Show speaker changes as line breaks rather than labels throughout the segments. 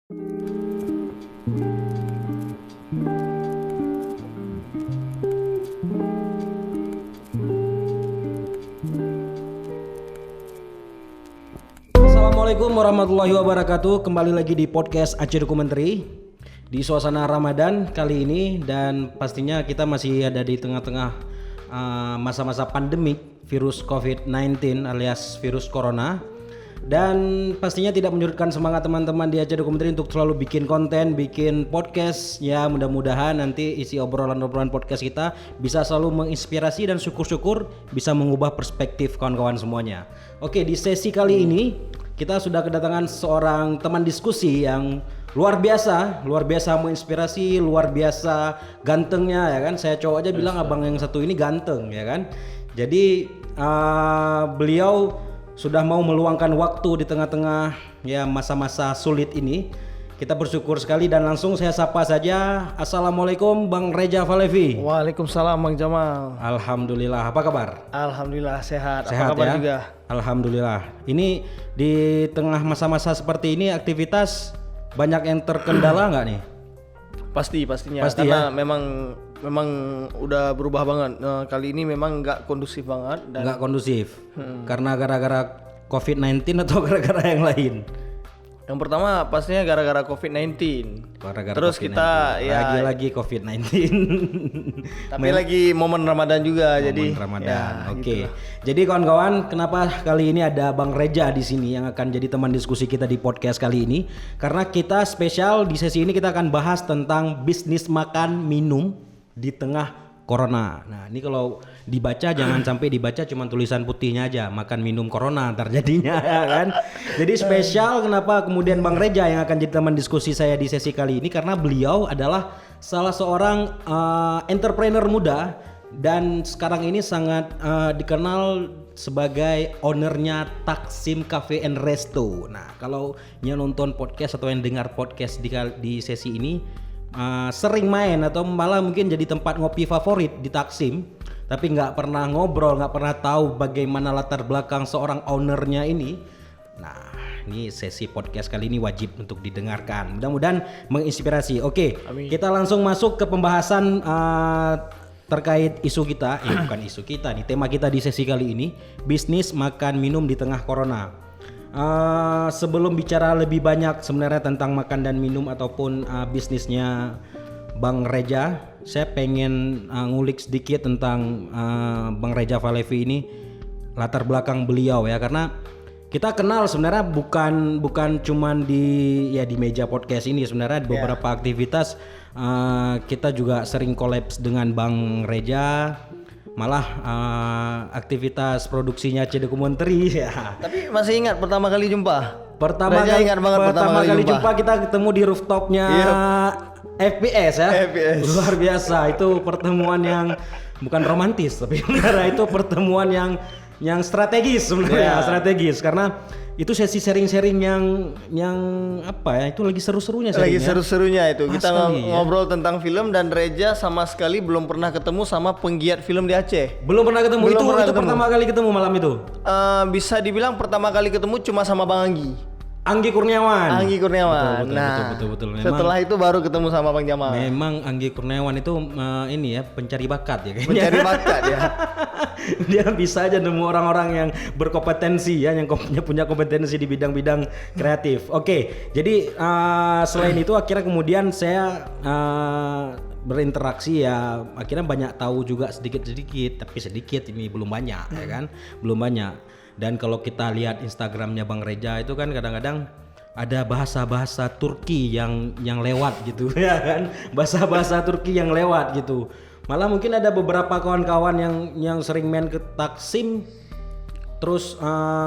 Assalamualaikum warahmatullahi wabarakatuh. Kembali lagi di podcast Aceh Dokumentari di suasana Ramadan kali ini, dan pastinya kita masih ada di tengah-tengah masa-masa pandemik virus COVID-19 alias virus corona, dan pastinya tidak menyurutkan semangat teman-teman di Aceh Dokumentari untuk selalu bikin konten, bikin podcast. Ya, mudah-mudahan nanti isi obrolan-obrolan podcast kita bisa selalu menginspirasi dan syukur-syukur bisa mengubah perspektif kawan-kawan semuanya. Oke, di sesi kali ini kita sudah kedatangan seorang teman diskusi yang luar biasa menginspirasi, luar biasa gantengnya, ya kan. Saya cowok aja bilang abang yang satu ini ganteng, ya kan. Jadi beliau sudah mau meluangkan waktu di tengah-tengah ya masa-masa sulit ini. Kita bersyukur sekali dan langsung saya sapa saja. Assalamualaikum Bang Reja Falevi.
Waalaikumsalam Bang Jamal.
Alhamdulillah, apa kabar?
Alhamdulillah sehat.
Sehat
apa kabar
ya?
juga?
Alhamdulillah. Ini di tengah masa-masa seperti ini aktivitas banyak yang terkendala nggak nih?
Pastinya.
Pasti
Karena
ya?
memang udah berubah banget. Kali ini memang nggak kondusif banget dan
Nggak kondusif. Karena gara-gara COVID-19 atau gara-gara yang lain?
yang pertama pastinya gara-gara COVID-19.
Gara-gara
Terus
COVID-19.
kita ya
lagi COVID-19.
tapi lagi momen Ramadan juga jadi
Ramadan.
ya,
Oke.
gitulah.
Jadi kawan-kawan, kenapa kali ini ada Bang Reja di sini yang akan jadi teman diskusi kita di podcast kali ini? Karena kita spesial di sesi ini kita akan bahas tentang bisnis makan minum di tengah corona. Nah, ini kalau dibaca jangan sampai dibaca cuma tulisan putihnya aja, makan minum corona terjadinya, ya kan. Jadi spesial kenapa kemudian Bang Reja yang akan jadi teman diskusi saya di sesi kali ini, karena beliau adalah salah seorang entrepreneur muda dan sekarang ini sangat dikenal sebagai ownernya Taksim Cafe and Resto. Nah, kalau yang nonton podcast atau yang dengar podcast di sesi ini sering main atau malah mungkin jadi tempat ngopi favorit di Taksim, tapi nggak pernah ngobrol, nggak pernah tahu bagaimana latar belakang seorang ownernya ini. Nah, ini sesi podcast kali ini wajib untuk didengarkan. Mudah-mudahan menginspirasi. Oke,
Amin.
kita langsung masuk ke pembahasan terkait isu kita. Bukan isu kita nih, tema kita di sesi kali ini, bisnis makan minum di tengah corona. Sebelum bicara lebih banyak sebenarnya tentang makan dan minum ataupun bisnisnya Bang Reja, saya pengen ngulik sedikit tentang Bang Reja Falevi ini, latar belakang beliau ya, karena kita kenal sebenarnya bukan cuman di meja podcast ini. Sebenarnya beberapa aktivitas kita juga sering kolaps dengan Bang Reja. Malah aktivitas produksinya Aceh Dokumentari ya.
Tapi masih ingat pertama kali jumpa?
Pertama kali jumpa kita ketemu di rooftopnya FPS ya.
FPS.
Luar biasa, itu pertemuan yang bukan romantis tapi karena itu pertemuan yang strategis sebenarnya, strategis karena itu sesi sharing-sharing yang apa ya, itu lagi seru-serunya
Lagi seru-serunya itu. Kita
sekali,
ngobrol tentang film dan Reja sama sekali belum pernah ketemu sama penggiat film di Aceh.
Belum pernah ketemu.
Belum
itu
pernah ketemu.
Pertama kali ketemu malam itu.
Bisa dibilang pertama kali ketemu cuma sama Bang
Anggi Kurniawan.
Betul.
Memang,
Setelah itu baru ketemu sama Bang Jamal.
Memang Anggi Kurniawan itu ini ya, pencari bakat ya kayaknya.
Mencari bakat ya.
Dia bisa aja nemu orang-orang yang berkompetensi ya, yang punya kompetensi di bidang-bidang kreatif. Oke, jadi selain itu akhirnya kemudian saya berinteraksi ya, akhirnya banyak tahu juga sedikit-sedikit, tapi sedikit ini belum banyak ya kan, belum banyak. Dan kalau kita lihat Instagramnya Bang Reja itu kan kadang-kadang ada bahasa-bahasa Turki yang lewat gitu ya kan, bahasa-bahasa Turki yang lewat gitu. Malah mungkin ada beberapa kawan-kawan yang sering main ke Taksim, terus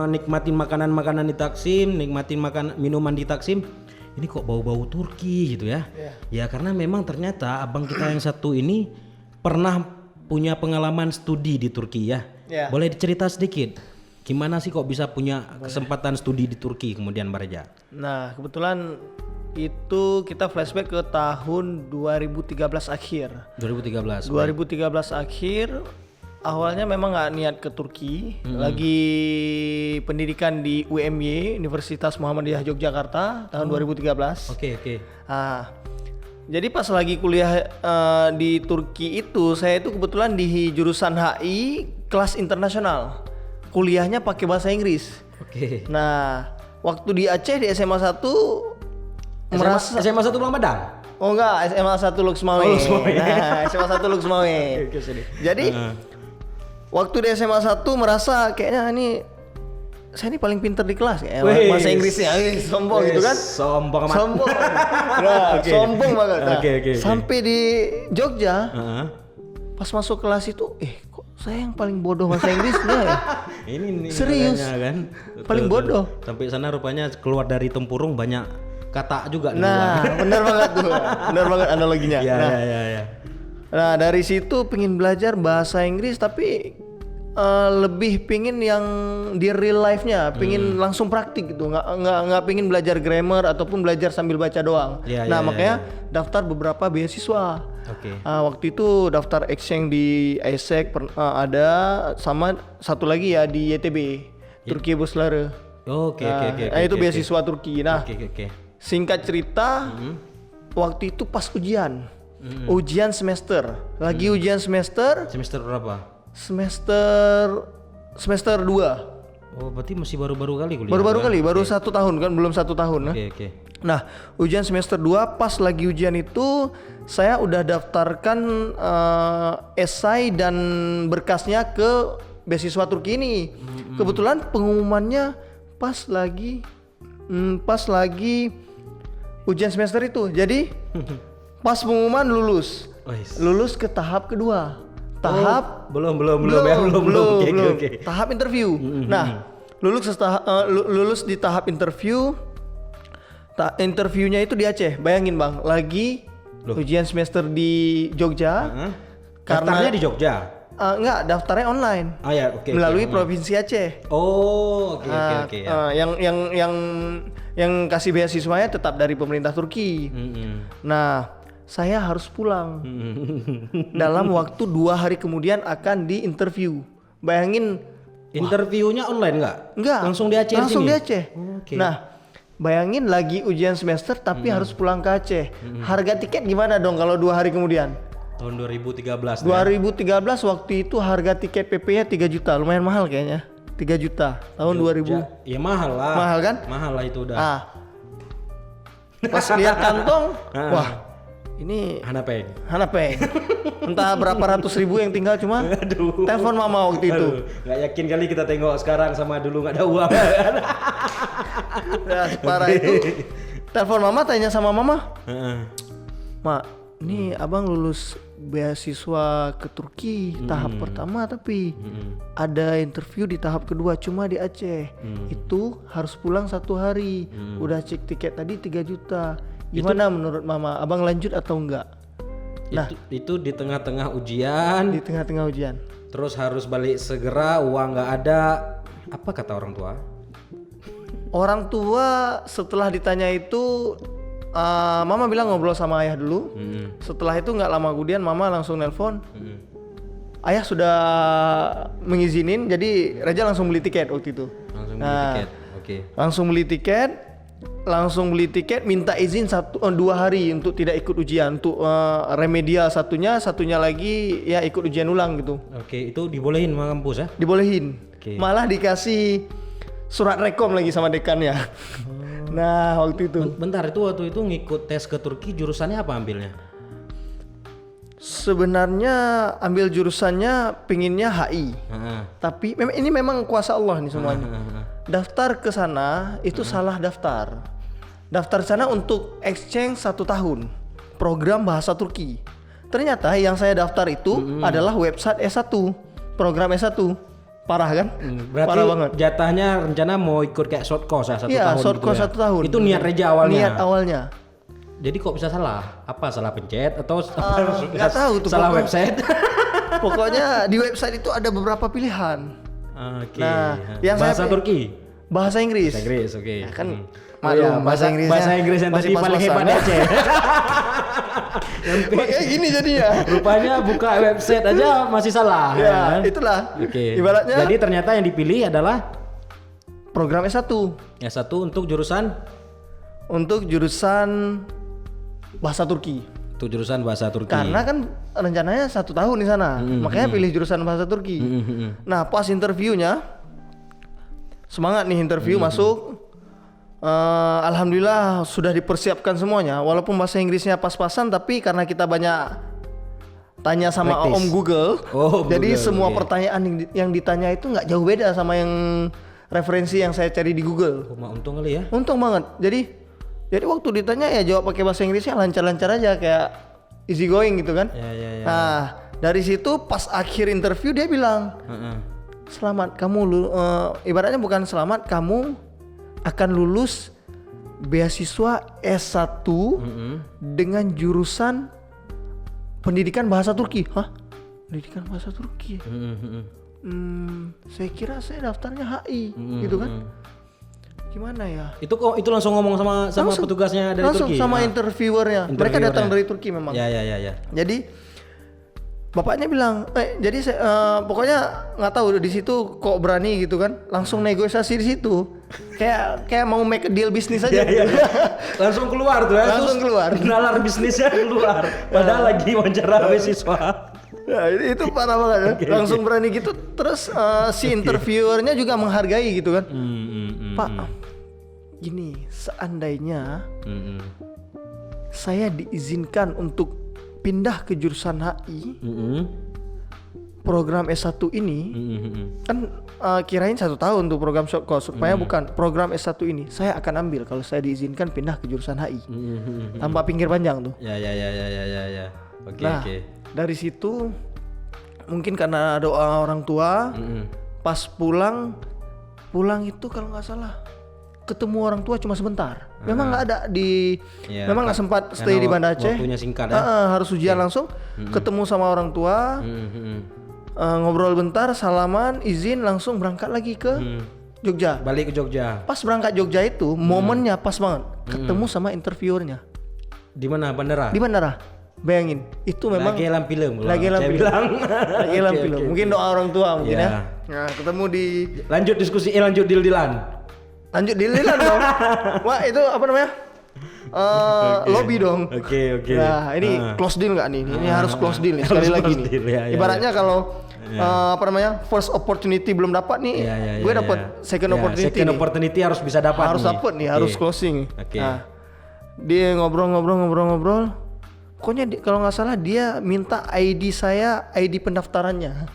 nikmatin makanan-makanan di Taksim, nikmatin minuman di Taksim. Ini kok bau-bau Turki gitu ya? Ya karena memang ternyata abang kita yang satu ini pernah punya pengalaman studi di Turki ya. Boleh dicerita sedikit? Gimana sih kok bisa punya kesempatan studi di Turki kemudian Mbak Reja?
Nah kebetulan itu kita flashback ke tahun 2013 akhir.
2013
akhir Awalnya memang nggak niat ke Turki, lagi pendidikan di UMY Universitas Muhammadiyah Yogyakarta tahun 2013.
Oke.
Ah, jadi pas lagi kuliah di Turki itu, saya itu kebetulan di jurusan HI kelas internasional, kuliahnya pakai bahasa Inggris.
Oke.
Nah, waktu di Aceh di SMA 1 merasa
SMA 1 Ramadan.
oh enggak, SMA 1 Luxmawe. Nah, SMA 1 Luxmawe.
Oke, sedih.
Jadi waktu di SMA 1 merasa kayaknya saya ini paling pinter di kelas kayak bahasa Inggrisnya. Sombong gitu kan?
Sombong amat.
Sombong. Nah, sombong banget. Nah,
Oke.
sampai di Jogja, pas masuk kelas itu, kok saya yang paling bodoh bahasa Inggrisnya ya?
Ini
Serius?
makanya kan.
Paling bodoh.
Sampai sana rupanya keluar dari tempurung banyak kata juga.
Nah, benar banget tuh. Benar banget analoginya.
Ya.
Nah, dari situ pengen belajar bahasa Inggris tapi lebih pingin yang di real life-nya, pingin langsung praktik gitu, nggak pingin belajar grammar ataupun belajar sambil baca doang. Makanya daftar beberapa beasiswa.
Oke.
Waktu itu daftar exchange di ISEC ada, sama satu lagi ya di YTB, Turki Buslare.
Oke.
Itu beasiswa Turki. Nah,
Oke.
singkat cerita, waktu itu pas ujian semester, lagi ujian semester.
Semester berapa?
Semester 2.
Oh, berarti masih baru-baru kali kuliah.
Baru-baru
kan?
kali, baru 1 tahun kan, belum 1 tahun.
Oke.
Nah, ujian semester 2 pas lagi ujian itu saya udah daftarkan esai dan berkasnya ke beasiswa Turki ini. Kebetulan pengumumannya pas lagi ujian semester itu. Jadi pas pengumuman lulus ke tahap kedua.
Belum. Oke.
Tahap interview. Nah, lulus di tahap interview. Interviewnya itu di Aceh. Bayangin Bang, lagi ujian semester di Jogja.
Daftarnya di Jogja.
Enggak, daftarnya online.
Oke.
Melalui provinsi Aceh.
Oh, oke.
Yang kasih beasiswanya tetap dari pemerintah Turki. Nah, saya harus pulang. Dalam waktu 2 hari kemudian akan diinterview. Bayangin.
Interviewnya online nggak? Langsung di Aceh.
Langsung di Aceh.
Okay.
Nah, bayangin lagi ujian semester tapi harus pulang ke Aceh. Harga tiket gimana dong kalau 2 hari kemudian?
Tahun 2013.
2013 waktu itu harga tiket PP-nya 3 juta. Lumayan mahal kayaknya. 3 juta tahun 2000.
Ya mahal lah.
Mahal kan?
Mahal lah itu udah.
Pas lihat kantong, wah. Ini
Hanapeng.
Entah berapa ratus ribu yang tinggal cuma telepon mama waktu itu.
Nggak yakin kali kita tengok sekarang sama dulu nggak ada uang.
Nah, parah itu. Telepon mama, tanya sama mama. Mak, ini abang lulus beasiswa ke Turki tahap pertama tapi ada interview di tahap kedua cuma di Aceh. Itu harus pulang 1 hari. Udah cek tiket tadi 3 juta. Gimana menurut mama? Abang lanjut atau enggak? Nah,
itu di tengah-tengah ujian.
Di tengah-tengah ujian.
Terus harus balik segera, uang nggak ada. Apa kata orang tua?
Orang tua setelah ditanya itu, mama bilang ngobrol sama ayah dulu. Setelah itu nggak lama kemudian mama langsung nelpon. Ayah sudah mengizinin, jadi Reza langsung beli tiket waktu itu. Langsung beli tiket, minta izin 2 hari untuk tidak ikut ujian, untuk remedial satunya lagi ya ikut ujian ulang gitu.
Oke, itu dibolehin sama kampus ya?
Dibolehin. Malah dikasih surat rekom lagi sama dekannya. Nah, waktu itu.
Bentar, waktu itu ngikut tes ke Turki, jurusannya apa ambilnya?
Sebenarnya ambil jurusannya pinginnya HI. Tapi ini memang kuasa Allah nih semuanya. Daftar ke sana itu salah daftar. Daftar sana untuk exchange 1 tahun, program bahasa Turki. Ternyata yang saya daftar itu adalah website S1, program S1. Parah kan?
Berarti
parah banget.
Jatahnya rencana mau ikut kayak short course ya, 1 tahun.
Iya, short course 1 tahun.
Itu niat Reza awalnya.
Niat awalnya.
Jadi kok bisa salah? Apa salah pencet atau
nggak tahu tuh,
salah website?
Pokoknya di website itu ada beberapa pilihan.
Oke.
Nah, yang
bahasa Turki.
Bahasa Inggris.
Bahasa Inggris, oke.
Ya kan
bahasa Inggris yang tadi paling hebat Aceh.
Makanya gini jadinya.
Rupanya buka website aja masih salah.
Ya,
kan?
itulah.
Oke.
Ibaratnya
Jadi ternyata yang dipilih adalah
program S1
untuk jurusan
bahasa Turki.
Untuk jurusan bahasa Turki.
Karena kan rencananya 1 tahun di sana, makanya pilih jurusan bahasa Turki. Nah, pas interviewnya, semangat nih interview masuk. Alhamdulillah sudah dipersiapkan semuanya. Walaupun bahasa Inggrisnya pas-pasan, tapi karena kita banyak tanya sama
Practice.
Om Google, jadi
Google,
semua
oke.
pertanyaan yang ditanya itu nggak jauh beda sama yang referensi yang saya cari di Google.
Untung kali ya.
Untung banget. Jadi waktu ditanya ya jawab pakai bahasa Inggrisnya lancar-lancar aja kayak easy going gitu kan.
Ya.
Nah, dari situ pas akhir interview dia bilang, "Selamat kamu ibaratnya bukan selamat, kamu akan lulus beasiswa S1 dengan jurusan pendidikan bahasa Turki." Hah? Pendidikan bahasa Turki. Saya kira saya daftarnya HI gitu kan. Gimana ya?
Itu langsung ngomong sama petugasnya dari
langsung
Turki.
sama interviewernya. Mereka datang dari Turki memang.
Ya.
Jadi bapaknya bilang, jadi saya pokoknya nggak tahu di situ kok berani gitu kan, langsung negosiasi di situ, kayak mau make a deal bisnis aja.
Iya. Langsung keluar tuh ya.
Langsung keluar.
Nalar bisnisnya keluar. Padahal lagi wawancara beasiswa.
Ya, itu parah banget ya. Langsung berani gitu. Terus si interviewernya juga menghargai gitu kan. Pak, gini, seandainya saya diizinkan untuk pindah ke jurusan HI, program S1 ini kan kirain 1 tahun tuh program short course, supaya bukan program S1 ini saya akan ambil kalau saya diizinkan pindah ke jurusan HI tanpa pinggir panjang tuh.
Ya. Oke.
Dari situ mungkin karena doa orang tua, pas pulang itu kalau nggak salah ketemu orang tua cuma sebentar. Memang nggak ada memang nggak sempat stay di Banda Aceh.
Waktunya singkat ya.
Harus ujian langsung. Ketemu sama orang tua, ngobrol bentar, salaman, izin, langsung berangkat lagi ke Jogja.
Balik ke Jogja.
Pas berangkat Jogja itu momennya pas banget. Ketemu sama interviewernya.
Di mana bandara?
Di bandara. Bayangin, itu memang
lagi alam film.
Lagi alam film. Lagi alam film. Mungkin doa orang tua mungkin ya. Nah, ketemu di
lanjut diskusi, lanjut deal-dealan.
Lanjut deal-dealan dong. Wah, itu apa namanya? Lobby dong.
Oke.
Nah, ini close deal nggak nih? Ini harus close deal nih sekali lagi nih. Ibaratnya kalau apa namanya? First opportunity belum dapat nih, gue dapat second opportunity.
Second opportunity harus bisa dapat.
Harus dapat nih, harus closing.
Oke.
Nah, dia ngobrol. Pokoknya kalau nggak salah dia minta ID saya, ID pendaftarannya.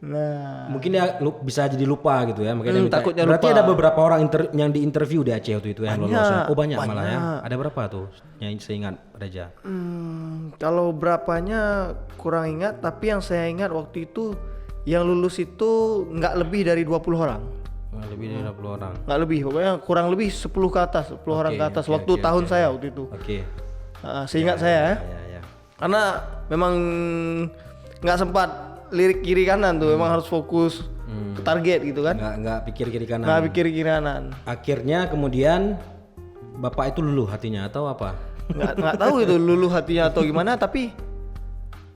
Nah,
mungkin dia bisa jadi lupa gitu ya, makanya dia minta.
Takutnya
berarti
lupa.
ada beberapa orang yang diinterview di Aceh waktu itu yang lolos. Oh banyak malah ya. Ada berapa tuh yang saya ingat, Reja?
Kalau berapanya kurang ingat, tapi yang saya ingat waktu itu yang lulus itu nggak lebih dari 20 orang.
Lebih dari 20 orang.
Nggak lebih, pokoknya kurang lebih 10 ke atas, 10 orang ke atas. Waktu tahun saya waktu itu.
Oke.
Seingat saya
Ya.
Karena memang nggak sempat lirik kiri kanan tuh, memang harus fokus ke target gitu kan.
Nggak pikir kiri kanan.
Nggak pikir kiri kanan.
Akhirnya kemudian bapak itu luluh hatinya atau apa?
Nggak tahu itu luluh hatinya atau gimana, tapi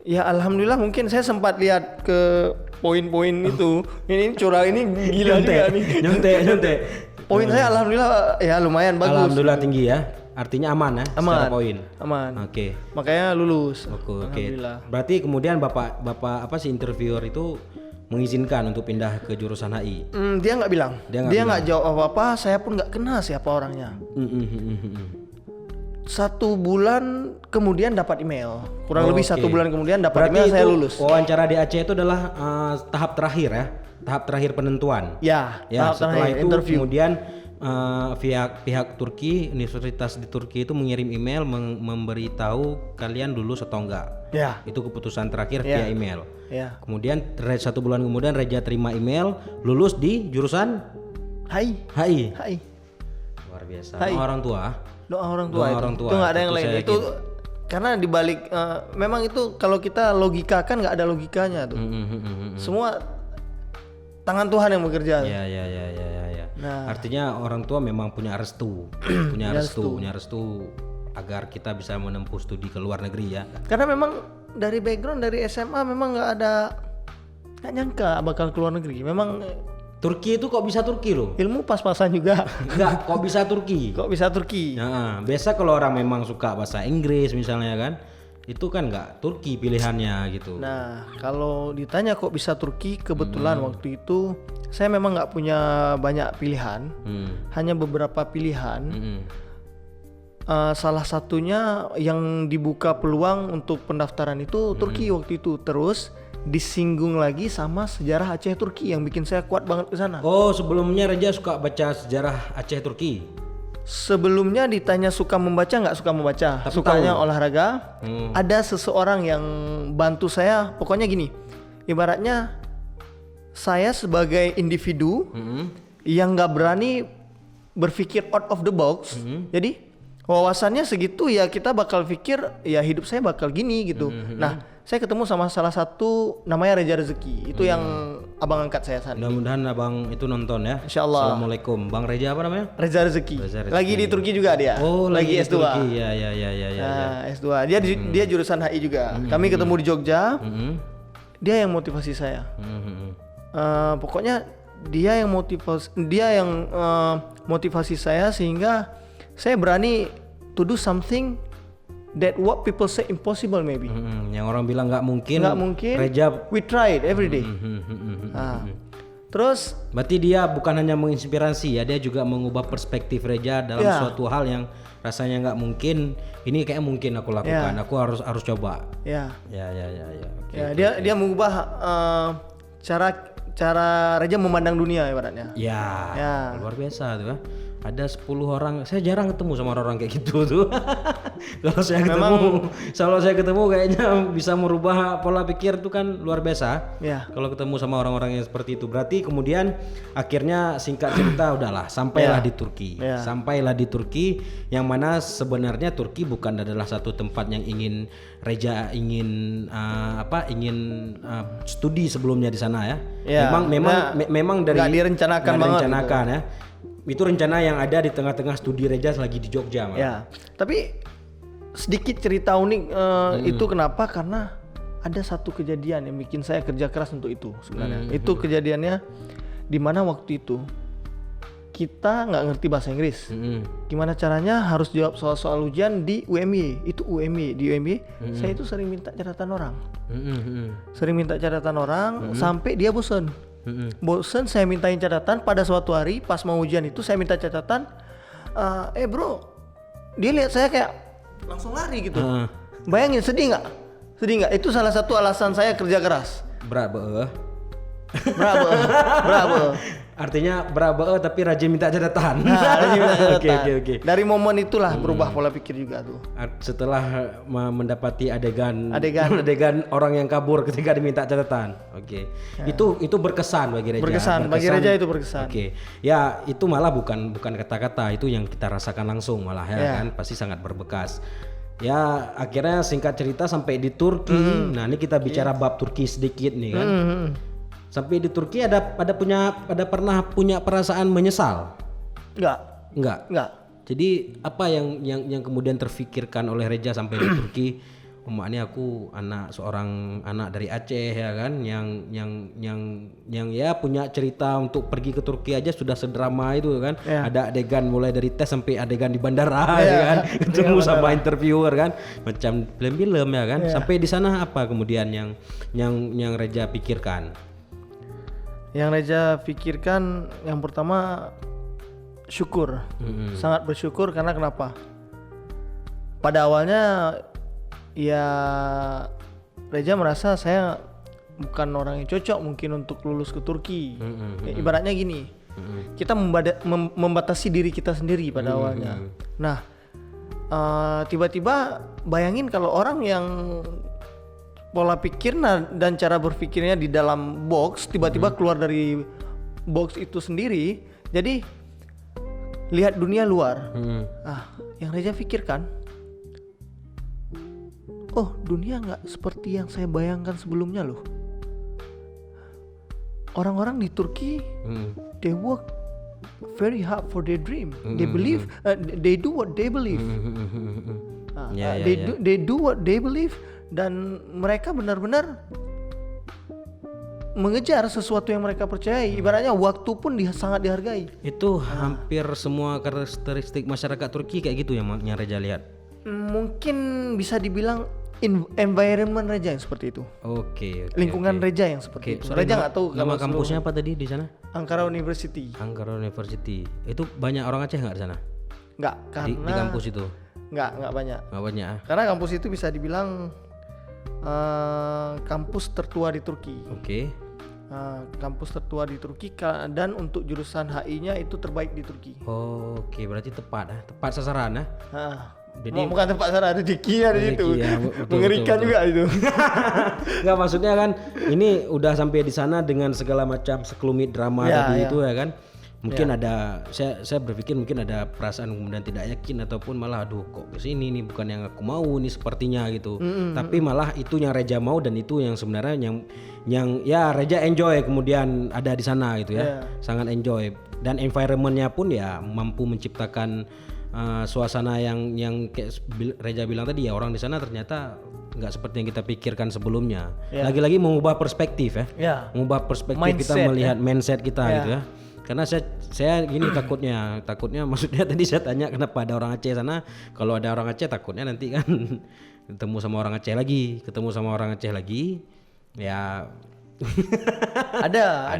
ya alhamdulillah mungkin saya sempat lihat ke poin-poin itu. Ini curang, ini gila juga nih.
Nyontek.
Poin saya alhamdulillah ya lumayan bagus.
Alhamdulillah tinggi ya. Artinya aman ya, secara poin.
Aman.
Oke.
Makanya lulus.
Oke.
Alhamdulillah.
Berarti kemudian bapak apa si interviewer itu mengizinkan untuk pindah ke jurusan HI?
Dia nggak bilang. Dia nggak jawab apa-apa. Saya pun nggak kenal siapa orangnya. 1 bulan kemudian dapat email. Kurang lebih 1 bulan kemudian dapat email saya lulus.
Wawancara di Aceh itu adalah tahap terakhir ya, tahap terakhir penentuan.
Ya,
Ya,
tahap
setelah
terakhir
itu
interview.
kemudian pihak Turki, universitas di Turki itu mengirim email memberitahu kalian lulus atau enggak.
Ya.
Itu keputusan terakhir via email.
Ya.
Kemudian 1 bulan kemudian Reja terima email lulus di jurusan
HI.
Luar biasa.
HI.
Orang tua.
Doa orang tua.
Doa orang tua.
Itu nggak ada yang
Itu
lain.
saya
Itu karena dibalik memang itu kalau kita logika kan nggak ada logikanya tuh. Semua tangan Tuhan yang bekerja.
Ya.
Nah.
Artinya orang tua memang punya restu, punya restu agar kita bisa menempuh studi ke luar negeri ya.
Karena memang dari background dari SMA memang nggak nyangka bakal keluar negeri. Memang
Turki itu kok bisa Turki loh?
ilmu pas-pasan juga.
Enggak, kok bisa Turki?
Kok bisa Turki?
Nah, biasa kalau orang memang suka bahasa Inggris misalnya kan, itu kan nggak Turki pilihannya gitu.
Nah, kalau ditanya kok bisa Turki, kebetulan waktu itu saya memang nggak punya banyak pilihan, hanya beberapa pilihan. Salah satunya yang dibuka peluang untuk pendaftaran itu Turki waktu itu. Terus disinggung lagi sama sejarah Aceh Turki yang bikin saya kuat banget ke sana.
Oh, sebelumnya Reja suka baca sejarah Aceh Turki?
Sebelumnya ditanya suka membaca nggak suka membaca,
Tapi
sukanya
tahu.
olahraga. Ada seseorang yang bantu saya, pokoknya gini, ibaratnya saya sebagai individu yang nggak berani berpikir out of the box, jadi wawasannya segitu ya kita bakal pikir ya hidup saya bakal gini gitu. Nah, saya ketemu sama salah satu namanya Reza Rezeki, itu yang abang angkat saya sana.
Mudah-mudahan abang itu nonton ya.
Insyaallah.
Assalamualkum, Bang Reja apa namanya?
Reza Rezeki.
Reza Rezeki.
Lagi di Turki juga dia.
Oh, lagi
S2.
Turki. Ya.
Nah, S2. Dia jurusan HI juga. Kami ketemu di Jogja. Dia yang motivasi saya. Pokoknya dia yang motivasi saya sehingga saya berani to do something that what people say impossible maybe.
Yang orang bilang nggak mungkin. Reja.
We tried every day. Nah, terus
Berarti dia bukan hanya menginspirasi ya, dia juga mengubah perspektif Reja dalam suatu hal yang rasanya nggak mungkin. Ini kayak mungkin aku lakukan. Aku harus coba.
ya.
Ya. Oke.
Dia mengubah cara Reja memandang dunia ibaratnya.
Ya. Luar biasa tuh ya. Ada 10 orang, saya jarang ketemu sama orang kayak gitu tuh. Kalau saya ketemu kayaknya bisa merubah pola pikir tuh kan luar biasa. Kalau ketemu sama orang-orang yang seperti itu, berarti kemudian akhirnya singkat cerita udahlah sampailah di Turki. Sampailah di Turki, yang mana sebenarnya Turki bukan adalah satu tempat yang ingin Reja ingin studi sebelumnya di sana ya. Memang dari
nggak direncanakan banget.
Ya. Itu rencana yang ada di tengah-tengah studi Reja lagi di Jogja malah.
Ya, tapi sedikit cerita unik itu kenapa? Karena ada satu kejadian yang bikin saya kerja keras untuk itu sebenarnya. Itu kejadiannya di mana waktu itu kita nggak ngerti bahasa Inggris. Gimana caranya harus jawab soal-soal ujian di UMY. Itu UMY, di UMY saya itu sering minta catatan orang. Sampai dia bosan. Bosan saya mintain catatan. Pada suatu hari pas mau ujian itu saya minta catatan. Bro, dia lihat saya kayak langsung lari gitu. Bayangin, sedih nggak? Itu salah satu alasan saya kerja keras.
Bravo. Artinya bravo tapi rajin minta catatan. Oke.
Dari momen itulah berubah pola pikir juga tuh.
Setelah mendapati adegan orang yang kabur ketika diminta catatan. Oke. Itu berkesan bagi Reja.
Bagi Reja itu berkesan.
Oke. Ya, itu malah bukan kata-kata, itu yang kita rasakan langsung malah kan, pasti sangat berbekas. Ya, akhirnya singkat cerita sampai di Turki. Nah, ini kita bicara bab Turki sedikit nih kan. Sampai di Turki ada pernah punya perasaan menyesal? Enggak. Jadi apa yang kemudian terfikirkan oleh Reja sampai di Turki? Ini aku seorang anak dari Aceh ya kan, yang ya punya cerita untuk pergi ke Turki aja sudah sedrama itu kan. Ada adegan mulai dari tes sampai adegan di bandara ya kan, ketemu sama interviewer kan, macam film-film ya kan. Sampai di sana apa kemudian yang Reja pikirkan?
Yang Reja pikirkan yang pertama syukur, sangat bersyukur. Karena kenapa? Pada awalnya ya Reja merasa saya bukan orang yang cocok mungkin untuk lulus ke Turki. Ibaratnya gini, kita membatasi diri kita sendiri pada awalnya. Nah, tiba-tiba bayangin kalau orang yang pola pikir dan cara berpikirnya di dalam box tiba-tiba keluar dari box itu sendiri, jadi lihat dunia luar. Yang Reja pikirkan, oh dunia nggak seperti yang saya bayangkan sebelumnya loh. Orang-orang di Turki, they work very hard for their dream. They believe, they do what they believe. They do what they believe, dan mereka benar-benar mengejar sesuatu yang mereka percayai. Ibaratnya waktu pun sangat dihargai.
Itu hampir semua karakteristik masyarakat Turki kayak gitu yang Reja lihat.
Mungkin bisa dibilang environment Reja yang seperti itu.
Oke.
Lingkungan Reja yang seperti itu. Reja nggak tahu
nama kampusnya apa tadi di sana?
Ankara University.
Ankara University. Itu banyak orang Aceh nggak di sana?
Nggak, karena
di kampus itu.
Nggak banyak.
Nggak banyak.
Karena kampus itu bisa dibilang kampus tertua di Turki.
Oke.
Kampus tertua di Turki, dan untuk jurusan HI-nya itu terbaik di Turki.
Oke, berarti tepat sasaran.
Jadi bukan tempat sasaran, rezeki ada di situ. Mengerikan betul. Juga itu.
Nggak, maksudnya kan ini udah sampai di sana dengan segala macam sekelumit drama tadi itu ya kan. Mungkin ada, saya berpikir mungkin ada perasaan kemudian tidak yakin ataupun malah aduh kok kesini nih bukan yang aku mau nih sepertinya gitu. Tapi malah itu yang Reja mau, dan itu yang sebenarnya yang ya Reja enjoy kemudian ada di sana gitu ya. Sangat enjoy, dan environmentnya pun ya mampu menciptakan suasana yang kayak Reja bilang tadi ya, orang di sana ternyata nggak seperti yang kita pikirkan sebelumnya. Lagi-lagi mengubah perspektif ya. Mengubah perspektif mindset, kita melihat mindset kita gitu ya. Karena saya gini takutnya maksudnya tadi saya tanya kenapa ada orang Aceh sana. Kalau ada orang Aceh takutnya nanti kan ketemu sama orang Aceh lagi ya. ada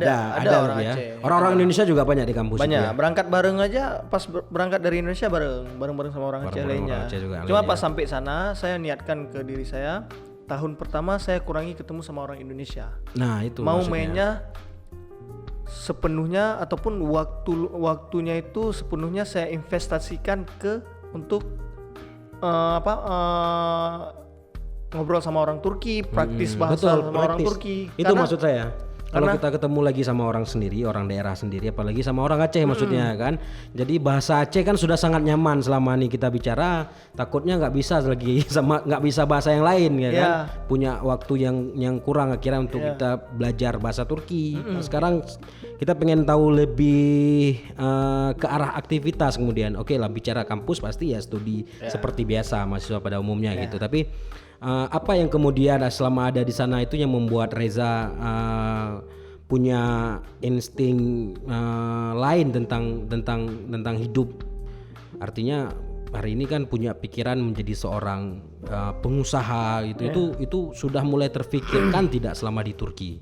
orang Aceh. Orang-orang Indonesia juga banyak di kampus
banyak
itu ya?
Berangkat bareng aja, pas berangkat dari Indonesia bareng sama orang Aceh lainnya. Cuma pas sampai sana saya niatkan ke diri saya, tahun pertama saya kurangi ketemu sama orang Indonesia. Nah itu mau maksudnya. Mainnya sepenuhnya ataupun waktunya itu sepenuhnya saya investasikan untuk ngobrol sama orang Turki, praktis bahasa sama orang Turki.
Itu maksud saya. Kalau kita ketemu lagi sama orang sendiri, orang daerah sendiri, apalagi sama orang Aceh maksudnya kan. Jadi bahasa Aceh kan sudah sangat nyaman selama ini kita bicara. Takutnya nggak bisa bahasa yang lain ya kan. Punya waktu yang kurang akhirnya untuk kita belajar bahasa Turki. Nah, sekarang kita pengen tahu lebih ke arah aktivitas kemudian. Oke lah, bicara kampus pasti ya studi seperti biasa mahasiswa pada umumnya gitu. Tapi apa yang kemudian selama ada di sana itu yang membuat Reza punya insting lain tentang hidup? Artinya hari ini kan punya pikiran menjadi seorang pengusaha itu sudah mulai terfikirkan tidak selama di Turki?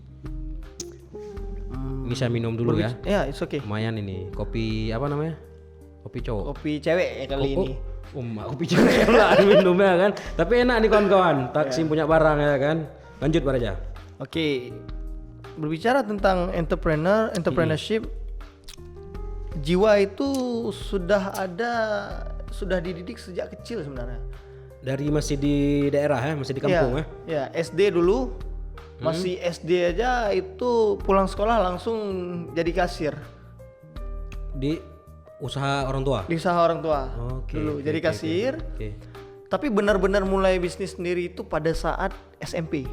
Ini saya minum dulu ya.
Ya, it's okay.
Lumayan ini kopi apa namanya? Kopi cowok.
Kopi cewek ya kali ini.
Kopi cewek lah minumnya kan. Tapi enak nih kawan-kawan. Taksim punya barang ya kan. Lanjut Pak Raja.
Oke. Berbicara tentang entrepreneurship, jiwa itu sudah dididik sejak kecil sebenarnya.
Dari masih di daerah ya, masih di kampung ya?
Ya, SD dulu. Masih SD aja itu pulang sekolah langsung jadi kasir.
Di usaha orang tua? Di
usaha orang tua. Dulu jadi kasir. Tapi benar-benar mulai bisnis sendiri itu pada saat SMP.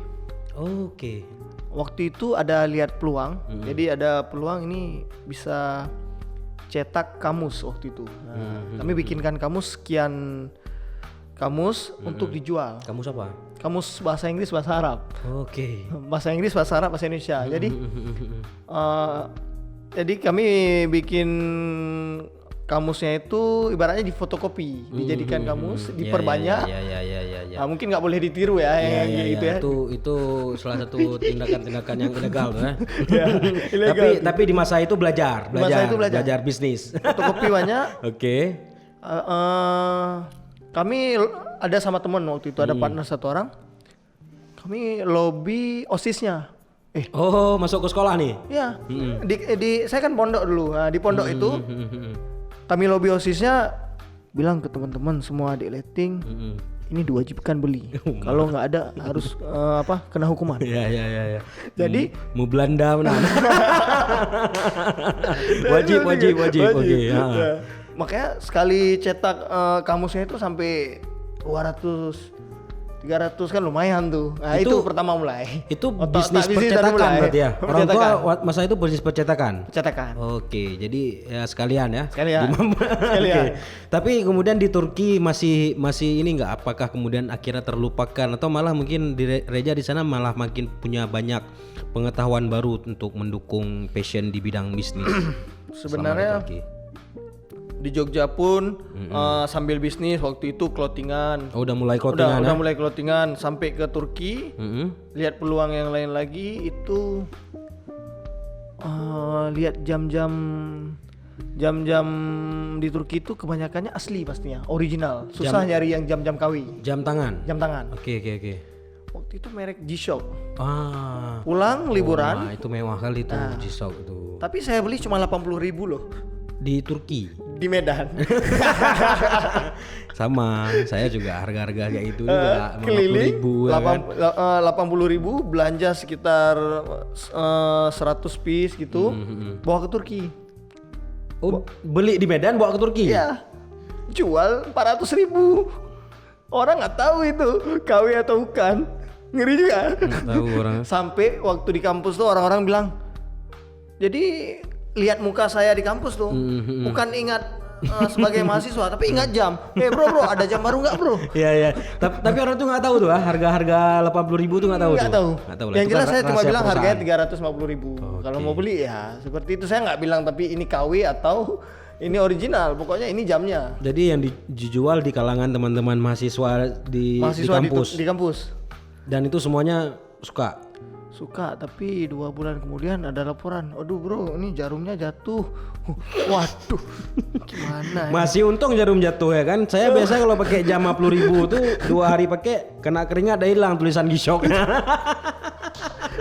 Waktu itu ada lihat peluang. Jadi ada peluang ini bisa cetak kamus waktu itu. Kami bikinkan kamus sekian kamus untuk dijual.
Kamus apa?
Kamus bahasa Inggris, bahasa Arab. Bahasa Inggris, bahasa Arab, bahasa Indonesia. Jadi kami bikin kamusnya itu ibaratnya difotokopi, dijadikan kamus, diperbanyak. Nah, mungkin nggak boleh ditiru ya, gitu ya.
Itu salah satu tindakan-tindakan yang ilegal tuh ya. Tapi di masa itu belajar bisnis.
Fotokopi banyak. Kami ada sama teman waktu itu, ada partner satu orang. Kami lobby OSIS-nya.
Masuk ke sekolah nih?
Iya. Saya kan pondok dulu. Nah, di pondok itu kami lobby OSIS-nya, bilang ke teman-teman semua adik letting, ini diwajibkan beli. Kalau nggak ada harus kena hukuman.
Iya.
Jadi
mau Belanda menang. wajib. Oke.
Makanya sekali cetak kamusnya itu sampai 200 300 kan lumayan tuh. Nah, itu pertama mulai.
Itu
Otak
bisnis
dari
percetakan
mulai.
berarti ya. Orang tua
Percetakan.
masa itu bisnis percetakan.
Percetakan.
Oke, jadi ya sekalian ya.
Sekalian.
Oke. Tapi kemudian di Turki masih ini nggak? Apakah kemudian akhirnya terlupakan atau malah mungkin Reza di sana malah makin punya banyak pengetahuan baru untuk mendukung passion di bidang bisnis?
Sebenarnya di Jogja pun sambil bisnis waktu itu clothingan.
Oh, udah mulai clothingan
Udah mulai clothingan sampai ke Turki. Lihat peluang yang lain lagi itu lihat jam-jam di Turki itu kebanyakannya asli pastinya, original. Susah nyari yang jam-jam KW.
Jam tangan.
Jam tangan.
Oke.
Waktu itu merek G-Shock.
Oh,
Pulang liburan.
itu mewah kali tuh G-Shock itu.
Tapi saya beli cuma 80.000 loh.
Di Turki.
Di Medan.
Sama, saya juga harga-harga kayak itu juga
Keliling
50.000 ya kan.
80.000 belanja sekitar 100 piece gitu, bawa ke Turki.
Oh, beli di Medan bawa ke Turki?
Iya, jual 400.000. Orang nggak tahu itu KW atau bukan, ngeri juga.
Tahu orang.
Sampai waktu di kampus tuh orang-orang bilang, jadi lihat muka saya di kampus tuh, bukan ingat sebagai mahasiswa, tapi ingat jam. Bro, ada jam baru nggak bro?
Iya. Tapi orang tuh nggak tahu tuh harga 80.000 tuh nggak tahu.
Nggak tahu.
lah.
Yang
Itu
jelas
kan
saya cuma
rahasia
bilang
perusahaan.
harganya 350.000. Kalau mau beli ya seperti itu, saya nggak bilang tapi ini KW atau ini original. Pokoknya ini jamnya.
Jadi yang dijual di kalangan teman-teman mahasiswa di kampus.
Di kampus.
Dan itu semuanya suka.
Tapi 2 bulan kemudian ada laporan. Aduh bro, ini jarumnya jatuh. Waduh, gimana?
Masih untung jarum jatuh ya kan. Saya biasa kalau pakai jam 50.000 tuh 2 hari pakai kena keringat udah hilang tulisan G-Shock.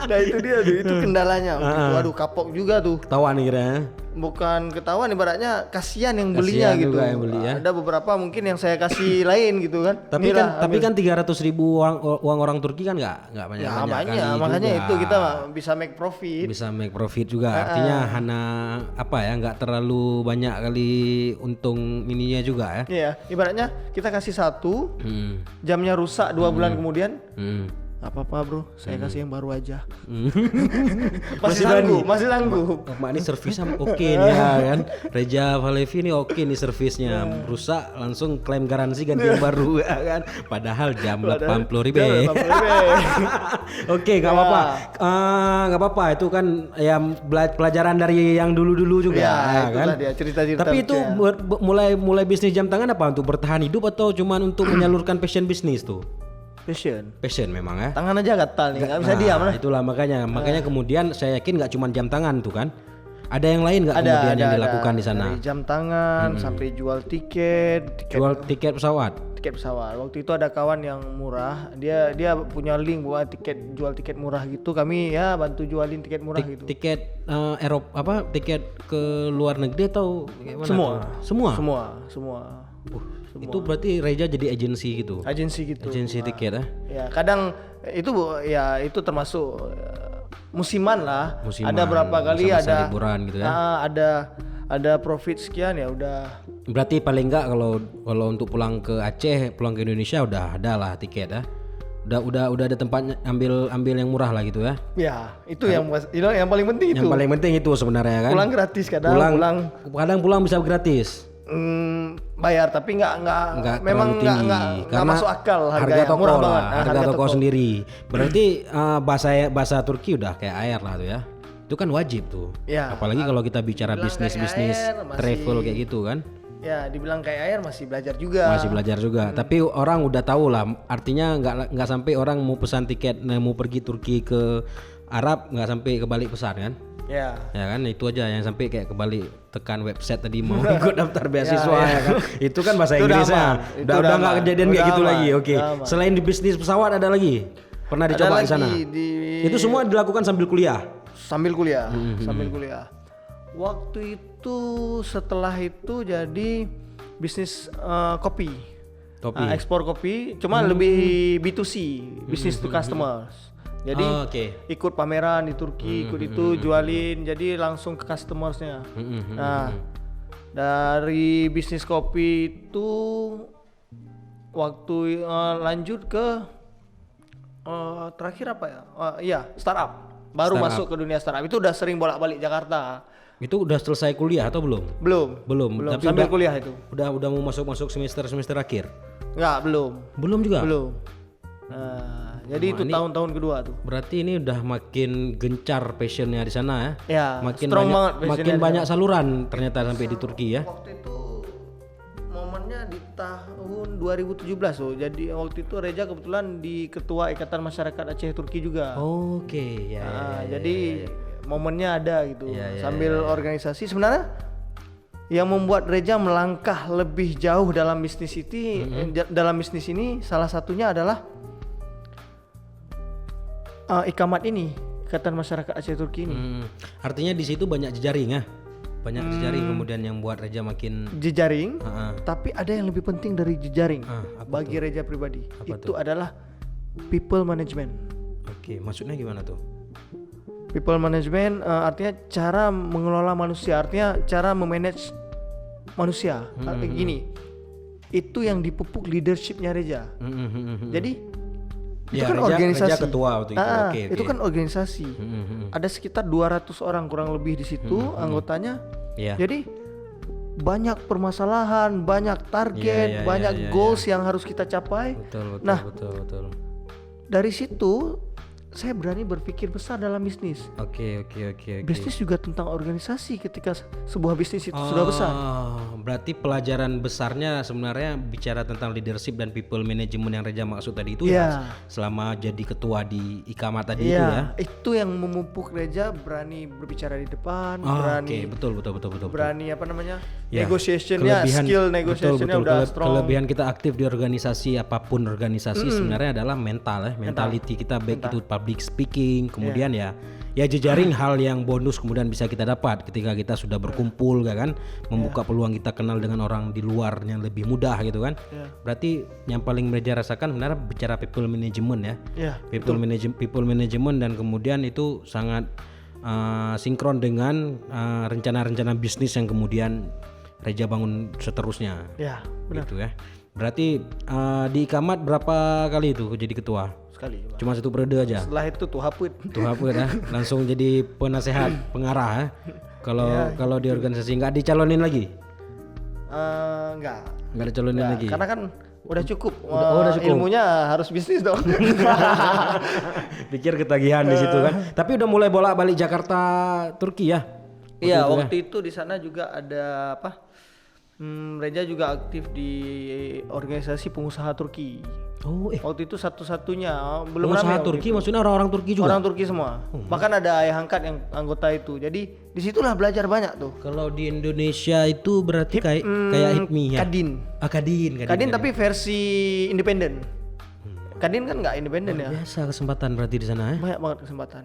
Nah itu dia tuh, itu kendalanya. Waduh, kapok juga tuh.
Ketahuan kira.
Bukan ketahuan, ibaratnya kasihan yang belinya
Kasihan
gitu.
juga yang beli ya.
Ada beberapa mungkin yang saya kasih lain gitu kan.
Tapi kan 300.000 uang orang Turki kan nggak banyak kali
makanya
juga.
itu kita bisa make profit.
Bisa make profit juga. Artinya hanya nggak terlalu banyak kali untung ininya juga ya.
Iya, ibaratnya kita kasih satu, jamnya rusak 2 bulan kemudian. Gak apa-apa bro, saya kasih yang baru aja. masih sanggup.
Oh, mak ini servisnya oke nih ya kan. Reja Valevi ini oke nih servisnya. Rusak langsung klaim garansi ganti yang baru ya kan. Padahal jam 80.000. Oke, nggak apa-apa. Nggak apa-apa, itu kan ya pelajaran dari yang dulu-dulu juga ya kan.
Dia cerita-cerita.
Tapi itu mulai bisnis jam tangan apa untuk bertahan hidup atau cuman untuk menyalurkan passion bisnis tuh?
Passion
Memang ya.
tangan aja gatal nih, nggak bisa diam lah.
Itulah makanya kemudian saya yakin nggak cuma jam tangan tuh kan. Ada yang lain nggak kemudian yang dilakukan di sana?
Dari jam tangan sampai jual tiket
pesawat.
Tiket pesawat. Waktu itu ada kawan yang murah, dia punya link buat jual tiket murah gitu. Kami ya bantu jualin tiket murah gitu.
Tiket Eropa tiket ke luar negeri atau gimana? Semua. Itu berarti Reja jadi agensi gitu.
Agensi
tiket ya.
Ya, kadang itu termasuk musiman lah. Ada berapa kali ada
liburan gitu ya.
Ada profit sekian ya udah.
Berarti paling enggak kalau untuk pulang ke Aceh, pulang ke Indonesia udah ada lah tiket ya. Udah ada tempatnya ambil yang murah lah gitu ya.
Ya, itu yang paling penting itu.
Yang paling penting itu sebenarnya kan.
Pulang gratis kadang
pulang bisa gratis.
Bayar tapi nggak memang nggak masuk akal
harga toko
murah
lah,
banget.
Harga toko sendiri. Berarti bahasa Turki udah kayak air lah tuh ya. Itu kan wajib tuh. Ya, apalagi kalau kita bicara bisnis travel kayak gitu kan.
Ya, dibilang kayak air masih belajar juga.
Tapi orang udah tahu lah. Artinya nggak sampai orang mau pesan tiket mau pergi Turki ke Arab nggak sampai kebalik pesan kan. Ya kan itu aja yang sampai kayak kembali tekan website tadi mau ikut daftar beasiswa ya kan. Itu kan bahasa Inggrisnya. Udah nggak kejadian kayak gitu lagi. Oke. Selain di bisnis pesawat ada lagi? Pernah dicoba di sana? Itu semua dilakukan sambil kuliah.
Sambil kuliah. Waktu itu setelah itu jadi bisnis kopi. Ekspor kopi, cuma lebih B2C, business to customers. Jadi ikut pameran di Turki, ikut itu jualin, jadi langsung ke customersnya. Nah, dari bisnis kopi itu waktu lanjut ke Terakhir apa ya? Iya, startup. Baru masuk ke dunia startup. Itu udah sering bolak-balik Jakarta.
Itu udah selesai kuliah atau belum?
Belum.
Tapi
Sambil kuliah itu.
Udah mau masuk semester akhir.
Enggak, belum.
Belum juga.
Belum. Nah, jadi itu tahun-tahun kedua tuh.
Berarti ini udah makin gencar passionnya di sana ya.
Ya,
Makin
strong
banyak,
banget passionnya
makin
di
banyak saluran ternyata sampai di Turki ya.
Waktu itu momennya di tahun 2017 tuh. Jadi waktu itu Reja kebetulan di Ketua Ikatan Masyarakat Aceh Turki juga.
Oke, ya.
Jadi momennya ada gitu. Sambil organisasi sebenarnya yang membuat Reja melangkah lebih jauh dalam bisnis ini salah satunya adalah Ikamat ini, Ikatan Masyarakat Aceh Turki ini.
Artinya di situ banyak jejaring ya. Banyak jejaring kemudian yang buat Reja makin
jejaring. Tapi ada yang lebih penting dari jejaring bagi Reja pribadi. Itu adalah people management.
Oke, maksudnya gimana tuh?
People management artinya cara mengelola manusia, artinya cara memanage manusia. Artinya gini, itu yang dipupuk leadershipnya Reja. Jadi itu kan organisasi.
Reja ketua waktu itu.
Itu kan organisasi. Ada sekitar 200 orang kurang lebih di situ anggotanya. Jadi banyak permasalahan, banyak target, banyak goals yang harus kita capai.
Betul.
Dari situ saya berani berpikir besar dalam bisnis.
Oke.
Bisnis juga tentang organisasi ketika sebuah bisnis itu sudah besar.
Berarti pelajaran besarnya sebenarnya bicara tentang leadership dan people management yang Reja maksud tadi itu ya selama jadi ketua di Ikamat tadi itu ya.
Itu yang memupuk Reja berani berbicara di depan, berani.
Betul.
Berani apa namanya? Negotiationnya, skill negotiationnya udah strong.
Kelebihan kita aktif di organisasi apapun organisasi sebenarnya adalah mental ya, mentality kita baik itu public speaking, kemudian ya jejaring hal yang bonus kemudian bisa kita dapat ketika kita sudah berkumpul kan, membuka peluang kita kenal dengan orang di luar yang lebih mudah gitu kan. Berarti yang paling Reja rasakan sebenarnya bicara people management ya. People management dan kemudian itu sangat sinkron dengan rencana-rencana bisnis yang kemudian Reja bangun seterusnya.
Benar.
Gitu ya. Berarti di Ikamat berapa kali itu jadi ketua?
Sekali.
Cuma satu periode aja.
Setelah itu tuh haput
ya. Langsung jadi penasehat, pengarah ya. Kalau di organisasi nggak dicalonin lagi? Nggak dicalonin lagi.
Karena kan udah cukup.
Udah cukup.
Ilmunya harus bisnis dong.
Pikir ketagihan di situ kan. Tapi udah mulai bolak-balik Jakarta Turki ya?
Iya, waktu itu di sana juga ada apa? Reja juga aktif di organisasi pengusaha Turki. Waktu itu satu-satunya belum
pengusaha
ramai.
Turki maksudnya orang-orang Turki juga?
Orang Turki semua. Bahkan ada ayah angkat yang anggota itu. Jadi disitulah belajar banyak tuh.
Kalau di Indonesia itu berarti kayak HIPMI ya? Kadin
tapi versi independen. Kadin kan nggak independen ya.
Biasa kesempatan berarti di sana ya?
Banyak banget kesempatan.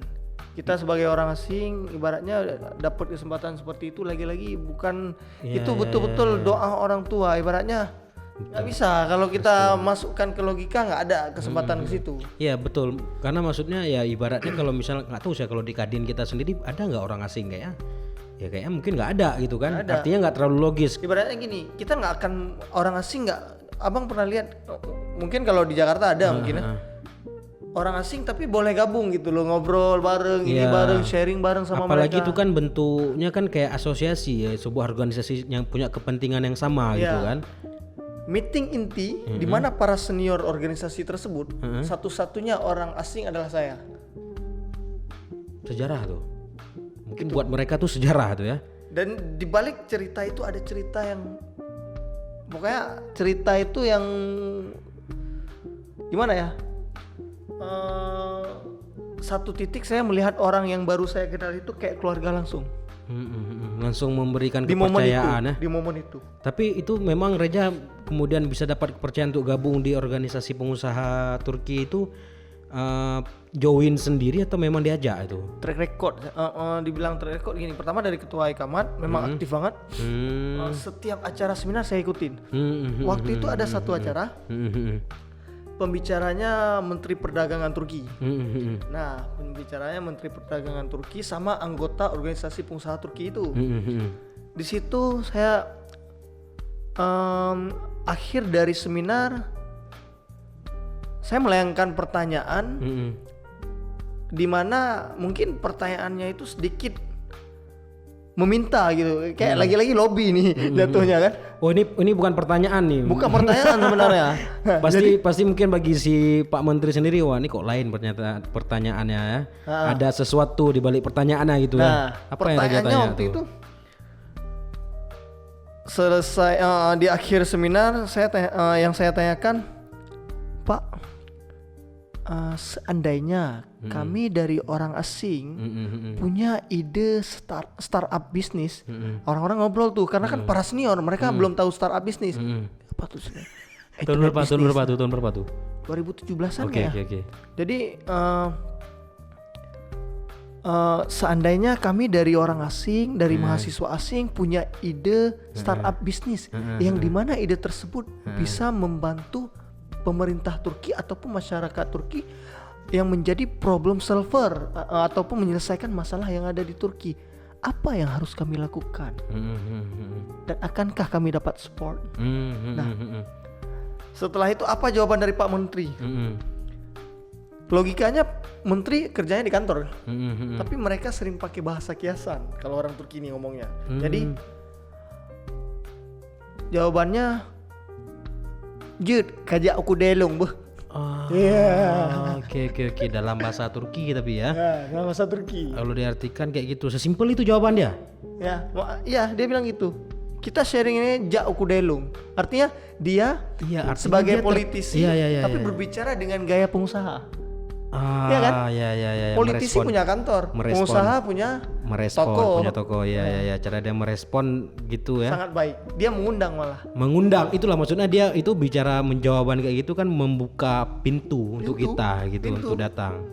Kita sebagai orang asing ibaratnya dapat kesempatan seperti itu lagi-lagi bukan itu betul-betul doa orang tua ibaratnya. Nggak bisa kalau kita masukkan ke logika, nggak ada kesempatan ke situ.
Iya betul, karena maksudnya ya ibaratnya kalau misalnya nggak tahu sih kalau di Kadin kita sendiri ada nggak orang asing kayaknya? Ya kayaknya mungkin nggak ada gitu kan? Ada. Artinya nggak terlalu logis.
Ibaratnya gini, kita nggak akan orang asing nggak. Abang pernah lihat? Mungkin kalau di Jakarta ada mungkin ya. Orang asing tapi boleh gabung gitu loh, ngobrol bareng, ini bareng, sharing bareng sama
apalagi
mereka.
Itu kan bentuknya kan kayak asosiasi ya, sebuah organisasi yang punya kepentingan yang sama gitu kan.
Meeting inti di mana para senior organisasi tersebut satu-satunya orang asing adalah saya.
Sejarah tuh. Mungkin buat mereka tuh sejarah tuh ya.
Dan di balik cerita itu ada cerita yang pokoknya cerita itu yang gimana ya? Satu titik saya melihat orang yang baru saya kenal itu kayak keluarga langsung.
Langsung memberikan kepercayaan
di momen itu.
Tapi itu memang Reja kemudian bisa dapat kepercayaan untuk gabung di organisasi pengusaha Turki itu join sendiri atau memang diajak itu?
Track record, dibilang track record gini. Pertama dari ketua Ikamat memang aktif banget. Setiap acara seminar saya ikutin. Waktu itu ada satu acara. Pembicaranya Menteri Perdagangan Turki. Nah, pembicaranya Menteri Perdagangan Turki sama anggota organisasi pengusaha Turki itu. Di situ saya akhir dari seminar saya melayangkan pertanyaan
Mm-mm.
di mana mungkin pertanyaannya itu sedikit meminta gitu, kayak lagi-lagi lobby nih jatuhnya kan.
Oh ini bukan pertanyaan nih.
Bukan pertanyaan sebenarnya.
Pasti mungkin bagi si Pak Menteri sendiri, wah ini kok lain pertanyaannya ya. Ada sesuatu di balik pertanyaannya gitu
Nah,
ya. Apa yang Raja
pertanyaannya
tanya
waktu
tuh?
itu selesai di akhir seminar yang saya tanyakan, Pak, seandainya kami dari orang asing punya ide startup bisnis, orang-orang ngobrol tuh karena kan para senior mereka belum tahu startup bisnis. Apa tuh sih?
Tahun berapa tuh?
2017-an
Oke.
Jadi seandainya kami dari orang asing, dari mahasiswa asing punya ide startup bisnis yang dimana ide tersebut bisa membantu pemerintah Turki ataupun masyarakat Turki yang menjadi problem solver ataupun menyelesaikan masalah yang ada di Turki, apa yang harus kami lakukan dan akankah kami dapat support? Nah, setelah itu apa jawaban dari Pak Menteri? Logikanya Menteri kerjanya di kantor, tapi mereka sering pakai bahasa kiasan kalau orang Turki ini ngomongnya. Jadi jawabannya, Jud, kajak aku delong beh.
Oke, dalam bahasa Turki tapi ya.
Dalam bahasa Turki.
Kalau diartikan kayak gitu, sesimpel itu jawaban dia.
Ya, dia bilang gitu. Kita sharing ini jak aku delong. Artinya dia sebagai politisi, tapi berbicara dengan gaya pengusaha. Iya kan?
Ya.
Politisi punya kantor, pengusaha punya
toko. Ya. Cara dia merespon gitu ya.
Sangat baik. Dia mengundang
Itulah maksudnya dia itu bicara menjawaban kayak gitu kan membuka pintu untuk kita gitu untuk datang.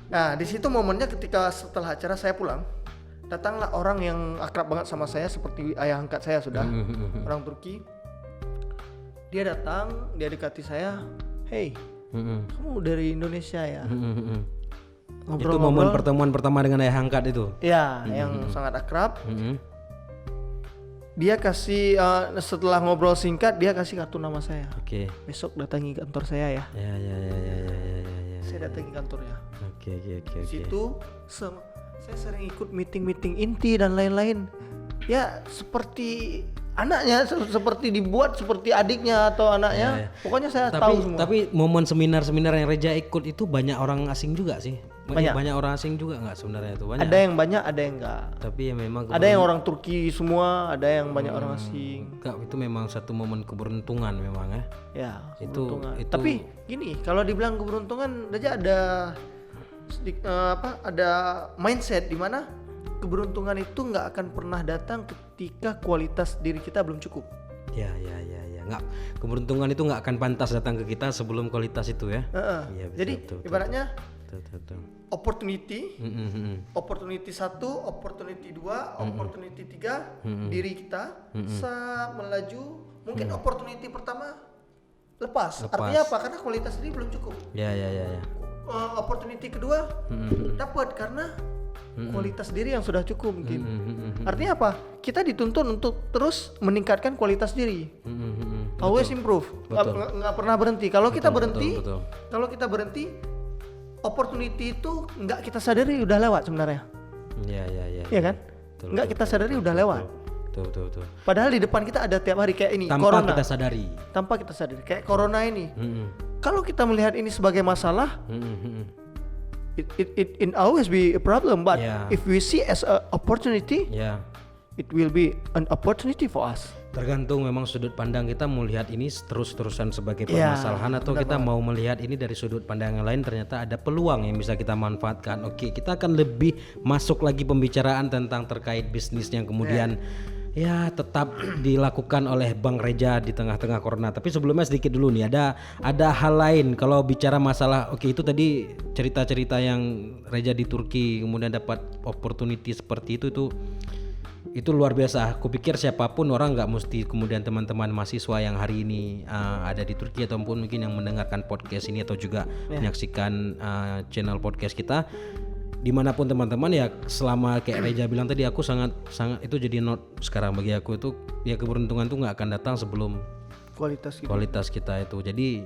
Nah, di situ momennya ketika setelah acara saya pulang, datanglah orang yang akrab banget sama saya seperti ayah angkat saya sudah, orang Turki. Dia datang, dia dekati saya, "Hey, kamu dari Indonesia ya?"
Itu momen pertemuan pertama dengan ayah angkat itu.
Ya, yang sangat akrab. Dia kasih setelah ngobrol singkat dia kasih kartu nama saya.
Oke.
Besok datangi kantor saya ya.
Ya.
Saya datangi kantornya.
Oke.
Di situ saya sering ikut meeting inti dan lain-lain. Ya seperti anaknya, seperti dibuat seperti adiknya atau anaknya. Pokoknya saya tahu semua.
Tapi momen seminar-seminar yang Reja ikut itu banyak orang asing juga sih. Banyak orang asing juga nggak sebenarnya itu banyak.
Ada yang banyak, ada yang enggak.
Tapi ya memang
ada yang orang Turki semua, ada yang banyak orang asing.
Enggak, itu memang satu momen keberuntungan memang ya.
Ya,
Itu
Tapi gini, kalau dibilang keberuntungan aja ada ada mindset di mana keberuntungan itu nggak akan pernah datang ketika kualitas diri kita belum cukup.
Ya. Nggak, keberuntungan itu nggak akan pantas datang ke kita sebelum kualitas itu ya.
Ya, jadi ibaratnya opportunity, opportunity 1, opportunity 2, opportunity 3, diri kita melaju. Mungkin opportunity pertama lepas. Artinya apa? Karena kualitas diri belum cukup.
Ya.
Opportunity kedua dapat karena kualitas diri yang sudah cukup mungkin. Artinya apa? Kita dituntun untuk terus meningkatkan kualitas diri. Always improve. Nggak pernah berhenti. Kalau kita berhenti, opportunity itu nggak kita sadari udah lewat sebenarnya. Iya kan? Nggak kita sadari udah lewat.
Betul.
Padahal di depan kita ada tiap hari kayak ini.
Tanpa
corona.
Tanpa
kita sadari. Kayak corona ini. Kalau kita melihat ini sebagai masalah, it always be a problem. But if we see as an opportunity, it will be an opportunity for us.
Tergantung memang sudut pandang kita mau lihat ini terus-terusan sebagai permasalahan atau kita mau melihat ini dari sudut pandang yang lain ternyata ada peluang yang bisa kita manfaatkan. Oke, kita akan lebih masuk lagi pembicaraan tentang terkait bisnis yang kemudian tetap dilakukan oleh Bang Reja di tengah-tengah corona. Tapi sebelumnya sedikit dulu nih, ada hal lain kalau bicara masalah itu tadi cerita-cerita yang Reja di Turki kemudian dapat opportunity seperti itu luar biasa. Aku pikir siapapun orang, nggak mesti kemudian teman-teman mahasiswa yang hari ini ada di Turki ataupun mungkin yang mendengarkan podcast ini atau juga menyaksikan channel podcast kita dimanapun teman-teman ya, selama kayak Reja bilang tadi, aku sangat itu jadi note sekarang bagi aku itu ya, keberuntungan tuh nggak akan datang sebelum kualitas kita itu. Jadi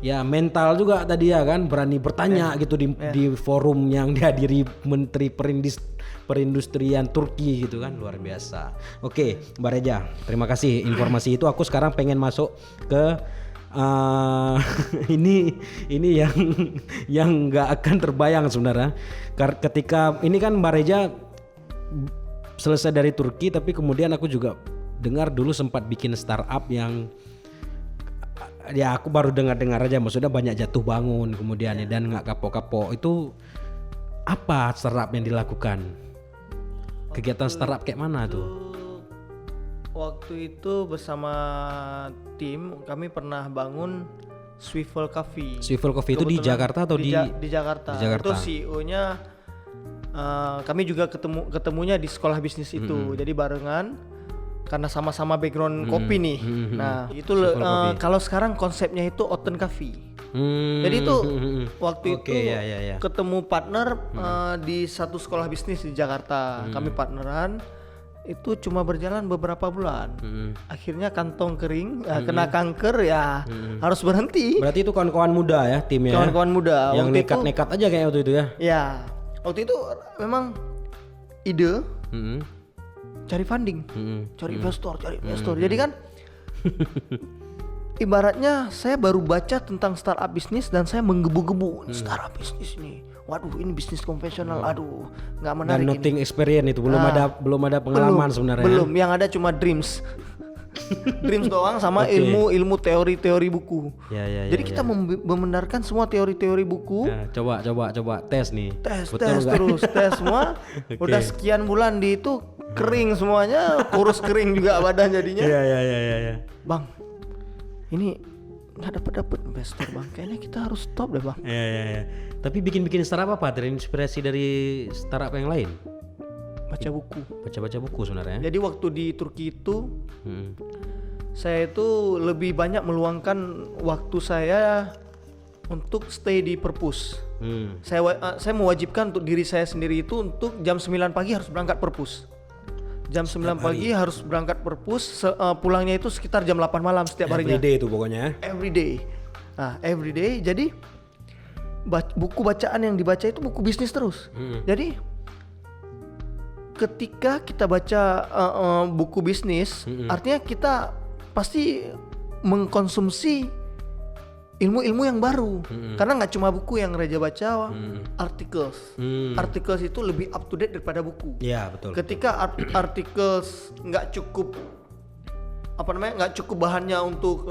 ya mental juga tadi ya kan, berani bertanya gitu di forum yang dihadiri Menteri Perindustrian Turki gitu kan, luar biasa. Oke, Mbak Reja, terima kasih informasi itu. Aku sekarang pengen masuk ke ini yang nggak akan terbayang sebenarnya. Ketika ini kan Mbak Reja selesai dari Turki, tapi kemudian aku juga dengar dulu sempat bikin startup yang ya aku baru dengar aja, maksudnya banyak jatuh bangun kemudian ya, dan nggak kapok-kapok. Itu apa startup yang dilakukan? Kegiatan startup kayak mana tuh?
Waktu itu bersama tim kami pernah bangun Swivel Coffee.
Swivel Coffee itu di Jakarta atau di
Jakarta.
Di Jakarta.
Itu CEO-nya kami juga ketemunya di sekolah bisnis itu. Jadi barengan karena sama-sama background kopi nih. Nah, itu kalau sekarang konsepnya itu Oten Coffee. Jadi itu waktu itu ketemu partner di satu sekolah bisnis di Jakarta. Kami partneran. Itu cuma berjalan beberapa bulan. Akhirnya kantong kering, kena kanker ya, harus berhenti.
Berarti itu kawan-kawan muda ya timnya.
Kawan-kawan muda.
Yang nekat-nekat aja kayak waktu itu ya.
Ya, waktu itu memang ide cari funding, cari investor. Jadi kan ibaratnya saya baru baca tentang startup bisnis dan saya menggebu-gebu startup bisnis ini. Waduh, ini bisnis konvensional. Aduh, nggak menarik.
Dan nothing experience itu belum ada pengalaman sebenarnya.
Belum, yang ada cuma dreams. Dreams doang sama ilmu teori-teori buku. Jadi kita membenarkan semua teori-teori buku.
Ya, coba tes nih.
Tes semua. Udah sekian bulan di itu kering semuanya, kurus kering juga badan jadinya.
Iya.
Bang, ini nggak dapat investor bang. Kayaknya kita harus stop deh bang.
Iya. Tapi bikin startup apa? Terinspirasi dari startup yang lain? Baca buku sebenarnya.
Jadi waktu di Turki itu saya itu lebih banyak meluangkan waktu saya untuk stay di perpus. Saya mewajibkan untuk diri saya sendiri itu untuk jam 9 pagi harus berangkat perpus. Jam 9 pagi harus berangkat perpus, pulangnya itu sekitar jam 8 malam setiap harinya.
Every day itu pokoknya.
Every day. Jadi buku bacaan yang dibaca itu buku bisnis terus. Jadi ketika kita baca buku bisnis, artinya kita pasti mengkonsumsi ilmu-ilmu yang baru. Karena nggak cuma buku yang Reja baca, articles itu lebih up to date daripada buku.
Iya, betul.
Ketika articles nggak cukup bahannya untuk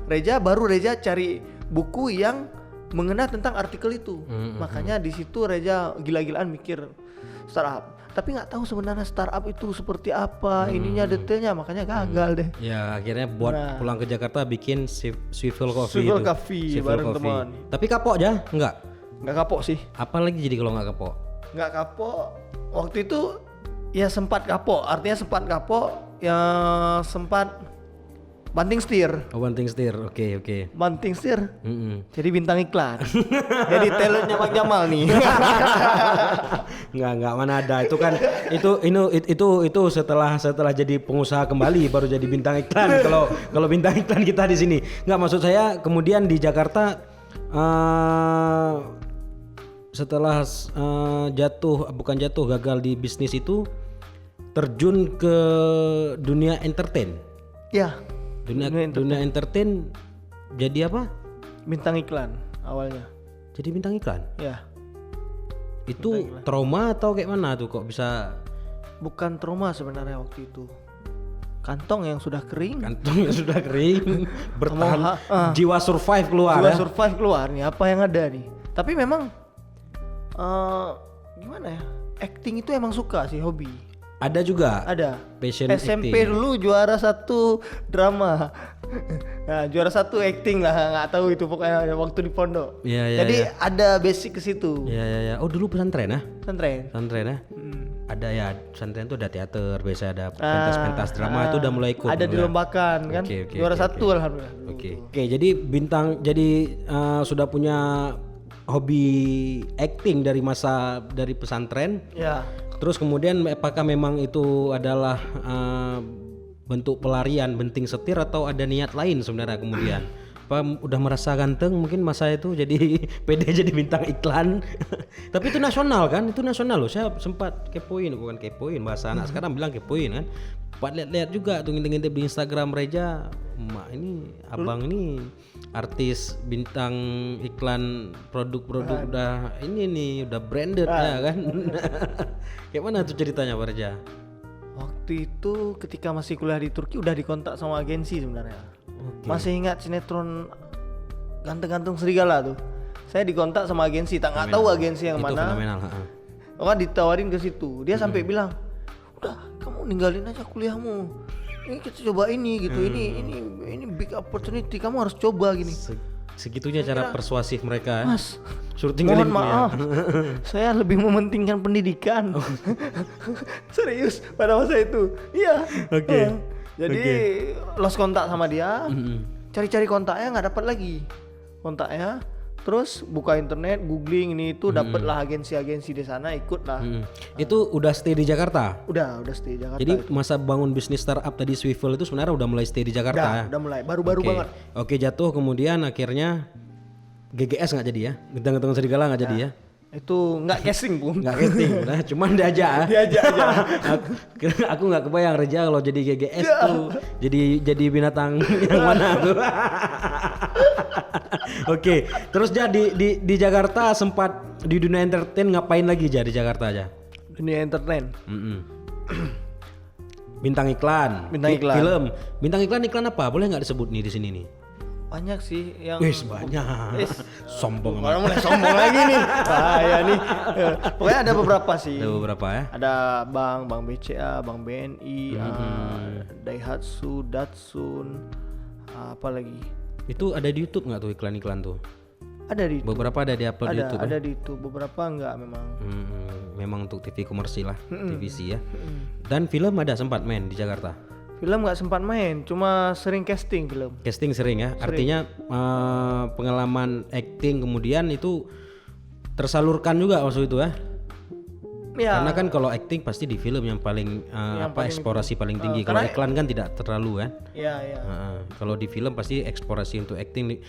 Reja, baru Reja cari buku yang mengenai tentang artikel itu. Makanya di situ Reja gila-gilaan mikir startup. Tapi nggak tahu sebenarnya startup itu seperti apa, ininya detailnya, makanya gagal deh.
Ya akhirnya pulang ke Jakarta bikin Swivel Coffee.
Swivel Coffee bareng teman.
Tapi kapok aja? Enggak
kapok sih.
Apa lagi jadi kalau nggak kapok?
Nggak kapok. Waktu itu ya sempat kapok. Artinya sempat kapok. Ya sempat banting setir. Oke. Banting setir. Jadi bintang iklan. Jadi talentnya Bang Jamal nih.
Enggak mana ada. Itu kan itu setelah jadi pengusaha kembali baru jadi bintang iklan. Kalau bintang iklan kita di sini. Enggak, maksud saya kemudian di Jakarta setelah gagal di bisnis itu terjun ke dunia entertain.
Ya.
Dunia entertain jadi apa?
Bintang iklan awalnya.
Jadi bintang iklan?
Ya.
Itu trauma atau kayak mana tuh kok bisa?
Bukan trauma sebenarnya waktu itu. Kantong yang sudah kering.
Bertahan. Jiwa survive keluar.
Survive keluar nih. Apa yang ada nih? Tapi memang gimana ya? Acting itu emang suka sih, hobi.
Ada juga.
Ada.
Passion
SMP
acting.
dulu juara 1 drama. Nah, juara 1 acting lah, nggak tahu itu pokoknya waktu di pondok. Jadi ada basic ke situ.
Iya. Oh dulu pesantren ya?
Pesantren
ya? Ada ya, pesantren tuh ada teater, biasa ada pentas drama itu udah mulai ikut.
Ada dilombakan kan? Juara 1 alhamdulillah.
Oke, jadi sudah punya hobi acting dari pesantren.
Ya.
Terus kemudian apakah memang itu adalah bentuk pelarian, benting setir, atau ada niat lain sebenarnya kemudian udah merasa ganteng mungkin masa itu jadi pede jadi bintang iklan. Tapi itu nasional kan? Itu nasional loh. Saya sempat kepoin, bukan kepoin, bahasa anak sekarang bilang kepoin kan. Sempat lihat-lihat juga tuh ngintip-ngintip di Instagram Reja. Mak ini abang ini artis bintang iklan produk-produk udah ini nih udah branded ya kan. Kayak mana tuh ceritanya Pak Reja?
Waktu itu ketika masih kuliah di Turki udah dikontak sama agensi sebenarnya. Masih ingat sinetron Ganteng-Ganteng Serigala tuh. Saya dikontak sama agensi, nggak tahu agensi yang
itu
mana.
fenomenal.
Kan ditawarin ke situ. Dia sampai bilang, "Udah, kamu ninggalin aja kuliahmu. Ini kita coba ini gitu. Ini big opportunity. Kamu harus coba gini."
Segitunya cara persuasif mereka.
Mas,
suruh tinggalin
mohon maaf. Saya lebih mementingkan pendidikan. Serius pada masa itu. Iya.
Oke.
Jadi lost kontak sama dia. Cari-cari kontaknya nggak dapat lagi. Kontaknya. Terus buka internet, googling ini itu, dapatlah agensi-agensi di sana, ikutlah.
Itu udah stay di Jakarta?
Udah stay di Jakarta.
Jadi masa bangun bisnis startup tadi Swivel itu sebenarnya udah mulai stay di Jakarta?
Udah mulai, baru-baru banget.
Oke, jatuh kemudian akhirnya GGS nggak jadi ya? Ganteng-Ganteng Serigala nggak jadi ya?
Itu nggak casing Bung.
Nggak casting, nah cuman diajak.
Diajak aja.
Aku nggak kebayang Reja kalau jadi GGS tuh jadi binatang yang mana tuh. Oke, terus jadi di Jakarta sempat di dunia entertain ngapain lagi aja di Jakarta aja?
Dunia entertain.
Bintang iklan, film, bintang iklan apa? Boleh nggak disebut nih di sini nih?
Banyak sih yang.
Wis banyak. Sombong amat.
Orang mulai sombong lagi nih. Bahaya nih. Pokoknya ada beberapa sih.
Ada beberapa ya.
Ada Bank BCA, Bank BNI, Daihatsu, Datsun, apa lagi?
Itu ada di YouTube nggak tuh iklan-iklan tuh?
Ada di
beberapa ada di upload di YouTube.
Ada di YouTube, beberapa enggak memang.
Memang untuk TV komersil lah, TVC ya. Dan film ada sempat main di Jakarta.
Film nggak sempat main, cuma sering casting film.
Casting sering ya, artinya pengalaman acting kemudian itu tersalurkan juga waktu itu ya.
Ya.
Karena kan kalau acting pasti di film yang paling eksplorasi paling tinggi. Kalau iklan kan tidak terlalu kan.
Iya.
Kalau di film pasti eksplorasi untuk acting.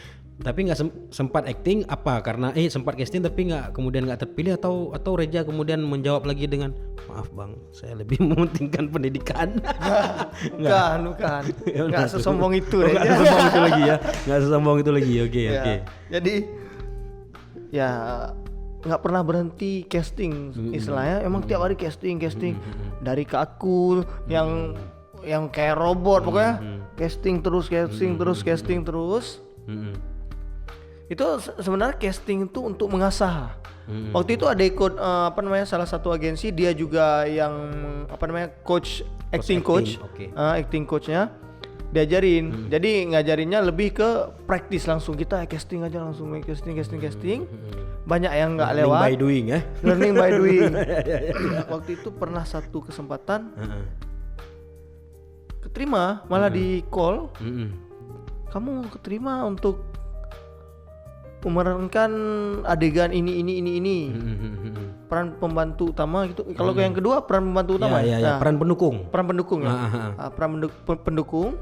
Tapi nggak sempat acting apa? Karena sempat casting tapi kemudian nggak terpilih atau Reja kemudian menjawab lagi dengan maaf bang, saya lebih mementingkan pendidikan.
Bukan. Nggak sesombong itu Reja.
Nggak sesombong itu lagi ya. Nggak sesombong itu lagi. Oke.
Jadi ya nggak pernah berhenti casting istilahnya. Emang tiap hari casting dari Kakul yang kayak robot pokoknya casting terus. Itu sebenarnya casting itu untuk mengasah. Waktu itu ada ikut salah satu agensi, dia juga yang coach acting coach. Acting coachnya diajarin. Jadi ngajarinnya lebih ke praktis langsung, kita casting aja langsung casting. Banyak yang nggak lewat.
Learning by doing ya.
Learning by doing. Waktu itu pernah satu kesempatan keterima, malah di call. Kamu keterima untuk memerankan adegan ini. Peran pembantu utama gitu. Kalau yang kedua peran pembantu utama.
Ya. Peran pendukung.
Peran pendukung ya. Peran pendukung.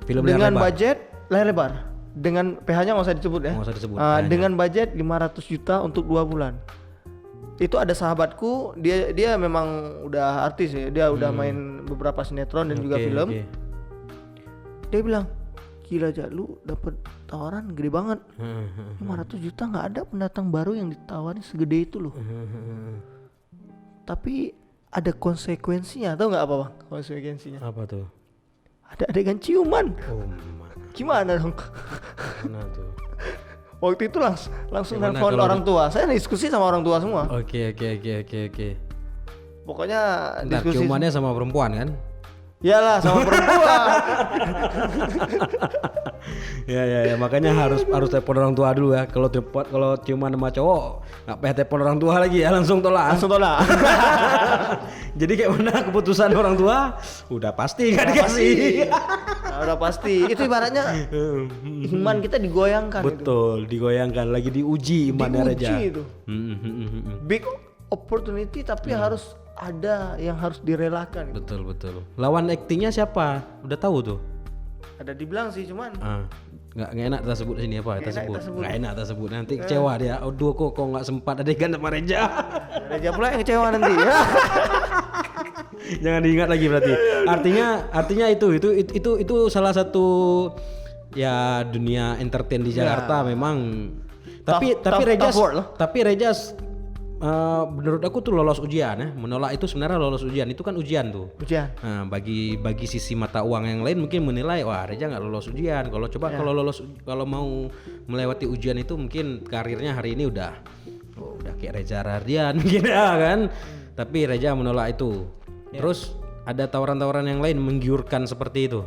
Film
dengan budget layar lebar. Dengan PH-nya nggak usah disebut ya.
Nggak usah disebut.
Dengan budget 500 juta untuk 2 bulan. Itu ada sahabatku, dia memang udah artis ya. Dia udah main beberapa sinetron dan juga film. Dia bilang, gila aja lu dapet tawaran gede banget. 500 juta nggak ada pendatang baru yang ditawarin segede itu loh. Tapi ada konsekuensinya, tahu nggak apa bang konsekuensinya?
Apa tuh?
Ada adegan ciuman. Gimana dong?
Mana tuh?
Waktu itu langsung telepon orang tua. Saya diskusi sama orang tua semua.
Oke.
Pokoknya
diskusi. Ciumannya sama perempuan kan?
Iyalah sama perempuan.
Ya, makanya harus telepon orang tua dulu ya. Kalau ciuman sama cowok nggak payah telepon orang tua lagi ya, langsung tolak. Jadi kayak mana keputusan orang tua? Udah pasti nggak dikasih.
Udah pasti. Itu ibaratnya iman kita digoyangkan.
Betul, digoyangkan lagi diuji imannya Reja.
Diuji itu. Big opportunity tapi harus ada yang harus direlakan.
Betul. Lawan aktingnya siapa? Udah tahu tuh?
Ada dibilang sih cuman
Nggak enak kita sebut sini apa kita sebut.
sebut.
Nggak enak kita sebut nanti kecewa dia. Aduh kok nggak sempat adegan sama Reja.
Reja pula yang kecewa nanti ya.
Jangan diingat lagi berarti. Artinya itu salah satu ya dunia entertain di Jakarta memang. Tapi Reja menurut aku tuh lolos ujian ya. Menolak itu sebenarnya lolos ujian. Itu kan ujian tuh.
Ujian.
Nah, bagi sisi mata uang yang lain mungkin menilai wah Reja nggak lolos ujian. Kalau mau melewati ujian itu mungkin karirnya hari ini udah kayak Reza Rahardian gitu kan. Tapi Reja menolak itu. Terus ada tawaran-tawaran yang lain menggiurkan seperti itu.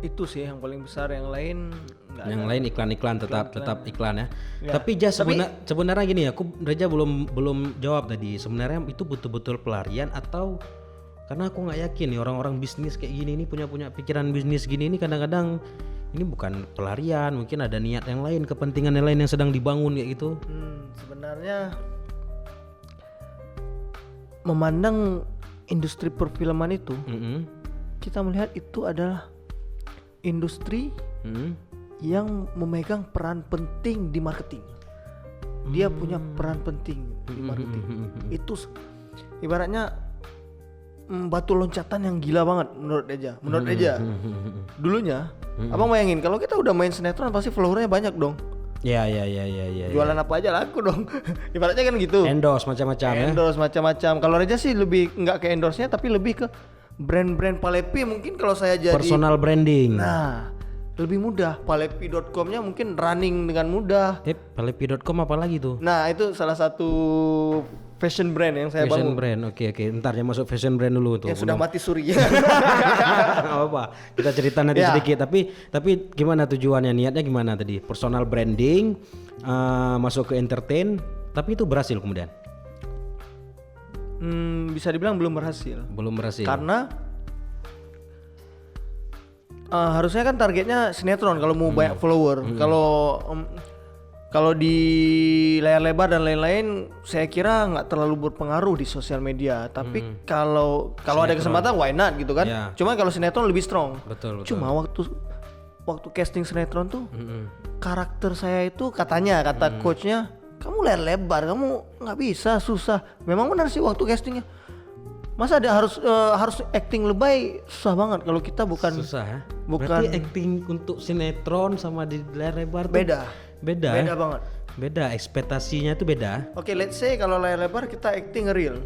Itu sih yang paling besar, yang lain enggak.
Yang lain iklan tetap iklan ya. Tapi sebenarnya gini ya, Reja belum jawab tadi. Sebenarnya itu betul-betul pelarian atau karena aku nggak yakin nih orang-orang bisnis kayak gini ini punya pikiran bisnis gini ini kadang-kadang ini bukan pelarian, mungkin ada niat yang lain, kepentingan yang lain yang sedang dibangun kayak gitu.
Sebenarnya memandang industri perfilman itu, kita melihat itu adalah industri yang memegang peran penting di marketing. Dia punya peran penting di marketing. Itu ibaratnya batu loncatan yang gila banget menurut Reja. Dulunya, abang bayangin kalau kita udah main sinetron pasti followernya banyak dong.
Ya.
Jualan apa aja laku dong. Ibaratnya kan gitu.
Endorse macam-macam.
Kalau Reja sih lebih nggak ke endorse-nya tapi lebih ke brand-brand Palepi mungkin kalau saya jadi
personal branding.
Nah, lebih mudah. Palepi.com-nya mungkin running dengan mudah.
Palepi.com apa lagi tuh?
Nah, itu salah satu fashion brand yang saya
Fashion
bangun.
brand. Oke. Ntar ya masuk fashion brand dulu tuh.
Yang sudah mati suri.
Nggak apa-apa. Kita cerita nanti sedikit. Tapi gimana tujuannya? Niatnya gimana tadi? Personal branding, masuk ke entertain. Tapi itu berhasil kemudian?
Bisa dibilang belum berhasil.
Belum berhasil.
Karena harusnya kan targetnya sinetron kalau mau banyak follower. Kalau di layar lebar dan lain-lain, saya kira nggak terlalu berpengaruh di sosial media. Tapi kalau ada kesempatan, why not gitu kan?
Yeah.
Cuma kalau sinetron lebih strong.
Betul.
Cuma waktu casting sinetron tuh, karakter saya itu kata coachnya, kamu layar lebar, kamu nggak bisa, susah. Memang benar sih waktu castingnya. Masa ada harus acting lebay, susah banget kalau kita bukan.
Susah ya?
Bukan.
Berarti acting untuk sinetron sama di layar lebar tuh Beda
banget.
Beda, ekspektasinya tuh beda.
Oke, let's say kalau layar lebar kita acting real,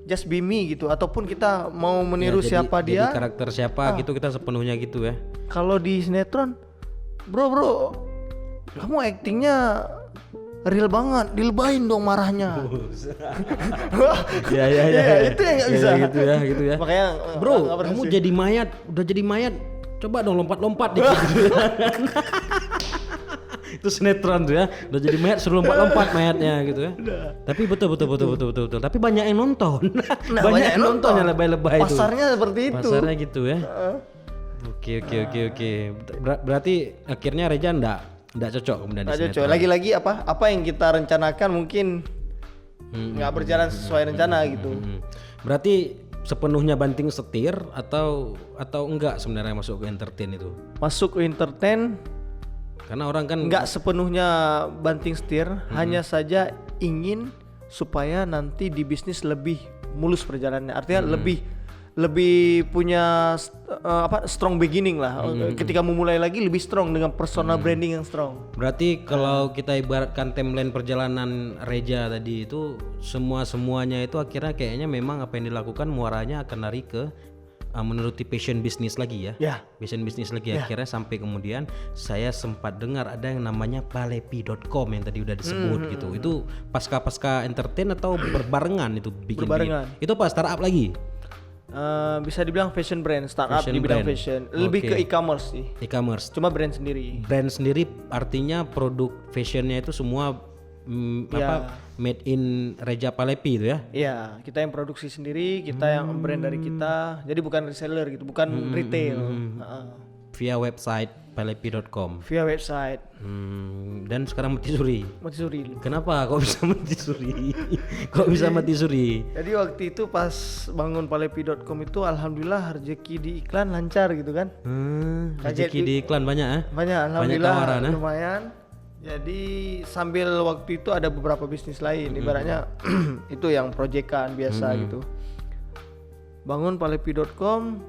just be me gitu, ataupun kita mau meniru siapa dia,
jadi karakter siapa gitu, kita sepenuhnya gitu ya.
Kalau di sinetron, bro, kamu actingnya real banget, dilebahin dong marahnya.
Ya.
Itu yang nggak bisa.
Gitu ya.
Makanya,
bro, kamu jadi mayat, udah jadi mayat, coba dong lompat-lompat dikit. Itu sinetron tuh ya, udah jadi mayat suruh lompat-lompat mayatnya gitu ya. Tapi betul. Tapi banyak yang nonton. Banyak yang nonton yang lebay-lebay itu.
Pasarnya seperti itu.
Pasarnya gitu ya. Oke. Berarti akhirnya Reja enggak cocok kemudian di sinetron.
Lagi-lagi apa yang kita rencanakan mungkin nggak berjalan sesuai rencana gitu.
Berarti sepenuhnya banting setir atau enggak sebenarnya masuk ke entertain itu?
Masuk ke entertain
karena orang kan
nggak sepenuhnya banting setir, hanya saja ingin supaya nanti di bisnis lebih mulus perjalanannya. Artinya lebih punya strong beginning lah. Ketika memulai lagi lebih strong dengan personal branding yang strong.
Berarti kalau kita ibaratkan timeline perjalanan Reja tadi itu semuanya itu akhirnya kayaknya memang apa yang dilakukan muaranya akan lari ke menuruti passion bisnis lagi ya. Passion bisnis lagi akhirnya sampai kemudian saya sempat dengar ada yang namanya palepi.com yang tadi udah disebut gitu. Itu pasca entertain atau berbarengan itu bikin?
Berbarengan.
Itu apa startup lagi?
Bisa dibilang fashion brand, startup di bidang fashion. Lebih ke e-commerce sih.
E-commerce.
Cuma brand sendiri.
Brand sendiri artinya produk fashionnya itu semua made in Reja Palepi itu ya?
Iya, kita yang produksi sendiri, kita yang brand dari kita. Jadi bukan reseller gitu, bukan retail.
Via website palepi.com.
via website.
Dan sekarang mati suri.
Mati suri.
Kenapa kok bisa mati suri? Kok bisa mati suri?
Jadi waktu itu pas bangun palepi.com itu alhamdulillah rezeki di iklan lancar gitu kan.
Rezeki di iklan banyak ya?
Banyak alhamdulillah,
tawaran,
lumayan. Jadi sambil waktu itu ada beberapa bisnis lain, ibaratnya itu yang proyekan biasa gitu. Bangun palepi.com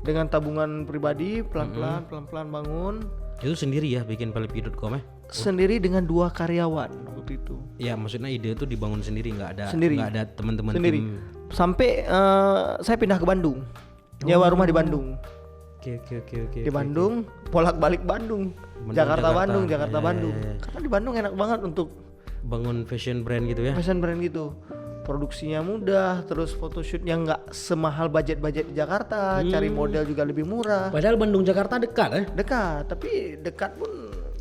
dengan tabungan pribadi, pelan-pelan bangun.
Itu sendiri ya bikin palepi.com ya?
Sendiri dengan 2 karyawan waktu itu.
Ya maksudnya ide itu dibangun sendiri, nggak ada teman-teman
Sendiri.
tim.
Sampai saya pindah ke Bandung, nyewa rumah di Bandung.
Oke.
Di Bandung, bolak-balik Bandung. Jakarta. Bandung. Karena di Bandung enak banget untuk
bangun fashion brand gitu ya.
fashion brand gitu. Produksinya mudah, terus photoshootnya nggak semahal budget di Jakarta, cari model juga lebih murah.
Padahal Bandung Jakarta dekat ya.
Dekat, tapi dekat pun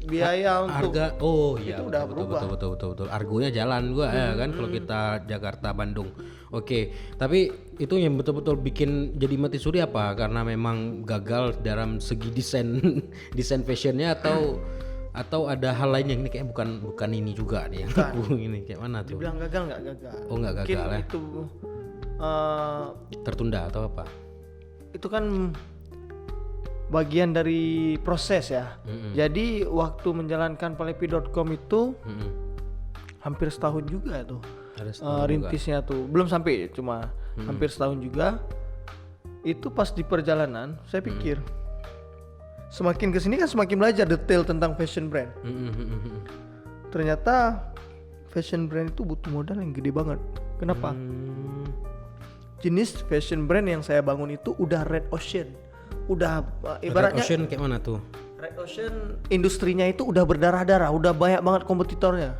biaya untuk
Harga
itu udah berubah.
Betul. Argonya jalan gua ya kan kalau kita Jakarta Bandung. Oke, tapi itu yang betul-betul bikin jadi mati suri apa? Karena memang gagal dalam segi desain fashionnya atau ada hal lain yang ini kayak bukan ini juga nih yang aku ini kayak mana tuh?
Dibilang gagal nggak gagal.
Oh nggak gagal
Mungkin
ya?
itu
Tertunda atau apa?
itu kan bagian dari proses ya. Jadi waktu menjalankan palepi.com itu hampir setahun juga tuh. Rintisnya tuh belum sampai, cuma hampir setahun juga. Itu pas di perjalanan saya pikir semakin kesini kan semakin belajar detail tentang fashion brand. Ternyata fashion brand itu butuh modal yang gede banget. Kenapa? Jenis fashion brand yang saya bangun itu udah red ocean. Udah ibaratnya
Red Ocean kayak mana tuh?
red ocean industrinya itu udah berdarah-darah, udah banyak banget kompetitornya.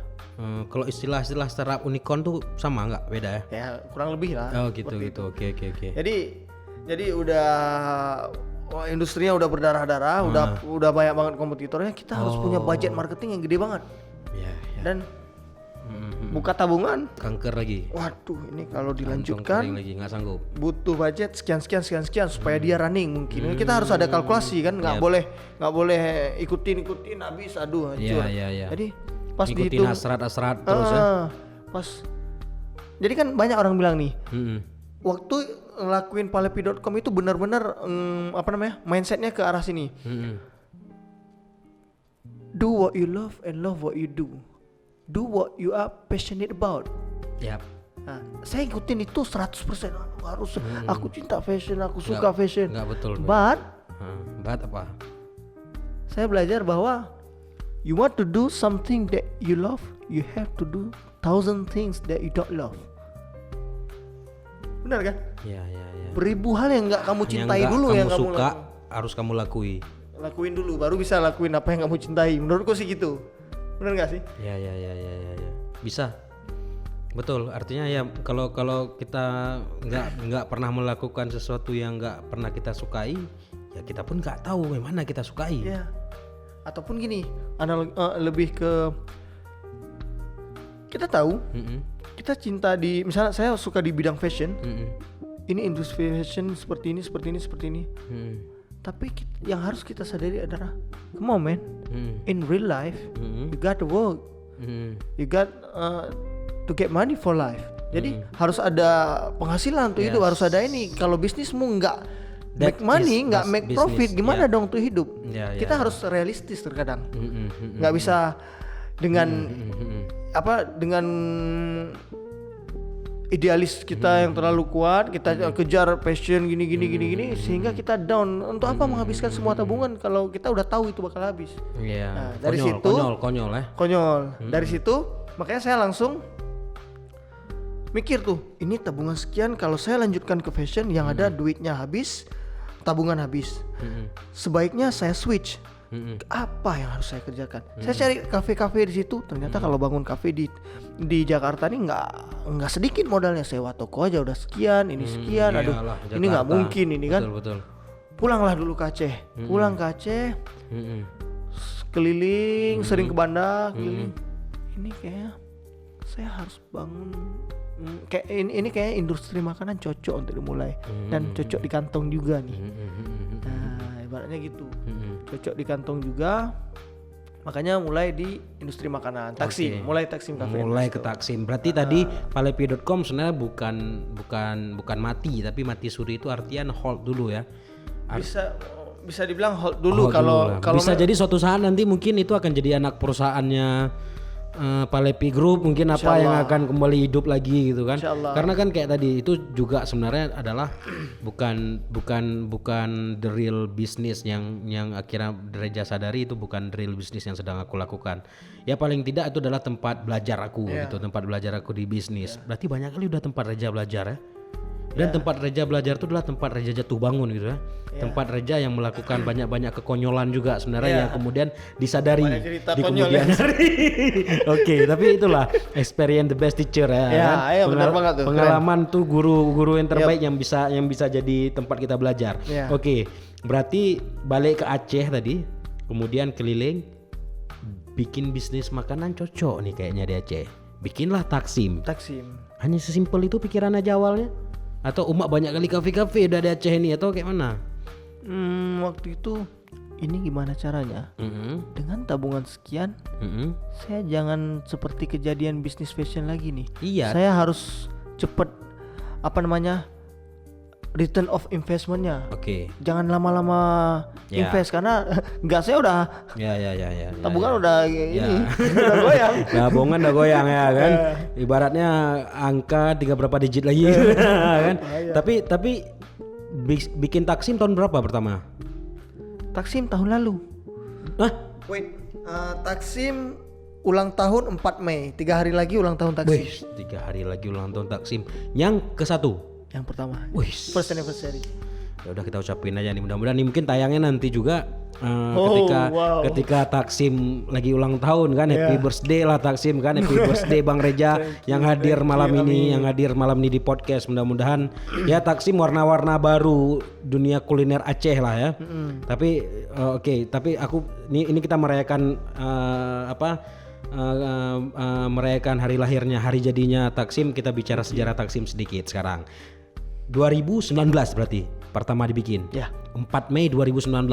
Kalau istilah-istilah startup unicorn tuh sama nggak, beda ya?
Ya kurang lebih lah.
Oh gitu. Oke.
Jadi udah industrinya udah berdarah-darah, udah banyak banget kompetitornya. Kita harus punya budget marketing yang gede banget.
Ya.
Dan buka tabungan,
Kanker lagi.
waduh ini kalau
Kantong
dilanjutkan
kering lagi nggak sanggup.
butuh budget sekian supaya dia running mungkin. Kita harus ada kalkulasi kan, nggak boleh ikutin habis, aduh hancur.
Iya.
Jadi pas
Ikutin
dihitung
hasrat terus ya.
pas jadi kan banyak orang bilang nih,
Mm-mm.
waktu ngelakuin palepi.com itu benar-benar mindsetnya ke arah sini. Do what you love and love what you do. Do what you are passionate about.
Yap.
Nah, saya ikutin itu 100%. Harus aku cinta fashion, aku suka fashion.
Nggak betul.
But
apa?
saya belajar bahwa you want to do something that you love, you have to do 1,000 things that you don't love. Benar kan?
Ya.
Beribu hal yang nggak kamu cintai
yang
dulu,
kamu
yang kamu
suka harus kamu
lakuin dulu, baru bisa lakuin apa yang kamu cintai. Menurutku sih gitu. Benar nggak sih?
Ya. Bisa. Betul. Artinya ya kalau kita nggak pernah melakukan sesuatu yang nggak pernah kita sukai, ya kita pun nggak tahu bagaimana kita sukai.
Ya. Ataupun gini, lebih ke kita tahu, kita cinta di, misalnya saya suka di bidang fashion. Ini industri fashion seperti ini. Tapi yang harus kita sadari adalah, come on man, in real life, you got to work, you got to get money for life. Jadi harus ada penghasilan untuk hidup, harus ada ini. Kalau bisnismu nggak make money, nggak make profit, gimana dong untuk hidup? Kita harus realistis terkadang, nggak bisa dengan dengan idealis kita yang terlalu kuat, kita kejar passion gini sehingga kita down. Untuk apa menghabiskan semua tabungan kalau kita udah tahu itu bakal habis? Nah, dari situ konyol. Dari situ makanya saya langsung mikir tuh, ini tabungan sekian, kalau saya lanjutkan ke fashion yang ada duitnya habis, tabungan habis. Sebaiknya saya switch. Apa yang harus saya kerjakan? Saya cari kafe-kafe di situ. Ternyata kalau bangun kafe di Jakarta nih nggak sedikit modalnya. Sewa toko aja udah sekian, ini sekian. Aduh, ini nggak mungkin ini kan.
Betul.
Pulanglah dulu ke Aceh. Pulang ke Aceh, keliling, sering ke Banda, keliling. Ini kayak saya harus bangun. Kayak ini kayak industri makanan cocok untuk dimulai dan cocok di kantong juga nih. Nah, ibaratnya gitu. Cocok di kantong juga. Makanya mulai di industri makanan, Taksim, mulai Taksim Cafe.
Mulai ke Taksim. Berarti tadi palepi.com sebenarnya bukan mati, tapi mati suri itu artian hold dulu ya.
Bisa dibilang hold dulu kalau
bisa jadi suatu saat nanti mungkin itu akan jadi anak perusahaannya Palepi Group mungkin apa yang akan kembali hidup lagi gitu kan. Karena kan kayak tadi itu juga sebenarnya adalah bukan the real business yang akhirnya Reja sadari itu bukan real business yang sedang aku lakukan. Ya paling tidak itu adalah tempat belajar aku gitu, tempat belajar aku di bisnis. Berarti banyak kali udah tempat Reja belajar ya. Dan tempat Reja belajar itu adalah tempat Reja jatuh bangun gitu ya. Tempat Reja yang melakukan banyak yang juga sebenarnya yang kemudian disadari di kemudian hari. Oke, tapi itulah experience the best teacher ya. Kan?
Benar banget tuh.
Pengalaman tuh guru-guru yang terbaik yang bisa jadi tempat kita belajar. Oke, berarti balik ke Aceh tadi, kemudian keliling bikin bisnis makanan cocok nih kayaknya di Aceh. Bikinlah Taksim. Hanya sesimpel itu pikiran aja awalnya? Atau Umak banyak kali kafe-kafe udah di Aceh ini atau kayak mana?
Waktu itu ini gimana caranya? Dengan tabungan sekian, saya jangan seperti kejadian bisnis fashion lagi nih.
Iya.
Saya harus cepet return of investmentnya. Jangan lama-lama invest karena gasnya udah tabungan udah ini udah goyang.
Tabungan udah goyang ya kan. Ibaratnya angka 3 berapa digit lagi kan. Tapi bikin Taksim tahun berapa pertama?
Taksim tahun lalu. Taksim ulang tahun 4 Mei, 3 hari lagi ulang tahun Taksim.
3 hari lagi ulang tahun Taksim. Yang ke-1?
Yang pertama.
First
anniversary.
Ya udah kita ucapin aja nih, mudah-mudahan nih mungkin tayangnya nanti juga ketika Taksim lagi ulang tahun kan. Happy birthday lah Taksim kan. Happy birthday Bang Reja yang hadir malam ini, di podcast. Mudah-mudahan ya Taksim warna-warna baru dunia kuliner Aceh lah ya. Tapi tapi aku ini kita merayakan merayakan hari lahirnya, hari jadinya Taksim. Kita bicara sejarah Taksim sedikit sekarang. 2019 berarti pertama dibikin. 4 Mei 2019.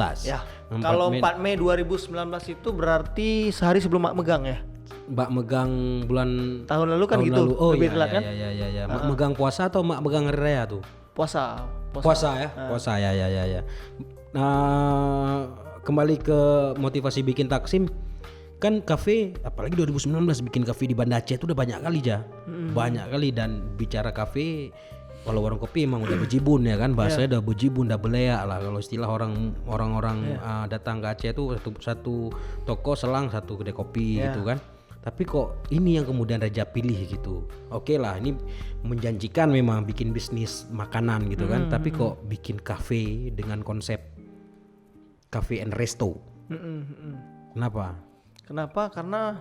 Kalau 4 Mei 2019 itu berarti sehari sebelum Mak megang ya.
Mbak megang bulan
tahun lalu kan gitu.
Lebih telat kan? Iya. Mak megang puasa atau Mak megang hari raya tuh?
Puasa
ya. Puasa ya. Nah, kembali ke motivasi bikin Taksim. Kan kafe, apalagi 2019 bikin kafe di Banda Aceh itu udah banyak kali banyak kali. Dan bicara kafe, kalau warung kopi emang udah bejibun ya kan, bahasanya udah bejibun, udah beleak lah kalau istilah orang-orang datang ke Aceh itu satu toko selang satu kedai kopi gitu kan. Tapi kok ini yang kemudian Reja pilih gitu. Oke lah, ini menjanjikan memang bikin bisnis makanan gitu kan, tapi kok bikin kafe dengan konsep cafe and resto.
Kenapa? Karena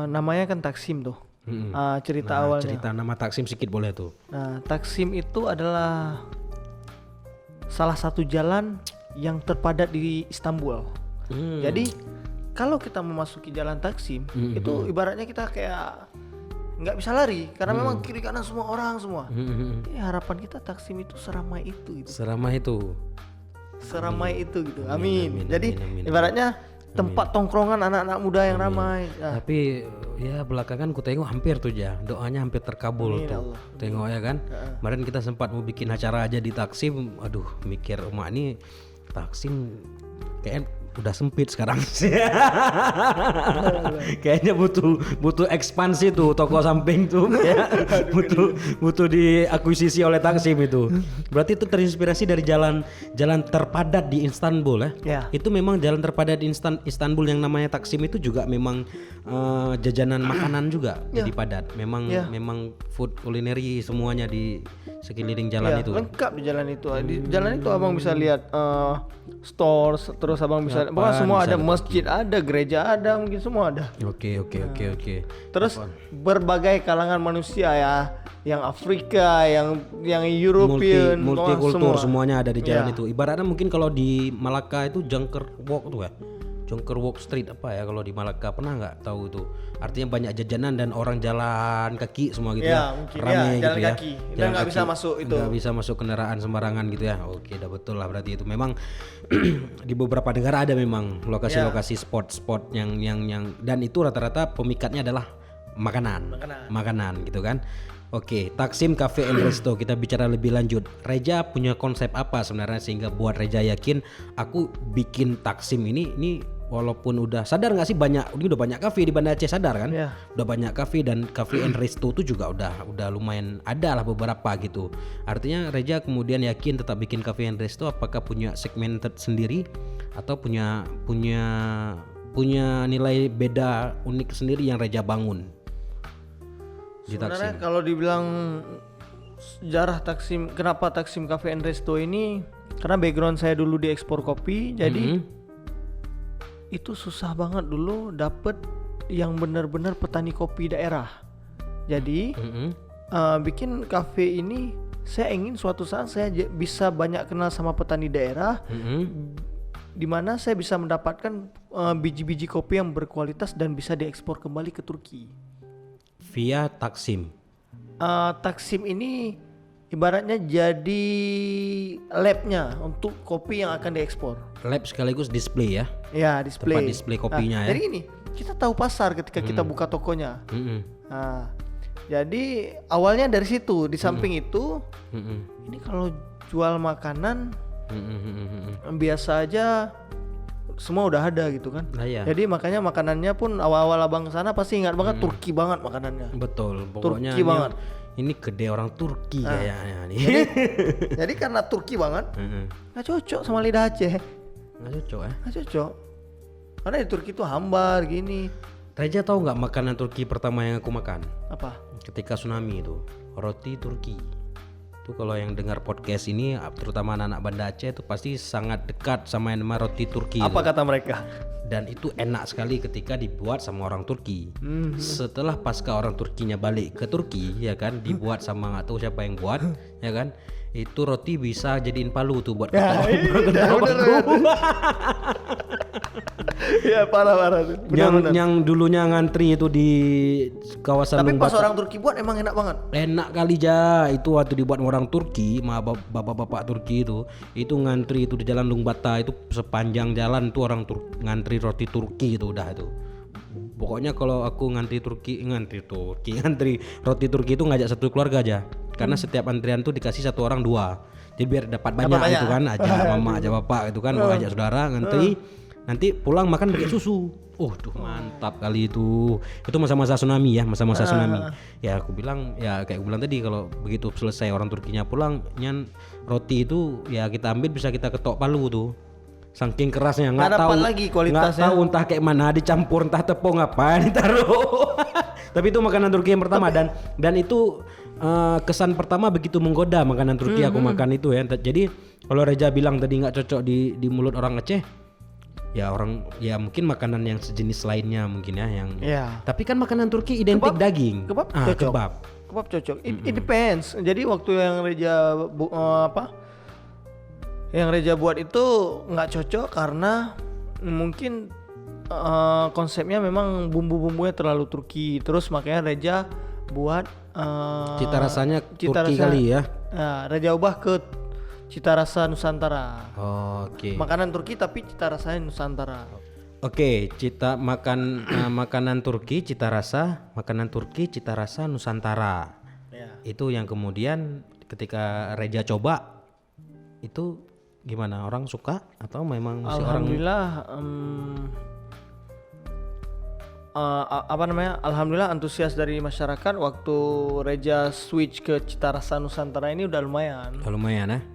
namanya kan Taksim tuh. Cerita awalnya.
Cerita nama Taksim sedikit boleh tuh.
Nah, Taksim itu adalah salah satu jalan yang terpadat di Istanbul. Jadi kalau kita memasuki jalan Taksim itu ibaratnya kita kayak nggak bisa lari karena memang kiri kanan semua orang semua. Jadi harapan kita Taksim itu seramai itu. Seramai itu gitu. Amin. Jadi ibaratnya tempat tongkrongan anak-anak muda yang ramai.
Tapi ya belakangan ku tengok hampir tuh doanya hampir terkabul tuh. Tengok ya kan. Kemarin kita sempat mau bikin acara aja di Taksim. Aduh, mikir Umak ini Taksim kayak udah sempit sekarang. Kayaknya butuh ekspansi tuh toko samping tuh. butuh diakuisisi oleh Taksim itu. Berarti itu terinspirasi dari jalan terpadat di Istanbul ya. Itu memang jalan terpadat di Istanbul yang namanya Taksim itu juga memang jajanan makanan juga jadi padat. Memang food culinary semuanya di sekeliling jalan itu.
Lengkap di jalan itu. Di jalan itu abang bisa lihat stores, terus abang bisa semua ada, masjid ada, gereja ada, mungkin semua ada.
Oke.
Terus berbagai kalangan manusia ya, yang Afrika, yang European,
multikultur semuanya ada di jalan itu. Ibaratnya mungkin kalau di Malaka itu Jangkar Walk tuh ya. Jonker Walk Street apa ya kalau di Malaka, pernah nggak tahu itu? Artinya banyak jajanan dan orang jalan kaki semua gitu ya.
Mungkin
Rame
jalan
gitu
kaki.
ya.
Dan nggak bisa masuk itu.
Nggak bisa masuk kendaraan sembarangan gitu ya. Oke, udah betul lah berarti itu. Memang di beberapa negara ada memang lokasi-lokasi spot-spot yang dan itu rata-rata pemikatnya adalah makanan gitu kan. Oke, Taksim Cafe and Resto, kita bicara lebih lanjut. Reja punya konsep apa sebenarnya sehingga buat Reja yakin aku bikin Taksim ini walaupun udah sadar nggak sih ini udah banyak kafe di Banda Aceh, sadar kan?
Yeah.
Udah banyak kafe dan Cafe and Resto itu juga udah lumayan ada lah beberapa gitu. Artinya Reja kemudian yakin tetap bikin Cafe and Resto, apakah punya segmen sendiri atau punya nilai beda unik sendiri yang Reja bangun?
Sebenarnya kalau dibilang sejarah Taksim, kenapa Taksim Cafe and Resto ini, karena background saya dulu di ekspor kopi, jadi itu susah banget dulu dapet yang benar-benar petani kopi daerah. Jadi bikin kafe ini saya ingin suatu saat saya bisa banyak kenal sama petani daerah, di mana saya bisa mendapatkan biji-biji kopi yang berkualitas dan bisa diekspor kembali ke Turki.
Via Taksim.
Taksim ini ibaratnya jadi labnya untuk kopi yang akan diekspor.
Lab sekaligus display ya?
Ya, display.
Tempat display kopinya ya.
Jadi ini kita tahu pasar ketika kita buka tokonya. Nah, jadi awalnya dari situ. Di samping itu, ini kalau jual makanan biasa aja semua udah ada gitu kan.
Iya.
Jadi makanya makanannya pun awal-awal abang kesana pasti ingat banget Turki banget makanannya.
Betul, pokoknya
Turki banget.
Ini gede orang Turki kayaknya nih.
Jadi karena Turki banget, nggak cocok sama lidah Aceh.
Nggak cocok ya?
Nggak cocok. Karena di Turki tuh hambar gini.
Reja tahu nggak makanan Turki pertama yang aku makan?
Apa?
Ketika tsunami itu, roti Turki. Itu kalau yang dengar podcast ini, terutama anak-anak Banda Aceh itu pasti sangat dekat sama yang nama roti Turki.
Apa
itu.
kata mereka?
Dan itu enak sekali ketika dibuat sama orang Turki. Setelah pasca orang Turkinya balik ke Turki, ya kan, dibuat sama nggak tahu siapa yang buat, ya kan, itu roti bisa jadiin palu tuh buat
Ya parah tuh.
Yang dulunya ngantri itu di kawasan
Tapi pas
Lungbata.
orang Turki buat emang enak banget.
Enak kali itu waktu dibuat orang Turki, bapak-bapak Turki itu ngantri itu di jalan Lungbata itu sepanjang jalan tuh orang ngantri roti Turki itu udah itu. Pokoknya kalau aku ngantri roti Turki itu ngajak satu keluarga aja. Karena setiap antrian tuh dikasih satu orang 2. Jadi biar dapat banyak gitu kan, aja mama aja bapak gitu kan, mau ngajak saudara ngantri. Nanti pulang makan pakai susu. Tuh mantap kali itu. Itu masa-masa tsunami ya, masa-masa tsunami. Ya aku bilang, ya kayak aku bilang tadi, kalau begitu selesai orang Turkinya pulang, roti itu ya kita ambil bisa kita ketok palu tuh. Saking kerasnya, nggak tahu
lagi kualitasnya.
Nggak tahu entah kayak mana, dicampur entah tepung apa ditaruh. Tapi itu makanan Turki yang pertama dan itu kesan pertama begitu menggoda makanan Turki aku makan itu ya. Jadi kalau Reja bilang tadi nggak cocok di mulut orang Aceh, ya mungkin makanan yang sejenis lainnya mungkin ya yang. Tapi kan makanan Turki identik daging.
Kebab cocok. Kebab cocok. It depends. Jadi waktu yang Reja buat itu nggak cocok karena mungkin konsepnya memang bumbu-bumbunya terlalu Turki. Terus makanya Reja buat
cita rasanya Turki kali ya.
Reja ubah ke cita rasa Nusantara.
Oke.
Makanan Turki tapi cita rasanya Nusantara.
Oke, makanan Turki cita rasa Nusantara.
Ya.
Itu yang kemudian ketika Reja coba itu gimana, orang suka atau memang si orang?
Alhamdulillah antusias dari masyarakat waktu Reja switch ke cita rasa Nusantara ini udah lumayan.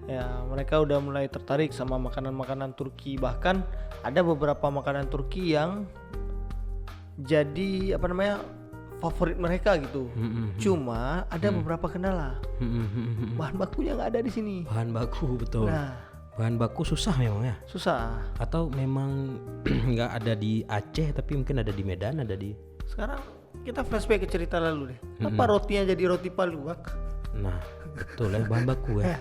Ya, mereka udah mulai tertarik sama makanan-makanan Turki. Bahkan ada beberapa makanan Turki yang jadi favorit mereka gitu. Cuma ada beberapa kendala. Bahan bakunya nggak ada di sini.
Bahan baku, betul.
Nah,
bahan baku susah memang ya?
Susah.
Atau memang nggak ada di Aceh tapi mungkin ada di Medan, ada di.
Sekarang kita flashback ke cerita lalu deh. Apa rotinya jadi roti paluak?
Nah, betul ya, bahan baku ya.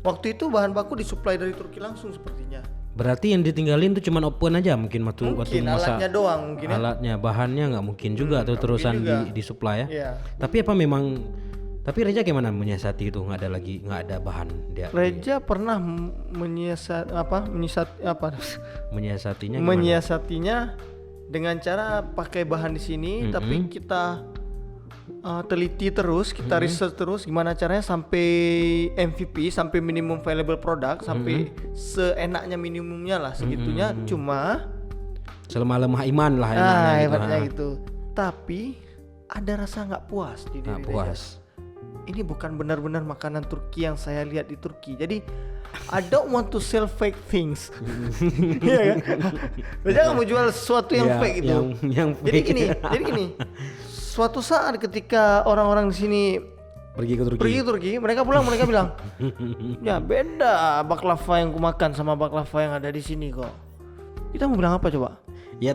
Waktu itu bahan baku disuplai dari Turki langsung sepertinya.
Berarti yang ditinggalin tuh cuma open aja mungkin waktu
Mungkin
masak.
alatnya doang mungkin ya.
Alatnya, bahannya nggak mungkin juga tuh terusan di supply ya.
Iya.
Tapi apa memang tapi Reja gimana menyiasati itu nggak ada bahan dia.
Reja pernah
Menyiasatinya gimana?
menyiasatinya dengan cara pakai bahan di sini, tapi kita teliti terus, kita research terus gimana caranya sampai MVP, sampai minimum viable product, sampai seenaknya minimumnya lah segitunya. Cuma
Selemah-lemah iman lah enaknya gitu.
hebatnya gitu. Tapi ada rasa nggak puas di diri
Nggak
Reja.
puas.
Ini bukan benar-benar makanan Turki yang saya lihat di Turki. Jadi I don't want to sell fake things. Iya kan? Reja nggak mau jual sesuatu yang
Ya,
fake itu.
yang
Jadi
fake.
gini. Suatu saat ketika orang-orang di sini
pergi ke
Turki, mereka pulang mereka bilang, ya beda baklava yang kumakan sama baklava yang ada di sini kok. Kita mau bilang apa coba?
Ya,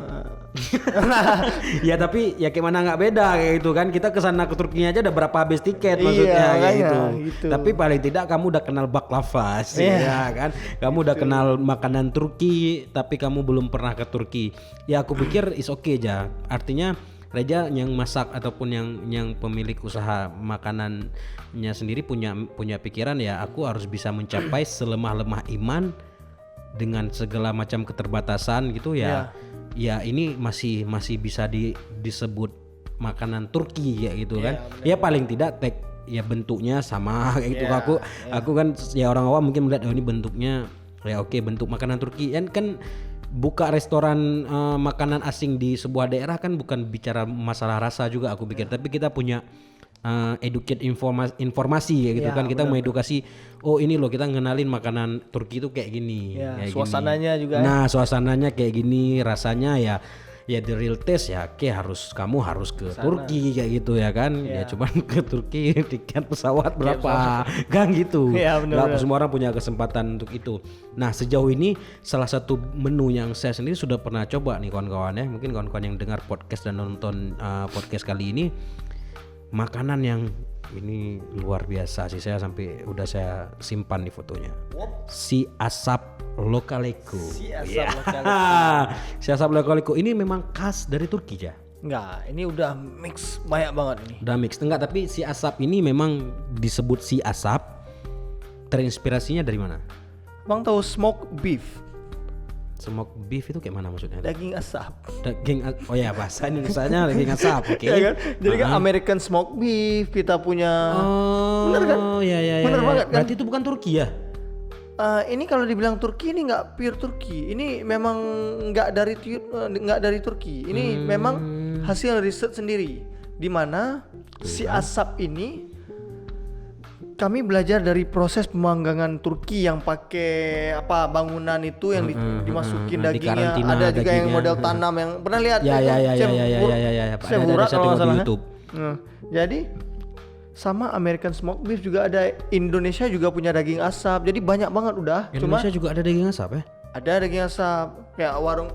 ya tapi ya gimana nggak beda kayak gitu kan, kita kesana ke Turkinya aja udah berapa habis tiket maksudnya
Iya,
kayak gitu.
gitu.
Tapi paling tidak kamu udah kenal baklava sih ya kan, kamu udah kenal makanan Turki tapi kamu belum pernah ke Turki. Ya aku pikir is okay aja, artinya Reja yang masak ataupun yang pemilik usaha makanannya sendiri punya pikiran ya aku harus bisa mencapai selemah-lemah iman dengan segala macam keterbatasan gitu ya. Ya ini masih bisa disebut makanan Turki ya gitu kan. Ya paling tidak ya bentuknya sama kayak gitu. Aku kan ya orang awam mungkin melihat ini bentuknya ya oke, bentuk makanan Turki kan buka restoran makanan asing di sebuah daerah kan bukan bicara masalah rasa juga aku pikir, tapi kita punya educate informasi ya gitu kan, kita mengedukasi ini loh kita ngenalin makanan Turki itu kayak gini, kayak
Suasananya
gini.
juga.
Nah suasananya kayak gini, rasanya ya the real taste ya kamu harus ke Turki kayak gitu ya kan. Ya cuman ke Turki tiket pesawat berapa kan gitu. Nggak semua orang punya kesempatan untuk itu. Nah sejauh ini salah satu menu yang saya sendiri sudah pernah coba nih kawan-kawan ya, mungkin kawan-kawan yang dengar podcast dan nonton podcast kali ini, makanan yang ini luar biasa sih, saya sampai udah saya simpan di fotonya. Si asap lokaleko.
Si asap
lokaleko ini memang khas dari Turki ya?
Enggak, ini udah mix banyak banget ini.
Udah mix enggak, tapi si asap ini memang disebut si asap. Terinspirasinya dari mana?
Bang tahu smoke beef?
Smoke beef itu kayak mana maksudnya?
Daging asap.
Oh ya bahasa Indonesianya daging asap, oke.
Ya kan? Jadi kan American smoke beef kita punya.
Bener
kan?
Ya.
Bener banget kan?
Berarti itu bukan Turki ya?
Ini kalau dibilang Turki ini nggak pure Turki. Ini memang nggak dari Turki. Ini memang hasil riset sendiri. Di mana si asap ini kami belajar dari proses pemanggangan Turki yang pakai bangunan itu yang dimasukin dagingnya, ada juga yang model tanam yang pernah lihat
ya ada
kalau
di YouTube.
Jadi sama American smoke beef juga ada, Indonesia juga punya daging asap. Jadi banyak banget udah.
Indonesia juga ada daging asap ya?
Ada daging asap kayak warung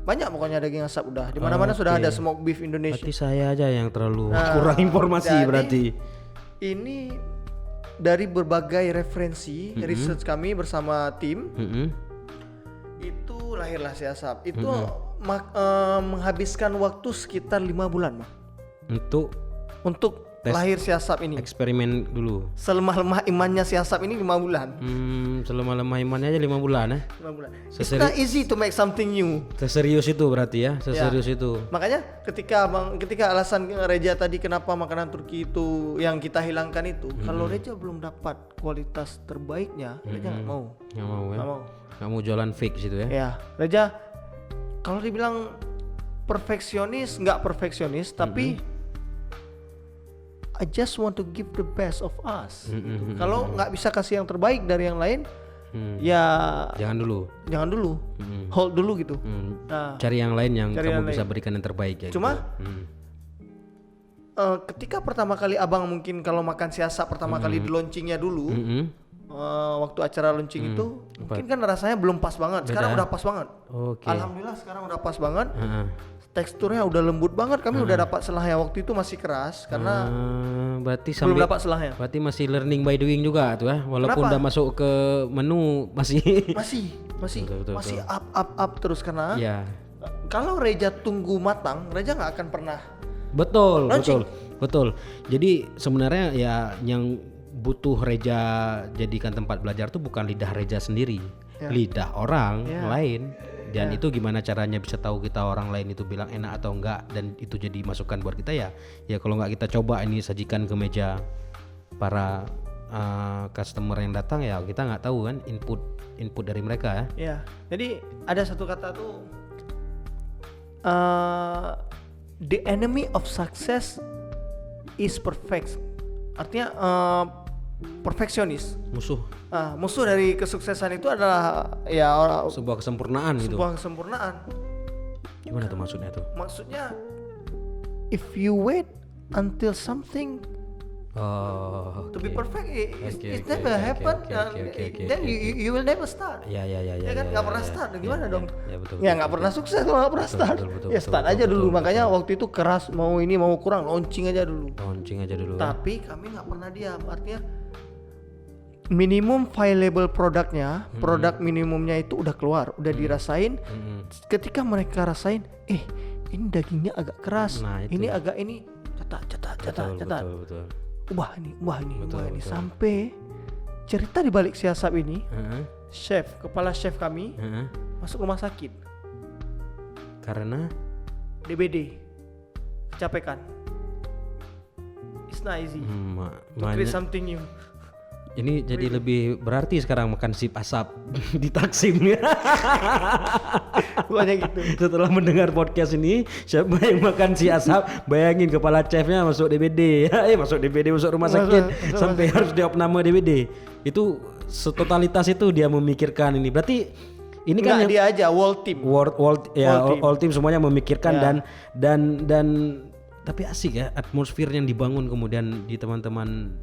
banyak pokoknya daging asap udah. Di mana-mana sudah ada smoke beef Indonesia.
Berarti saya aja yang terlalu kurang informasi berarti.
Ini dari berbagai referensi research kami bersama tim, itu lahirlah si asap. Itu menghabiskan waktu sekitar 5 bulan, Mah. Untuk lahir si asap ini.
Eksperimen dulu.
Selemah-lemah imannya si asap ini 5 bulan.
Selemah-lemah imannya aja 5 bulan ya.
5 bulan. It's not easy to make something new.
Seserius itu berarti ya, itu.
Makanya ketika alasan Reja tadi kenapa makanan Turki itu yang kita hilangkan itu, kalau Reja belum dapat kualitas terbaiknya, Reja nggak mau.
Nggak mau jualan fake situ ya.
Ya, Reja kalau dibilang perfeksionis, nggak perfeksionis, tapi I just want to give the best of us. Kalau nggak bisa kasih yang terbaik dari yang lain, ya
jangan dulu.
Hold dulu gitu.
Nah, cari yang lain yang kamu bisa berikan yang terbaik ya.
Cuma ketika pertama kali abang mungkin kalau makan si asap pertama kali di launchingnya dulu, waktu acara launching itu mungkin kan rasanya belum pas banget. Sekarang udah pas banget. Alhamdulillah sekarang udah pas banget. Teksturnya udah lembut banget. Kami udah dapat selahnya, waktu itu masih keras karena
berarti
belum dapat selahnya.
Berarti masih learning by doing juga tuh ya. Walaupun udah masuk ke menu masih
betul. Up terus karena kalau Reja tunggu matang, Reja nggak akan pernah.
Betul. Jadi sebenarnya ya yang butuh Reja jadikan tempat belajar tuh bukan lidah Reja sendiri, lidah orang lain. Dan itu gimana caranya bisa tahu kita orang lain itu bilang enak atau enggak, dan itu jadi masukan buat kita ya kalau nggak kita coba ini sajikan ke meja para customer yang datang, ya kita nggak tahu kan input dari mereka
ya. Jadi ada satu kata tuh, the enemy of success is perfect. Artinya perfeksionis. Musuh dari kesuksesan itu adalah
sebuah kesempurnaan gitu.
Sebuah kesempurnaan.
Gimana tuh maksudnya tuh?
Maksudnya if you wait until something to be perfect, it never happen, then you will never start. Ya kan nggak pernah start. Gimana dong? Ya nggak pernah sukses kalau nggak pernah start. Start aja dulu. Makanya waktu itu keras, mau ini mau kurang, launching aja dulu. Tapi kami nggak pernah diam. Artinya minimum viable produknya, produk minimumnya itu udah keluar, udah dirasain. Ketika mereka rasain, ini dagingnya agak keras, ini agak ini catat. Ubah ini sampai cerita di balik si Asap ini, kepala chef kami masuk rumah sakit
karena
DBD, kecapekan. It's not easy to create something new.
Ini jadi lebih berarti sekarang makan sip asap di Taksim ya.
Banyak gitu.
Setelah mendengar podcast ini, siapa yang makan si asap, bayangin kepala chefnya masuk DBD ya, masuk rumah sakit sampai harus diopname DBD. Itu setotalitas itu dia memikirkan ini. Berarti ini kan
dia aja whole
team semuanya memikirkan dan tapi asik ya atmosfer yang dibangun kemudian di teman-teman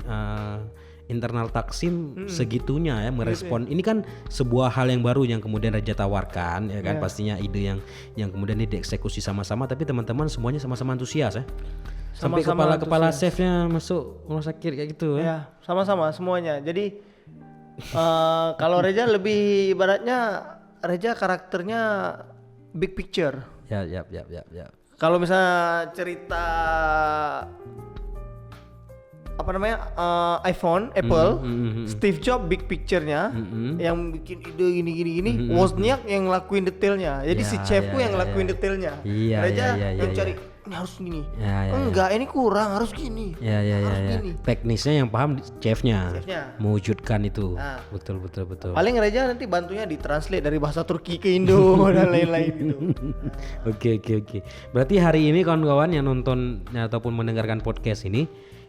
internal Taksim segitunya ya merespon. Ini kan sebuah hal yang baru yang kemudian Reja tawarkan ya kan, pastinya ide yang kemudian ini dieksekusi sama-sama, tapi teman-teman semuanya sama-sama antusias ya. Sampai kepala chefnya masuk rumah sakit kayak gitu ya.
Sama-sama semuanya. Jadi kalau Reja lebih ibaratnya Reja karakternya big picture.
Ya.
Kalau misalnya cerita iPhone, Apple, Steve Jobs big picture-nya, yang bikin ide gini, Wozniak yang ngelakuin detailnya. Jadi si chefku yang ngelakuin detailnya. Reja yang cari ini harus gini. Enggak, ini kurang, harus gini. Gini.
Teknisnya yang paham chefnya. Mewujudkan itu. Betul.
Paling Reja nanti bantunya ditranslate dari bahasa Turki ke Indo dan lain-lain gitu.
Oke. Berarti hari ini kawan-kawan yang nonton ataupun mendengarkan podcast ini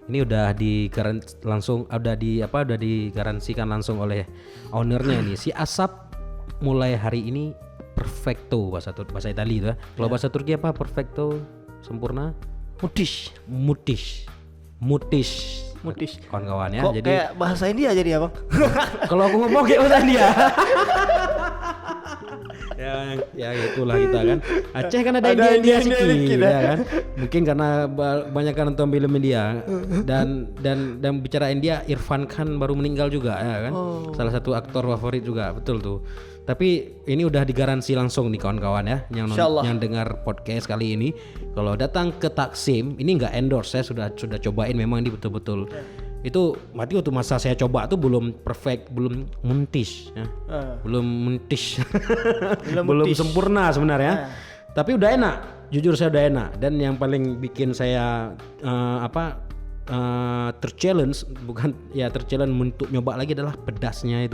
udah digaransikan langsung oleh ownernya ini. Si Asap mulai hari ini perfecto bahasa Itali itu ya. Kalau bahasa Turki apa? Perfecto, sempurna, mutis. Kawan-kawan ya.
Kok jadi kayak bahasa India jadi apa?
Kalau aku ngomong kayak bahasa India. ya itulah kita kan. Aceh kan ada India sedikit ya kan. Mungkin karena banyak kan nonton film India dan bicara India, Irfan Khan baru meninggal juga ya kan. Salah satu aktor favorit juga, betul tuh. Tapi ini udah digaransi langsung nih kawan-kawan ya yang dengar podcast kali ini, kalau datang ke Taksim ini nggak endorse, saya sudah cobain, memang ini betul-betul itu mati waktu masa saya coba tuh belum perfect, belum mentis ya. belum sempurna sebenarnya. Tapi udah enak, jujur saya udah enak. Dan yang paling bikin saya terchallenge untuk nyoba lagi adalah pedasnya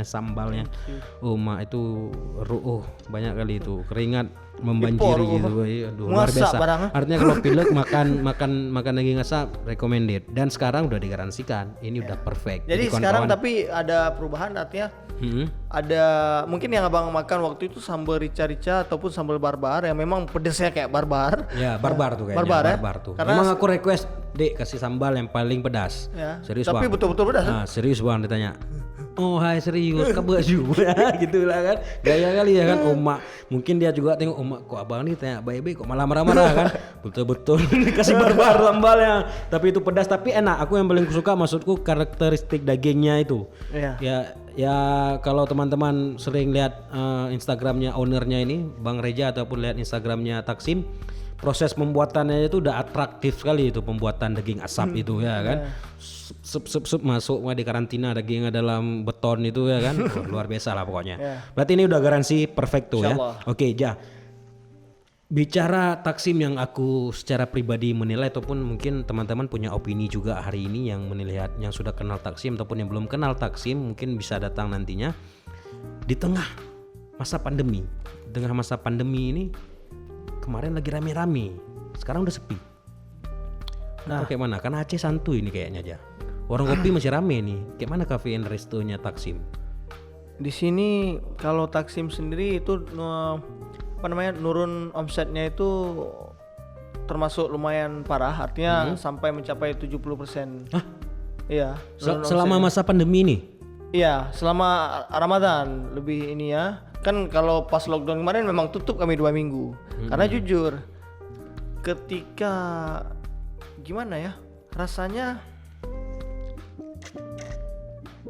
sambalnya. Itu banyak kali itu keringat membanjiri gitu. Luar biasa. Artinya kalau pilek makan daging asap recommended, dan sekarang udah digaransikan ini udah perfect.
Jadi sekarang tapi ada perubahan, artinya ada mungkin yang abang makan waktu itu sambal rica-rica ataupun sambal barbar yang memang pedesnya kayak barbar.
Ya, barbar tuh kayaknya. Barbar tuh. Karena memang aku request, Dek, kasih sambal yang paling pedas.
Ya.
Serius
tapi
bang.
Betul-betul pedas.
Serius bang ditanya. Oh hai serius kabar juga gitu lah kan. Gaya kali ya kan Oma. Mungkin dia juga tengok Oma kok abang nih tanya baik-baik kok malah marah-marah kan. Betul-betul dikasih barbar lambalnya. Tapi itu pedas tapi enak. Aku yang paling suka maksudku karakteristik dagingnya itu.
Iya.
Ya kalau teman-teman sering lihat Instagramnya ownernya ini Bang Reja ataupun lihat Instagramnya Taksim, proses pembuatannya itu udah atraktif sekali itu pembuatan daging asap itu ya kan. Sup masuk di karantina dagingnya dalam beton itu ya kan. Luar biasa lah pokoknya. Berarti ini udah garansi perfect tuh ya. Oke, Ja. Bicara Taksim yang aku secara pribadi menilai ataupun mungkin teman-teman punya opini juga hari ini yang melihat yang sudah kenal Taksim ataupun yang belum kenal Taksim mungkin bisa datang nantinya di tengah masa pandemi. Di tengah masa pandemi ini kemarin lagi rame-rame, sekarang udah sepi. Nah, kayak mana? Karena Aceh santuy ini kayaknya aja. Warung kopi masih rame nih. Kayak mana cafe and restonya Taksim?
Di sini kalau Taksim sendiri itu nurun omsetnya itu termasuk lumayan parah, artinya sampai mencapai 70%.
Hah?
Iya.
Selama masa pandemi ini?
Iya, selama Ramadan lebih ini ya. Kan kalau pas lockdown kemarin memang tutup kami 2 minggu. Karena jujur ketika gimana ya? Rasanya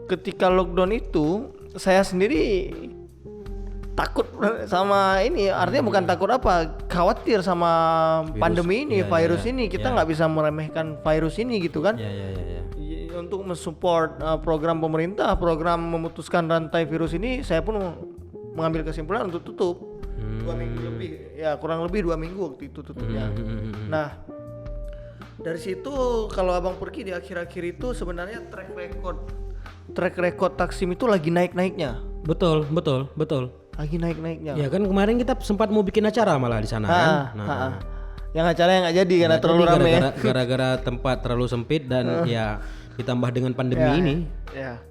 ketika lockdown itu saya sendiri takut sama ini, artinya bukan takut apa, khawatir sama pandemi ini, virus ini. Kita nggak bisa meremehkan virus ini gitu kan. Untuk mensupport program pemerintah, program memutuskan rantai virus ini, saya pun mengambil kesimpulan untuk tutup 2 minggu lebih, ya kurang lebih 2 minggu waktu itu tutupnya. Nah dari situ kalau abang pergi di akhir-akhir itu sebenarnya track record Taksim itu lagi naik-naiknya. Betul. Lagi naik-naiknya.
Ya kan kemarin kita sempat mau bikin acara malah di sana kan.
Yang acaranya nggak jadi karena terlalu ramai.
Gara-gara tempat terlalu sempit dan ya ditambah dengan pandemi ini.
Ya.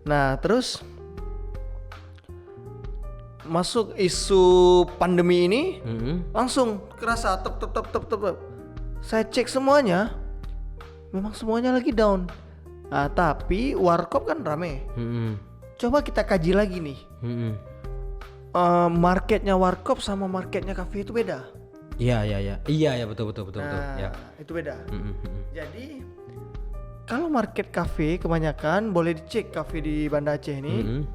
Nah terus masuk isu pandemi ini, langsung kerasa tep. Saya cek semuanya, memang semuanya lagi down. Nah, tapi warkop kan rame. Coba kita kaji lagi nih. Marketnya warkop sama marketnya kafe itu beda.
Iya betul. Ya.
Itu beda. Jadi kalau market kafe kebanyakan boleh dicek kafe di Banda Aceh ini.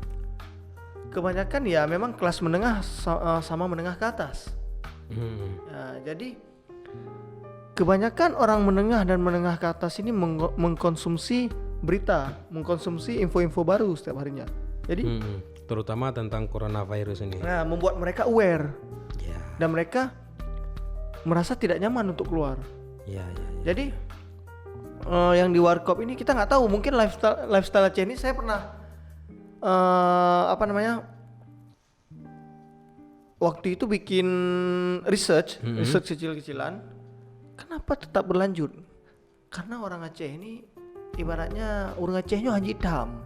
Kebanyakan ya memang kelas menengah sama menengah ke atas. Nah, jadi kebanyakan orang menengah dan menengah ke atas ini mengkonsumsi berita, mengkonsumsi info-info baru setiap harinya. Jadi
terutama tentang coronavirus ini.
Nah, membuat mereka aware. Dan mereka merasa tidak nyaman untuk keluar. Jadi yang di warkop ini kita nggak tahu, mungkin lifestyle Aceh ini saya pernah waktu itu bikin research kecil-kecilan. Kenapa tetap berlanjut? Karena orang Aceh ini ibaratnya orang Acehnya haji hitam.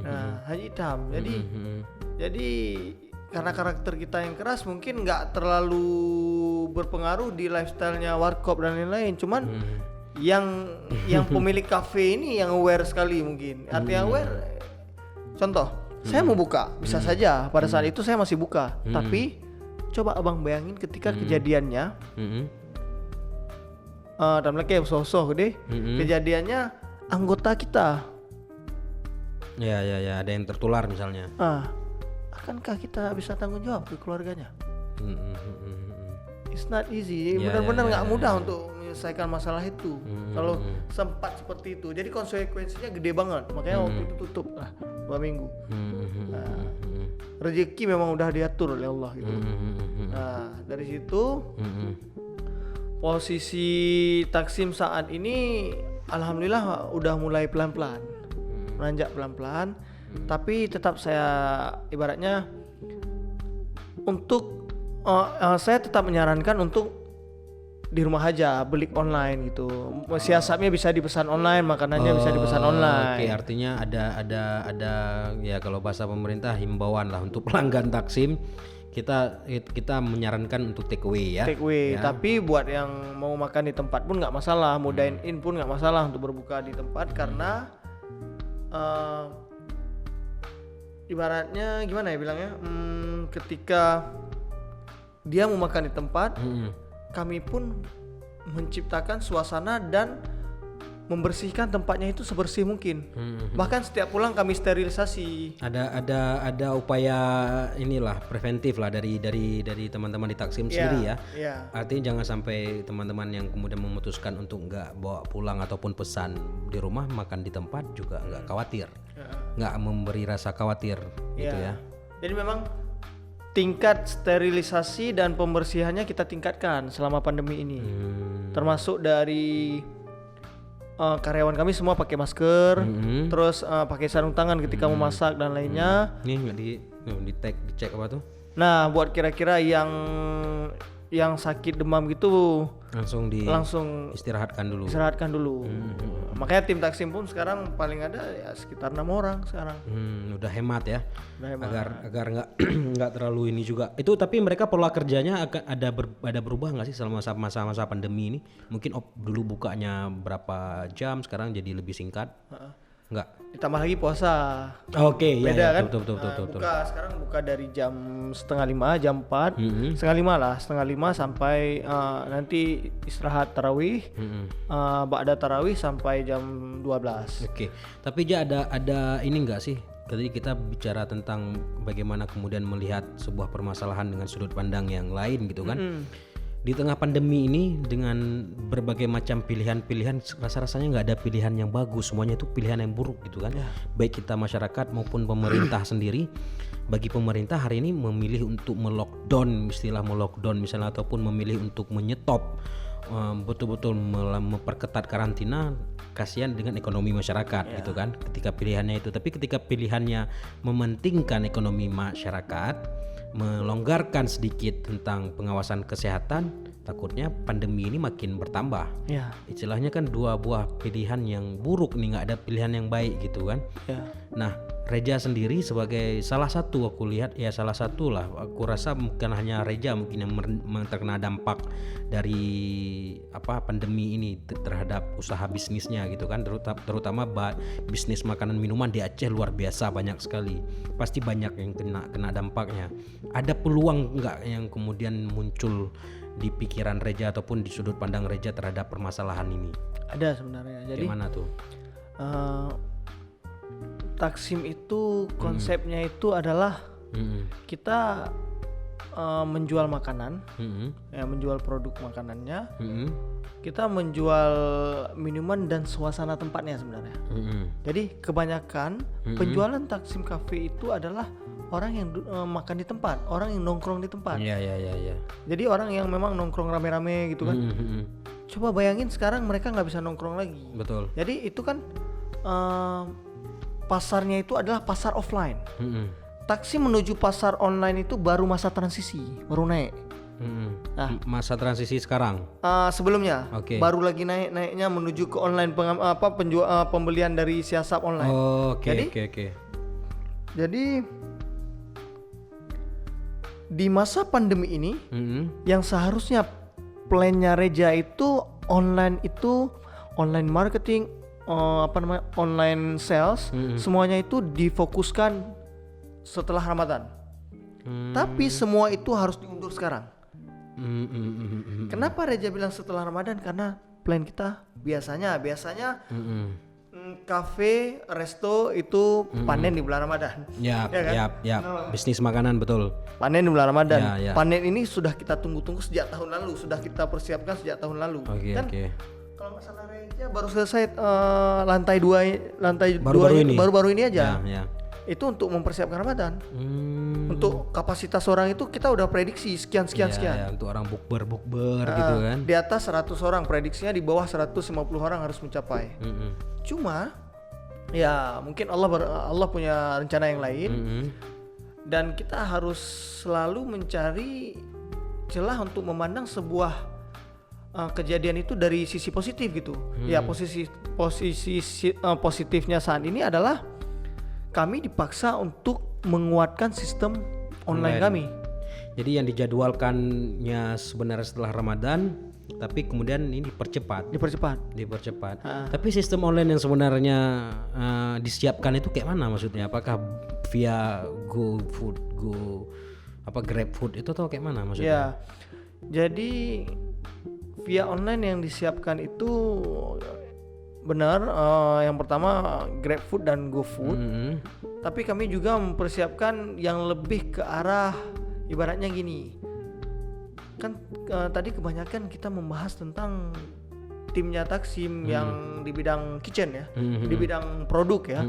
Nah, haji hitam. Jadi karena karakter kita yang keras mungkin nggak terlalu berpengaruh di lifestyle-nya warkop dan lain-lain. Cuman yang pemilik kafe ini yang aware sekali mungkin. Artinya aware. Contoh, saya mau buka, bisa saja pada saat itu saya masih buka. Tapi coba abang bayangin ketika kejadiannya. Dan mereka sosok deh. Kejadiannya anggota kita.
Ya, ada yang tertular misalnya.
Akankah kita bisa tanggung jawab ke keluarganya? It's not easy. Benar-benar nggak mudah untuk menyelesaikan masalah itu. Kalau sempat seperti itu, jadi konsekuensinya gede banget. Makanya waktu itu tutup 2 minggu. Rezeki memang udah diatur oleh Allah gitu. Nah dari situ posisi Taksim saat ini alhamdulillah udah mulai pelan-pelan menanjak pelan-pelan. Tapi tetap saya ibaratnya untuk saya tetap menyarankan untuk di rumah aja, beli online gitu. Siasatnya bisa dipesan online, makanannya bisa dipesan online.
Oke, artinya ada ya kalau bahasa pemerintah himbauan lah untuk pelanggan Taksim. Kita menyarankan untuk take away ya.
Take away, ya. Tapi buat yang mau makan di tempat pun nggak masalah, mau dine in pun nggak masalah untuk berbuka di tempat karena ibaratnya gimana ya bilangnya, ketika dia mau makan di tempat, kami pun menciptakan suasana dan membersihkan tempatnya itu sebersih mungkin. Bahkan setiap pulang kami sterilisasi.
Ada upaya inilah preventif lah dari teman-teman di Taksim sendiri ya. Artinya jangan sampai teman-teman yang kemudian memutuskan untuk nggak bawa pulang ataupun pesan di rumah, makan di tempat juga nggak khawatir, nggak memberi rasa khawatir gitu ya.
Jadi memang tingkat sterilisasi dan pembersihannya kita tingkatkan selama pandemi ini. Termasuk dari karyawan kami semua pakai masker, terus pakai sarung tangan ketika memasak dan lainnya.
Ini nggak dicek apa tuh?
Nah, buat kira-kira yang sakit demam gitu
Langsung istirahatkan dulu.
Makanya tim Taksim pun sekarang paling ada ya sekitar 6 orang sekarang.
Udah hemat ya. Agar nggak terlalu ini juga. Itu tapi mereka pola kerjanya akan ada berubah nggak sih selama masa pandemi ini? Mungkin dulu bukanya berapa jam, sekarang jadi lebih singkat. Enggak.
Ditambah lagi puasa.
Oke,
beda
ya,
kan?
Betul.
Sekarang buka dari jam 4:30, jam 4, 4:30 sampai nanti istirahat tarawih, ba'da tarawih sampai jam 12.
Oke. Tapi ada ini enggak sih? Tadi kita bicara tentang bagaimana kemudian melihat sebuah permasalahan dengan sudut pandang yang lain gitu kan. Di tengah pandemi ini dengan berbagai macam pilihan-pilihan, rasa-rasanya nggak ada pilihan yang bagus, semuanya itu pilihan yang buruk gitu kan. Baik kita masyarakat maupun pemerintah sendiri. Bagi pemerintah hari ini memilih untuk melockdown, istilah melockdown misalnya, ataupun memilih untuk menyetop, betul-betul memperketat karantina, kasihan dengan ekonomi masyarakat gitu kan. Ketika pilihannya itu, tapi ketika pilihannya mementingkan ekonomi masyarakat, melonggarkan sedikit tentang pengawasan kesehatan, takutnya pandemi ini makin bertambah. Istilahnya kan dua buah pilihan yang buruk nih, nggak ada pilihan yang baik gitu kan. Nah, Reja sendiri sebagai salah satu, aku lihat ya salah satu lah, aku rasa bukan hanya Reja mungkin yang terkena dampak dari pandemi ini terhadap usaha bisnisnya gitu kan, terutama bisnis makanan minuman di Aceh luar biasa banyak sekali, pasti banyak yang kena dampaknya. Ada peluang nggak yang kemudian muncul di pikiran Reja ataupun di sudut pandang Reja terhadap permasalahan ini?
Ada sebenarnya. Jadi
gimana tuh?
Taksim itu konsepnya itu adalah kita menjual makanan, menjual produk makanannya, kita menjual minuman dan suasana tempatnya sebenarnya. Jadi kebanyakan penjualan Taksim Cafe itu adalah orang yang makan di tempat, orang yang nongkrong di tempat. Jadi orang yang memang nongkrong rame-rame gitu kan. Coba bayangin sekarang mereka nggak bisa nongkrong lagi.
Betul.
Jadi itu kan pasarnya itu adalah pasar offline. Taksim menuju pasar online itu baru masa transisi, baru naik.
Nah, masa transisi sekarang.
Sebelumnya, baru lagi naiknya menuju ke online pembelian dari siasat online.
Oke.
Jadi di masa pandemi ini, yang seharusnya plannya Reja itu online marketing, online sales, semuanya itu difokuskan setelah Ramadan. Tapi semua itu harus diundur sekarang. Kenapa Reja bilang setelah Ramadan? Karena plan kita biasanya kafe, resto itu panen di bulan Ramadan.
Ya. Bisnis makanan betul.
Panen di bulan Ramadan. Panen ini sudah kita tunggu-tunggu sejak tahun lalu, sudah kita persiapkan sejak tahun lalu. Kalau masalah Reja baru selesai lantai dua baru-baru ini aja. Itu untuk mempersiapkan Ramadan. Untuk kapasitas orang itu kita udah prediksi sekian.
Untuk orang bukber gitu kan.
Di atas 100 orang, prediksinya di bawah 150 orang harus mencapai. Cuma ya mungkin Allah punya rencana yang lain. Dan kita harus selalu mencari celah untuk memandang sebuah kejadian itu dari sisi positif gitu. Ya posisi positifnya saat ini adalah kami dipaksa untuk menguatkan sistem online kami.
Jadi yang dijadwalkannya sebenarnya setelah Ramadan tapi kemudian ini dipercepat. Tapi sistem online yang sebenarnya disiapkan itu kayak mana maksudnya? Apakah via GoFood, GrabFood itu atau kayak mana maksudnya?
Ya, jadi via online yang disiapkan itu benar, yang pertama GrabFood dan GoFood. Tapi kami juga mempersiapkan yang lebih ke arah ibaratnya gini. Kan tadi kebanyakan kita membahas tentang timnya Taksim yang di bidang kitchen ya, di bidang produk ya.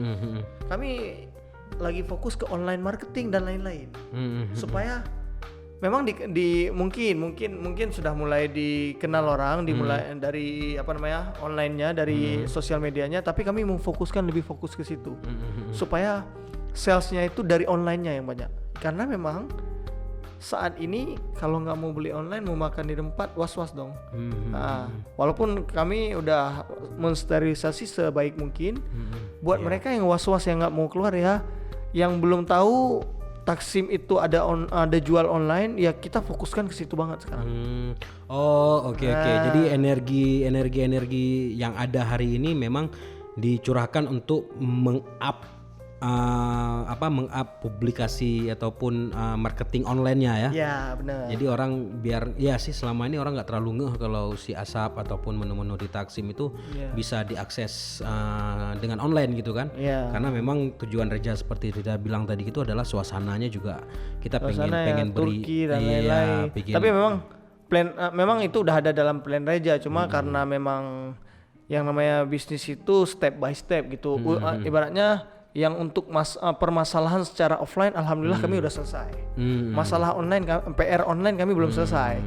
Kami lagi fokus ke online marketing dan lain-lain. Supaya memang mungkin sudah mulai dikenal orang, dimulai dari online-nya, dari sosial medianya, tapi kami memfokuskan lebih fokus ke situ. Supaya salesnya itu dari online-nya yang banyak. Karena memang saat ini kalau nggak mau beli online, mau makan di tempat, was-was dong. Walaupun kami udah mensterilisasi sebaik mungkin, buat mereka yang was-was yang nggak mau keluar ya, yang belum tahu Taksim itu ada jual online, ya kita fokuskan ke situ banget sekarang.
Oke. Jadi energi yang ada hari ini memang dicurahkan untuk meng-up publikasi ataupun marketing online-nya ya.
Ya benar.
Jadi orang biar ya sih selama ini orang nggak terlalu ngeh kalau si Asap ataupun menu-menu di Taksim itu bisa diakses dengan online gitu kan. Karena memang tujuan Reja seperti Rida bilang tadi itu adalah suasananya juga kita pengen beri
Turki dan lain-lain. Tapi memang itu udah ada dalam plan Reja, cuma karena memang yang namanya bisnis itu step by step gitu. Ibaratnya yang untuk permasalahan secara offline alhamdulillah kami udah selesai. Masalah online PR online kami belum selesai.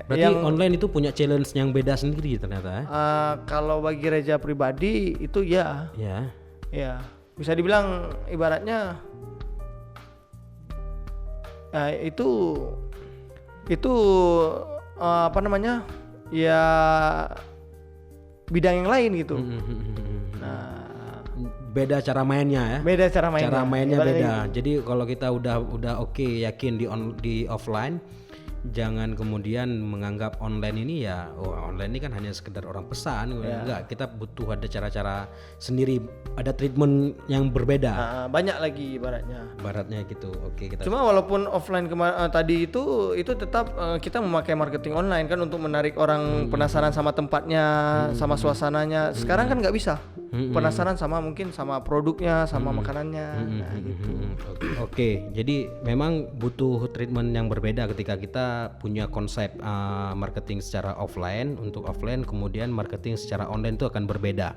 Berarti yang online itu punya challenge yang beda sendiri ternyata.
Kalau bagi Reja pribadi itu ya. Bisa dibilang ibaratnya itu ya bidang yang lain gitu.
Beda cara mainnya ya. Cara mainnya beda. Jadi kalau kita udah oke, yakin di offline, jangan kemudian menganggap online ini ya online ini kan hanya sekedar orang pesan. Enggak, kita butuh ada cara-cara sendiri, ada treatment yang berbeda.
Banyak lagi ibaratnya
gitu. Oke, kita.
Cuma walaupun offline tadi itu tetap kita memakai marketing online kan untuk menarik orang penasaran sama tempatnya, sama suasananya. Sekarang kan nggak bisa. Penasaran mungkin sama produknya, sama makanannya. Gitu.
Oke, jadi memang butuh treatment yang berbeda ketika kita punya konsep marketing secara offline. Untuk offline, kemudian marketing secara online itu akan berbeda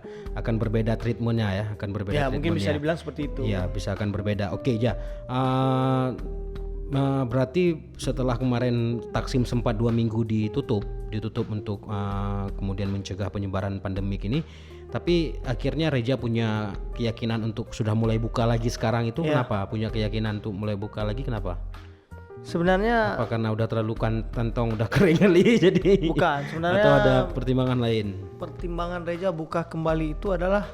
treatmentnya ya, akan berbeda.
Ya mungkin bisa dibilang seperti itu.
Ya bisa akan berbeda. Oke ya. Berarti setelah kemarin Taksim sempat 2 minggu ditutup untuk kemudian mencegah penyebaran pandemik ini, tapi akhirnya Reja punya keyakinan untuk sudah mulai buka lagi sekarang itu. Kenapa punya keyakinan untuk mulai buka lagi, kenapa?
Sebenarnya
apa karena udah terlalu kantong udah kering kali jadi?
Bukan, sebenarnya
atau ada pertimbangan lain?
Pertimbangan Reja buka kembali itu adalah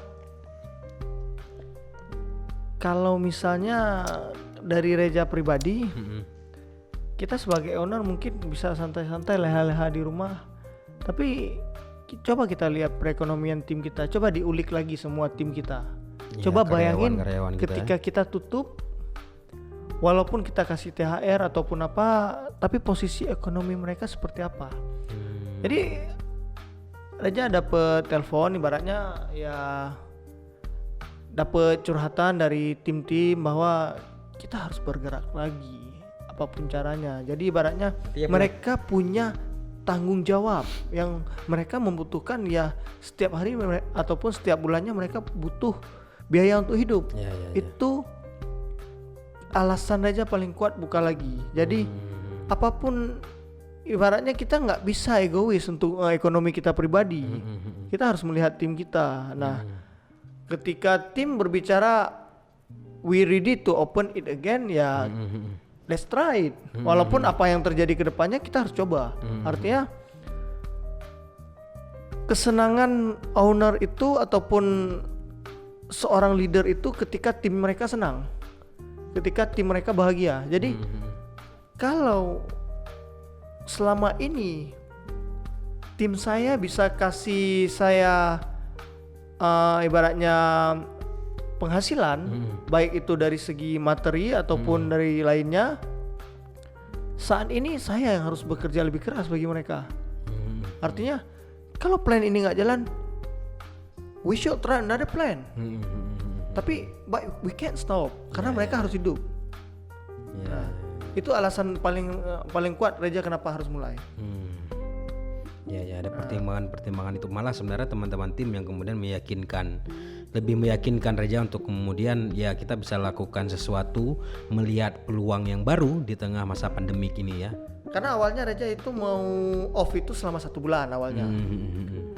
kalau misalnya dari Reja pribadi, kita sebagai owner mungkin bisa santai-santai leha-leha di rumah, tapi coba kita lihat perekonomian tim kita, coba diulik lagi semua tim kita. Coba bayangin ketika kita tutup, walaupun kita kasih THR ataupun apa, tapi posisi ekonomi mereka seperti apa. Jadi Reja dapet telepon, ibaratnya ya dapet curhatan dari tim-tim bahwa kita harus bergerak lagi apapun caranya. Jadi ibaratnya mereka punya tanggung jawab yang mereka membutuhkan, ya setiap hari ataupun setiap bulannya mereka butuh biaya untuk hidup. Itu alasan Reja paling kuat buka lagi. Jadi apapun, ibaratnya kita nggak bisa egois untuk ekonomi kita pribadi. Kita harus melihat tim kita. Nah, ketika tim berbicara we ready to open it again, ya let's try it. Walaupun apa yang terjadi ke depannya kita harus coba. Artinya kesenangan owner itu ataupun seorang leader itu ketika tim mereka senang, ketika tim mereka bahagia. Jadi kalau selama ini tim saya bisa kasih saya ibaratnya penghasilan, baik itu dari segi materi ataupun dari lainnya. Saat ini saya yang harus bekerja lebih keras bagi mereka. Artinya kalau plan ini nggak jalan, we should try another plan. Tapi but we can't stop karena mereka harus hidup. Nah, itu alasan paling kuat Reja kenapa harus mulai.
Ya ada pertimbangan itu, malah sebenarnya teman-teman tim yang kemudian lebih meyakinkan Reja untuk kemudian ya kita bisa lakukan sesuatu, melihat peluang yang baru di tengah masa pandemi ini ya.
Karena awalnya Reja itu mau off itu selama 1 bulan awalnya.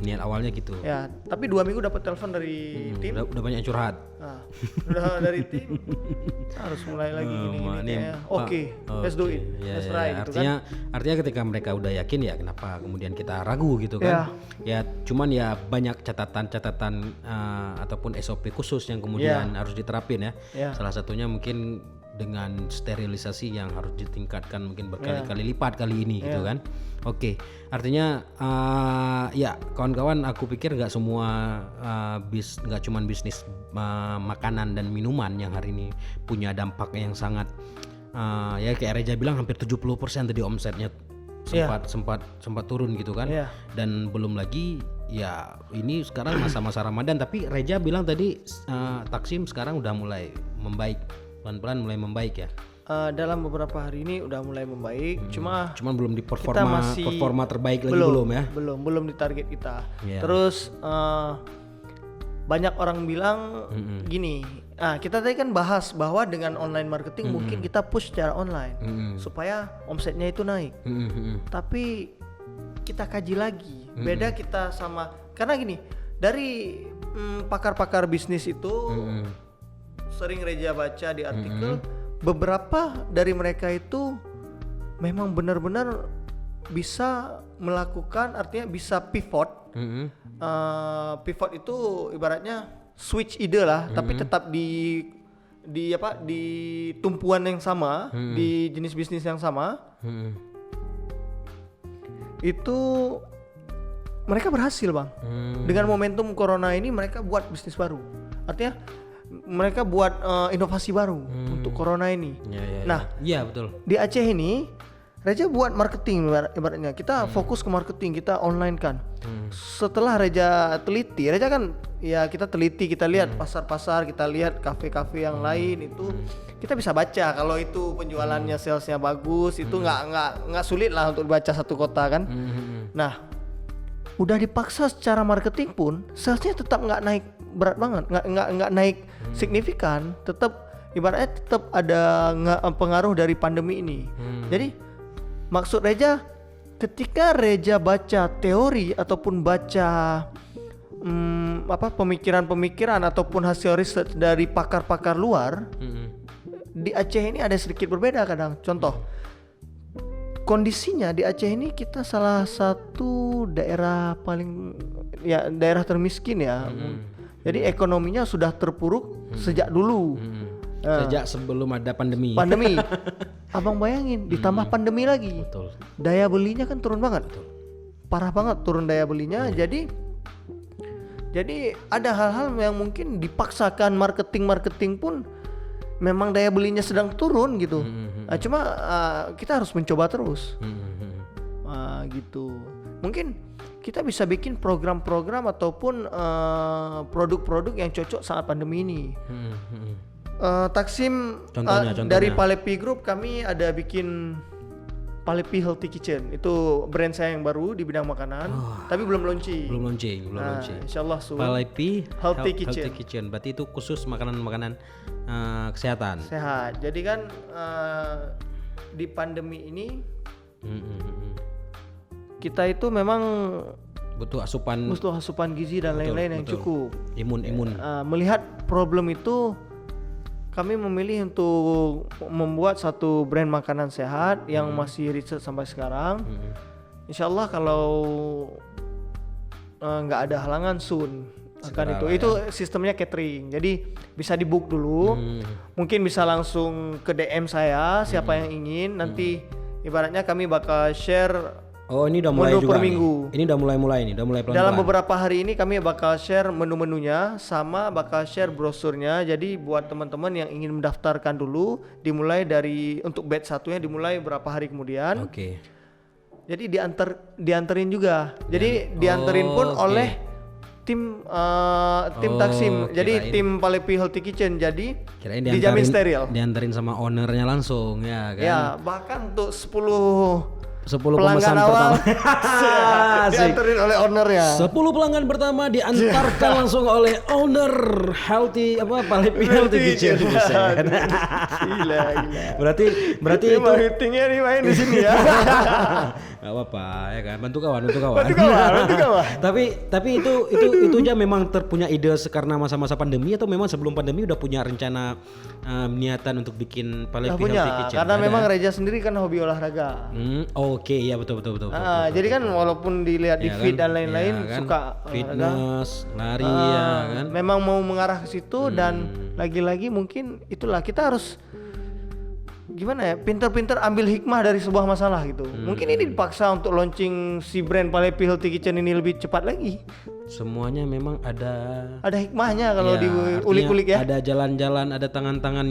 Niat awalnya gitu.
Ya, tapi 2 minggu dapat telepon dari tim.
Udah banyak curhat.
Nah, udah dari tim harus mulai lagi ini. Oke, let's do it. Let's try gitu kan.
Artinya ketika mereka udah yakin ya kenapa kemudian kita ragu gitu kan. Ya cuman ya banyak catatan ataupun SOP khusus yang kemudian harus diterapin ya. Salah satunya mungkin dengan sterilisasi yang harus ditingkatkan mungkin berkali-kali lipat kali ini gitu kan. Oke, artinya ya kawan-kawan, aku pikir nggak semua nggak cuman bisnis makanan dan minuman yang hari ini punya dampak yang sangat ya kayak Reja bilang hampir 70% tadi omsetnya sempat turun gitu kan. Dan belum lagi ya ini sekarang masa-masa Ramadan, tapi Reja bilang tadi Taksim sekarang udah mulai membaik, pelan-pelan mulai membaik ya.
Dalam beberapa hari ini udah mulai membaik,
cuman belum di performa terbaik lagi belum ya.
Belum di target kita. Terus banyak orang bilang gini, kita tadi kan bahas bahwa dengan online marketing mungkin kita push secara online supaya omsetnya itu naik. Tapi kita kaji lagi, beda kita sama, karena gini, dari pakar-pakar bisnis itu sering Reja baca di artikel, beberapa dari mereka itu memang benar-benar bisa melakukan, artinya bisa pivot. Pivot itu ibaratnya switch ide lah, tapi tetap di tumpuan yang sama, di jenis bisnis yang sama. Itu mereka berhasil, Bang. Dengan momentum corona ini mereka buat bisnis baru. Artinya mereka buat inovasi baru untuk corona ini. Iya betul. Di Aceh ini Reja buat marketing ibaratnya. Kita fokus ke marketing, kita online kan. Setelah Reja teliti, Reja kan ya kita teliti, kita lihat pasar-pasar, kita lihat kafe-kafe yang lain itu, kita bisa baca kalau itu penjualannya, salesnya bagus, itu nggak sulit lah untuk baca satu kota kan. Nah, udah dipaksa secara marketing pun salesnya tetap nggak naik berat banget, nggak naik signifikan, tetap ibaratnya tetap ada pengaruh dari pandemi ini. Jadi maksud Reja, ketika Reja baca teori ataupun baca pemikiran-pemikiran ataupun hasil riset dari pakar-pakar luar, di Aceh ini ada sedikit berbeda kadang. Contoh, kondisinya di Aceh ini kita salah satu daerah daerah termiskin ya. Jadi ekonominya sudah terpuruk sejak dulu.
Sejak sebelum ada pandemi. Abang bayangin, ditambah pandemi lagi. Betul. Daya belinya kan turun banget. Parah banget turun daya belinya. Jadi ada hal-hal yang mungkin dipaksakan marketing pun memang daya belinya sedang turun gitu. Cuma kita harus mencoba terus. Gitu. Mungkin kita bisa bikin program-program ataupun produk-produk yang cocok saat pandemi ini. Taksim, contohnya. Dari Palepi Group kami ada bikin Palepi Healthy Kitchen. Itu brand saya yang baru di bidang makanan, tapi belum launching. Belum launching. Insyaallah Palepi Healthy Kitchen. Berarti itu khusus makanan-makanan kesehatan. Sehat. Jadi kan di pandemi ini kita itu memang butuh asupan gizi dan lain-lain yang cukup. Imun. Melihat problem itu, kami memilih untuk membuat satu brand makanan sehat yang masih riset sampai sekarang. Insyaallah kalau nggak ada halangan soon akan itu sistemnya catering. Jadi bisa di book dulu, mungkin bisa langsung ke DM saya siapa yang ingin. Nanti ibaratnya kami bakal share Oh, ini udah mulai
menu
juga
per minggu.
nih. Ini udah mulai nih, udah mulai pelan-pelan.
Dalam beberapa hari ini kami bakal share menu-menunya sama bakal share brosurnya. Jadi buat teman-teman yang ingin mendaftarkan dulu, dimulai dari untuk batch satunya dimulai berapa hari kemudian.
Oke.
Jadi dianterin juga. Jadi dianterin pun oleh tim Taksim. Jadi tim Palepi Healthy Kitchen. Jadi
Kirain
dijamin steril.
Dianterin sama ownernya langsung ya kan.
Ya, bahkan untuk 10
pelanggan
pemesan
awal
pertama dianterin oleh ownernya.
10 pelanggan pertama diantarkan langsung oleh owner Palepi Healthy Kitchen. Buset.
Gila.
Berarti
Ini
itu
meetingnya nih main di sini ya.
Gak apa-apa ya kan, bantu kawan. tapi itu aja memang terpunya ide karena masa-masa pandemi atau memang sebelum pandemi udah punya rencana niatan untuk bikin Palepi Healthy Kitchen?
Karena memang Reza sendiri kan hobi olahraga.
Oke, iya betul.
Jadi kan walaupun dilihat di feed dan lain-lain
kan?
suka
Fitness, lari ya kan.
Memang mau mengarah ke situ dan lagi-lagi mungkin itulah kita harus gimana ya, pinter-pinter ambil hikmah dari sebuah masalah gitu. Mungkin ini dipaksa untuk launching si brand Palepi Healthy Kitchen ini lebih cepat lagi.
Semuanya memang ada
hikmahnya kalau diulik-ulik ya.
Ada jalan-jalan, ada tangan-tangan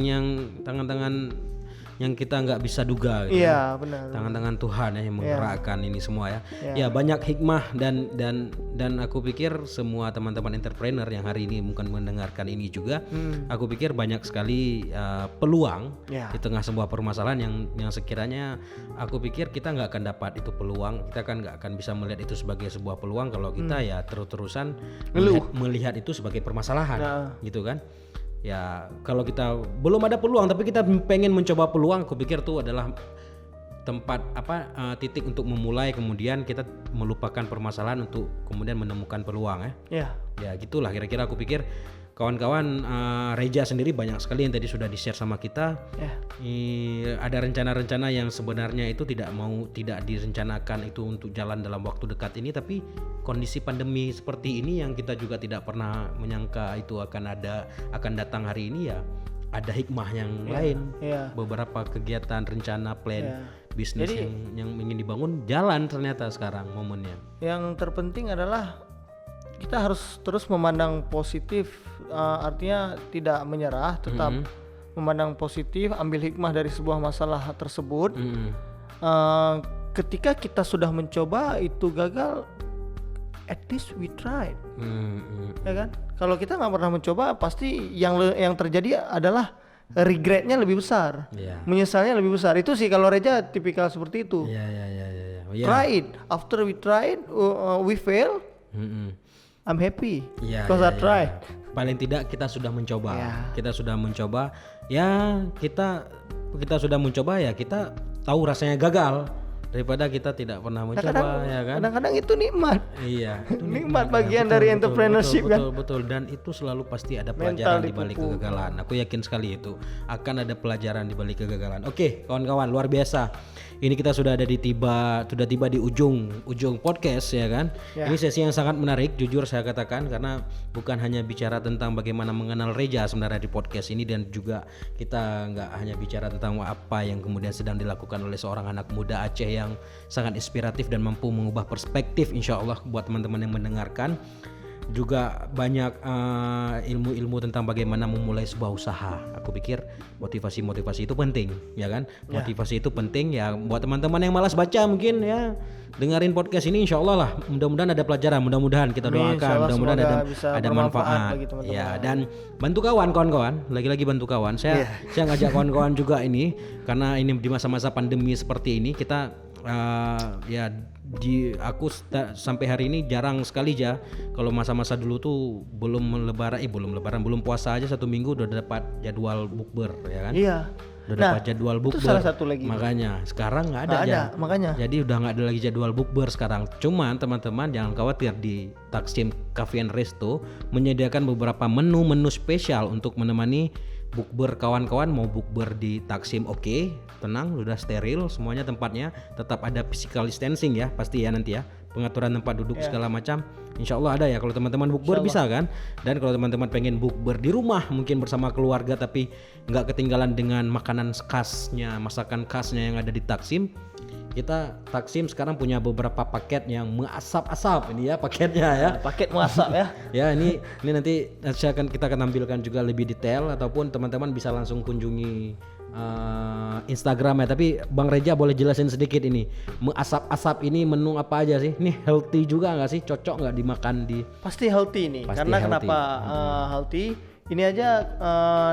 yang kita nggak bisa duga gitu.
Iya, benar.
Tangan-tangan Tuhan yang menggerakkan ini semua ya. Ya, banyak hikmah dan aku pikir semua teman-teman entrepreneur yang hari ini mungkin mendengarkan ini juga, aku pikir banyak sekali peluang di tengah sebuah permasalahan yang sekiranya aku pikir kita nggak akan dapat itu peluang, kita kan nggak akan bisa melihat itu sebagai sebuah peluang kalau kita ya terus-terusan melihat itu sebagai permasalahan, gitu kan. Ya kalau kita belum ada peluang tapi kita pengen mencoba peluang, aku pikir itu adalah tempat titik untuk memulai, kemudian kita melupakan permasalahan untuk kemudian menemukan peluang ya. Ya gitulah kira-kira aku pikir. Kawan-kawan, Reza sendiri banyak sekali yang tadi sudah di-share sama kita. Ada rencana-rencana yang sebenarnya itu tidak direncanakan itu untuk jalan dalam waktu dekat ini, tapi kondisi pandemi seperti ini yang kita juga tidak pernah menyangka itu akan datang hari ini, ya ada hikmah yang lain. Beberapa kegiatan, rencana, plan bisnis yang ingin dibangun jalan ternyata sekarang momennya.
Yang terpenting adalah kita harus terus memandang positif, artinya tidak menyerah, tetap memandang positif, ambil hikmah dari sebuah masalah tersebut. Ketika kita sudah mencoba itu gagal, at least we tried, ya kan? Kalau kita nggak pernah mencoba, pasti yang terjadi adalah regretnya lebih besar, menyesalnya lebih besar. Itu sih kalau Reza tipikal seperti itu. Try it, after we tried, we fail. I'm happy because I tried.
Paling tidak kita sudah mencoba. Kita sudah mencoba. Ya, kita sudah mencoba, ya kita tahu rasanya gagal daripada kita tidak pernah mencoba, ya kan?
Kadang-kadang itu nikmat.
Iya,
itu nikmat bagian dari entrepreneurship kan.
Betul, dan itu selalu pasti ada pelajaran di balik kegagalan. Aku yakin sekali itu akan ada pelajaran di balik kegagalan. Oke, kawan-kawan, luar biasa. Ini kita sudah tiba di ujung podcast, ya kan? Ini sesi yang sangat menarik, jujur saya katakan, karena bukan hanya bicara tentang bagaimana mengenal Reza sebenarnya di podcast ini, dan juga kita nggak hanya bicara tentang apa yang kemudian sedang dilakukan oleh seorang anak muda Aceh yang sangat inspiratif dan mampu mengubah perspektif, insya Allah buat teman-teman yang mendengarkan. Juga banyak ilmu-ilmu tentang bagaimana memulai sebuah usaha. Aku pikir motivasi itu penting, ya kan? Motivasi itu penting ya buat teman-teman yang malas baca, mungkin ya dengerin podcast ini, insya Allah lah. Mudah-mudahan ada pelajaran, mudah-mudahan kita doakan, mudah-mudahan ada manfaat. Ya, dan bantu kawan-kawan, lagi-lagi bantu kawan. Saya ngajak kawan-kawan juga ini karena ini di masa-masa pandemi seperti ini kita sampai hari ini jarang sekali kalau masa-masa dulu tuh belum puasa aja 1 minggu udah dapat jadwal bukber, ya kan? Udah dapat jadwal bukber.
Itu salah satu lagi.
Makanya sekarang nggak ada makanya. Jadi udah nggak ada lagi jadwal bukber sekarang. Cuman teman-teman jangan khawatir, di Taksim Cafe and Resto menyediakan beberapa menu spesial untuk menemani bukber kawan-kawan. Mau bukber di Taksim, oke, tenang, sudah steril semuanya tempatnya, tetap ada physical distancing ya pasti ya nanti ya, pengaturan tempat duduk segala macam, insya Allah ada ya kalau teman-teman bukber bisa kan. Dan kalau teman-teman pengen bukber di rumah mungkin bersama keluarga tapi nggak ketinggalan dengan masakan khasnya yang ada di Taksim, kita Taksim sekarang punya beberapa paket yang mengasap-asap ini ya paketnya ya.
Paket WhatsApp ya.
Ya ini nanti kita akan tampilkan juga lebih detail ataupun teman-teman bisa langsung kunjungi Instagram ya. Tapi Bang Reja boleh jelasin sedikit ini mengasap-asap ini menu apa aja sih? Ini healthy juga nggak sih? Cocok nggak dimakan di?
Pasti healthy nih.
Pasti
karena
healthy.
kenapa healthy? Ini aja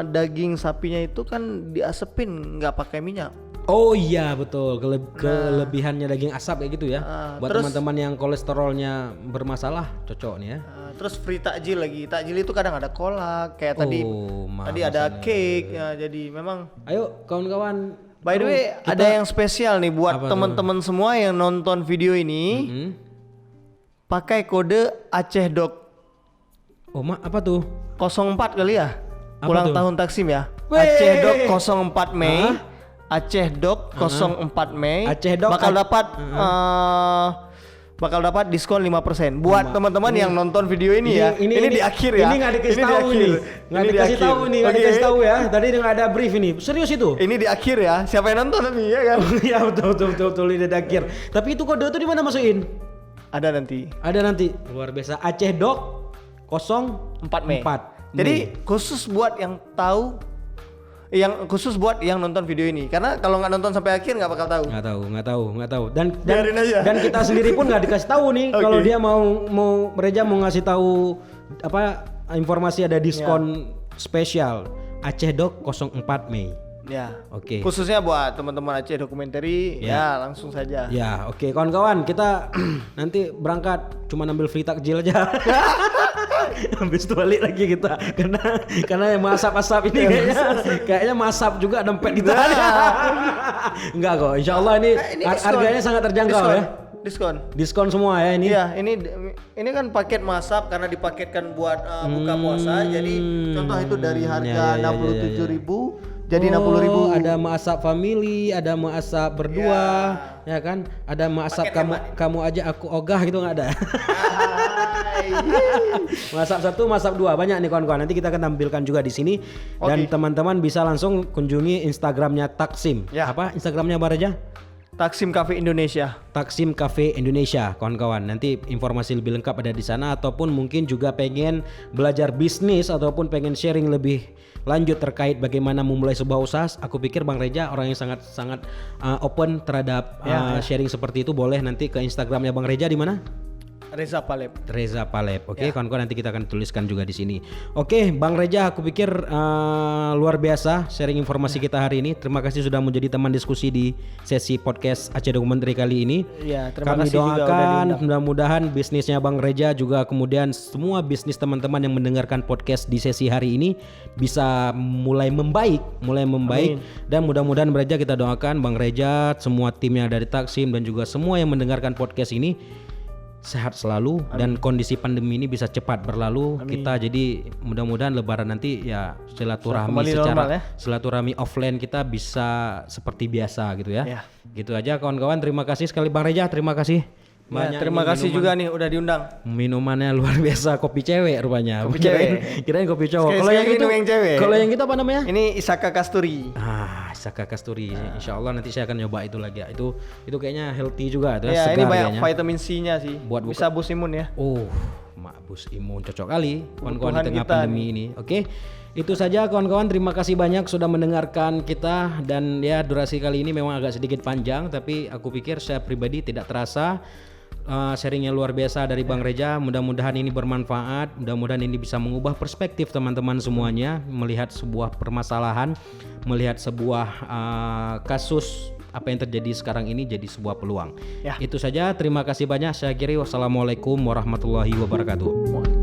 daging sapinya itu kan diasepin nggak pakai minyak.
Oh iya betul, kelebihannya daging asap kayak gitu ya. Buat
terus-
teman-teman yang kolesterolnya bermasalah cocok nih ya.
Terus free takjil lagi. Takjil itu kadang ada kolak kayak tadi
mahal
ada
sekali.
cake ya. Jadi memang
Ayo kawan-kawan.
by the way ada yang spesial nih buat
Apa tuh?
teman-teman semua yang nonton video ini. Pakai kode Aceh Dok
Oh apa tuh?
04 kali ya.
Apa
Ulang
tuh?
tahun Taksim ya.
Weh.
Aceh Dok 04 Mei. Aceh Dok 04 Mei.
Aceh Dok
bakal dapat diskon 5% buat teman-teman yang nonton video ini ya. Ini di akhir ya.
Ini nggak dikasih
Ini di
tahu
akhir.
nih.
Ini
Nggak
di
dikasih
akhir.
tahu nih, nggak
Oke.
dikasih tahu ya. Tadi nggak ada brief ini. Serius itu?
Ini di akhir ya. Siapa yang nonton tapi ya kan?
Ya betul ini di akhir. Tapi itu kode itu di mana masukin?
Ada nanti
Ada nanti. Luar biasa. Aceh Dok
4 Mei.
04.
Jadi khusus buat yang tahu, khusus buat yang nonton video ini. Karena kalau nggak nonton sampai akhir nggak bakal tahu.
Nggak tahu. Dan
Biarin aja.
dan kita sendiri pun nggak dikasih tahu nih
Oke.
kalau dia mau Reja mau ngasih tahu apa informasi ada diskon spesial Aceh Dok 04 Mei.
Ya.
Oke.
Khususnya buat teman-teman Aceh Dokumentari, ya langsung saja.
Ya, oke kawan-kawan, kita nanti berangkat cuma ambil free takjil aja. Habis itu balik lagi kita karena yang masap-asap ini kayaknya masap juga dompet kita. Enggak kok, insya Allah ini
diskon.
harganya sangat terjangkau
Diskon.
ya.
Diskon.
Semua ya ini.
Iya, ini kan paket masap karena dipaketkan buat buka puasa. Jadi contoh itu dari harga 67.000 jadi 60.000.
Ada masap family, ada masap berdua, ya kan? Ada masap kamu aja aku ogah gitu nggak ada. Masap satu, masap dua, banyak nih kawan-kawan. Nanti kita akan tampilkan juga di sini dan teman-teman bisa langsung kunjungi Instagramnya Taksim.
Ya.
Apa Instagramnya Baraja?
Taksim Cafe Indonesia.
Taksim Cafe Indonesia, kawan-kawan. Nanti informasi lebih lengkap ada di sana ataupun mungkin juga pengen belajar bisnis ataupun pengen sharing lebih lanjut terkait bagaimana memulai sebuah usaha. Aku pikir Bang Reja orang yang sangat open terhadap sharing seperti itu. Boleh nanti ke Instagramnya Bang Reja di mana?
Reza Palep.
Oke, kawan-kawan nanti kita akan tuliskan juga di sini. Oke, Bang Reja, aku pikir luar biasa sharing informasi kita hari ini. Terima kasih sudah menjadi teman diskusi di sesi podcast Aceh Dokumentari kali ini.
Iya, terima
Kami
kasih juga udah
doakan
diundang.
mudah-mudahan bisnisnya Bang Reja juga kemudian semua bisnis teman-teman yang mendengarkan podcast di sesi hari ini bisa mulai membaik dan mudah-mudahan Reja kita doakan Bang Reja, semua tim yang ada di Taksim dan juga semua yang mendengarkan podcast ini sehat selalu dan kondisi pandemi ini bisa cepat berlalu. Kita jadi mudah-mudahan lebaran nanti ya silaturahmi
kembali normal ya.
silaturahmi offline kita bisa seperti biasa gitu ya.
Ya.
Gitu aja kawan-kawan, terima kasih sekali Bang Reja, terima kasih.
Ya, terima kasih juga nih udah diundang.
Minumannya luar biasa, kopi cewek rupanya.
Kopi cewek.
Kirain kopi cowok. Kalau
Sekali-sekali
yang itu
minum yang cewek.
Kalau yang itu apa namanya?
Ini Isaka Kasturi.
Saka Kasturi. Insya Allah nanti saya akan nyoba itu lagi ya. Itu kayaknya healthy juga, itu
Ya,
segar
ini banyak
kayaknya.
vitamin C-nya sih.
Buat
Bisa boost imun ya.
Bus imun cocok kali kawan-kawan
Kebutuhan
di tengah
kita
pandemi ini. Oke. Itu saja kawan-kawan, terima kasih banyak sudah mendengarkan kita dan ya durasi kali ini memang agak sedikit panjang tapi aku pikir saya pribadi tidak terasa sharingnya luar biasa dari Bang Reja. Mudah-mudahan ini bermanfaat, mudah-mudahan ini bisa mengubah perspektif teman-teman semuanya melihat sebuah permasalahan, melihat sebuah kasus apa yang terjadi sekarang ini jadi sebuah peluang.
Ya.
Itu saja, terima kasih banyak. Saya akhiri, wassalamualaikum warahmatullahi wabarakatuh.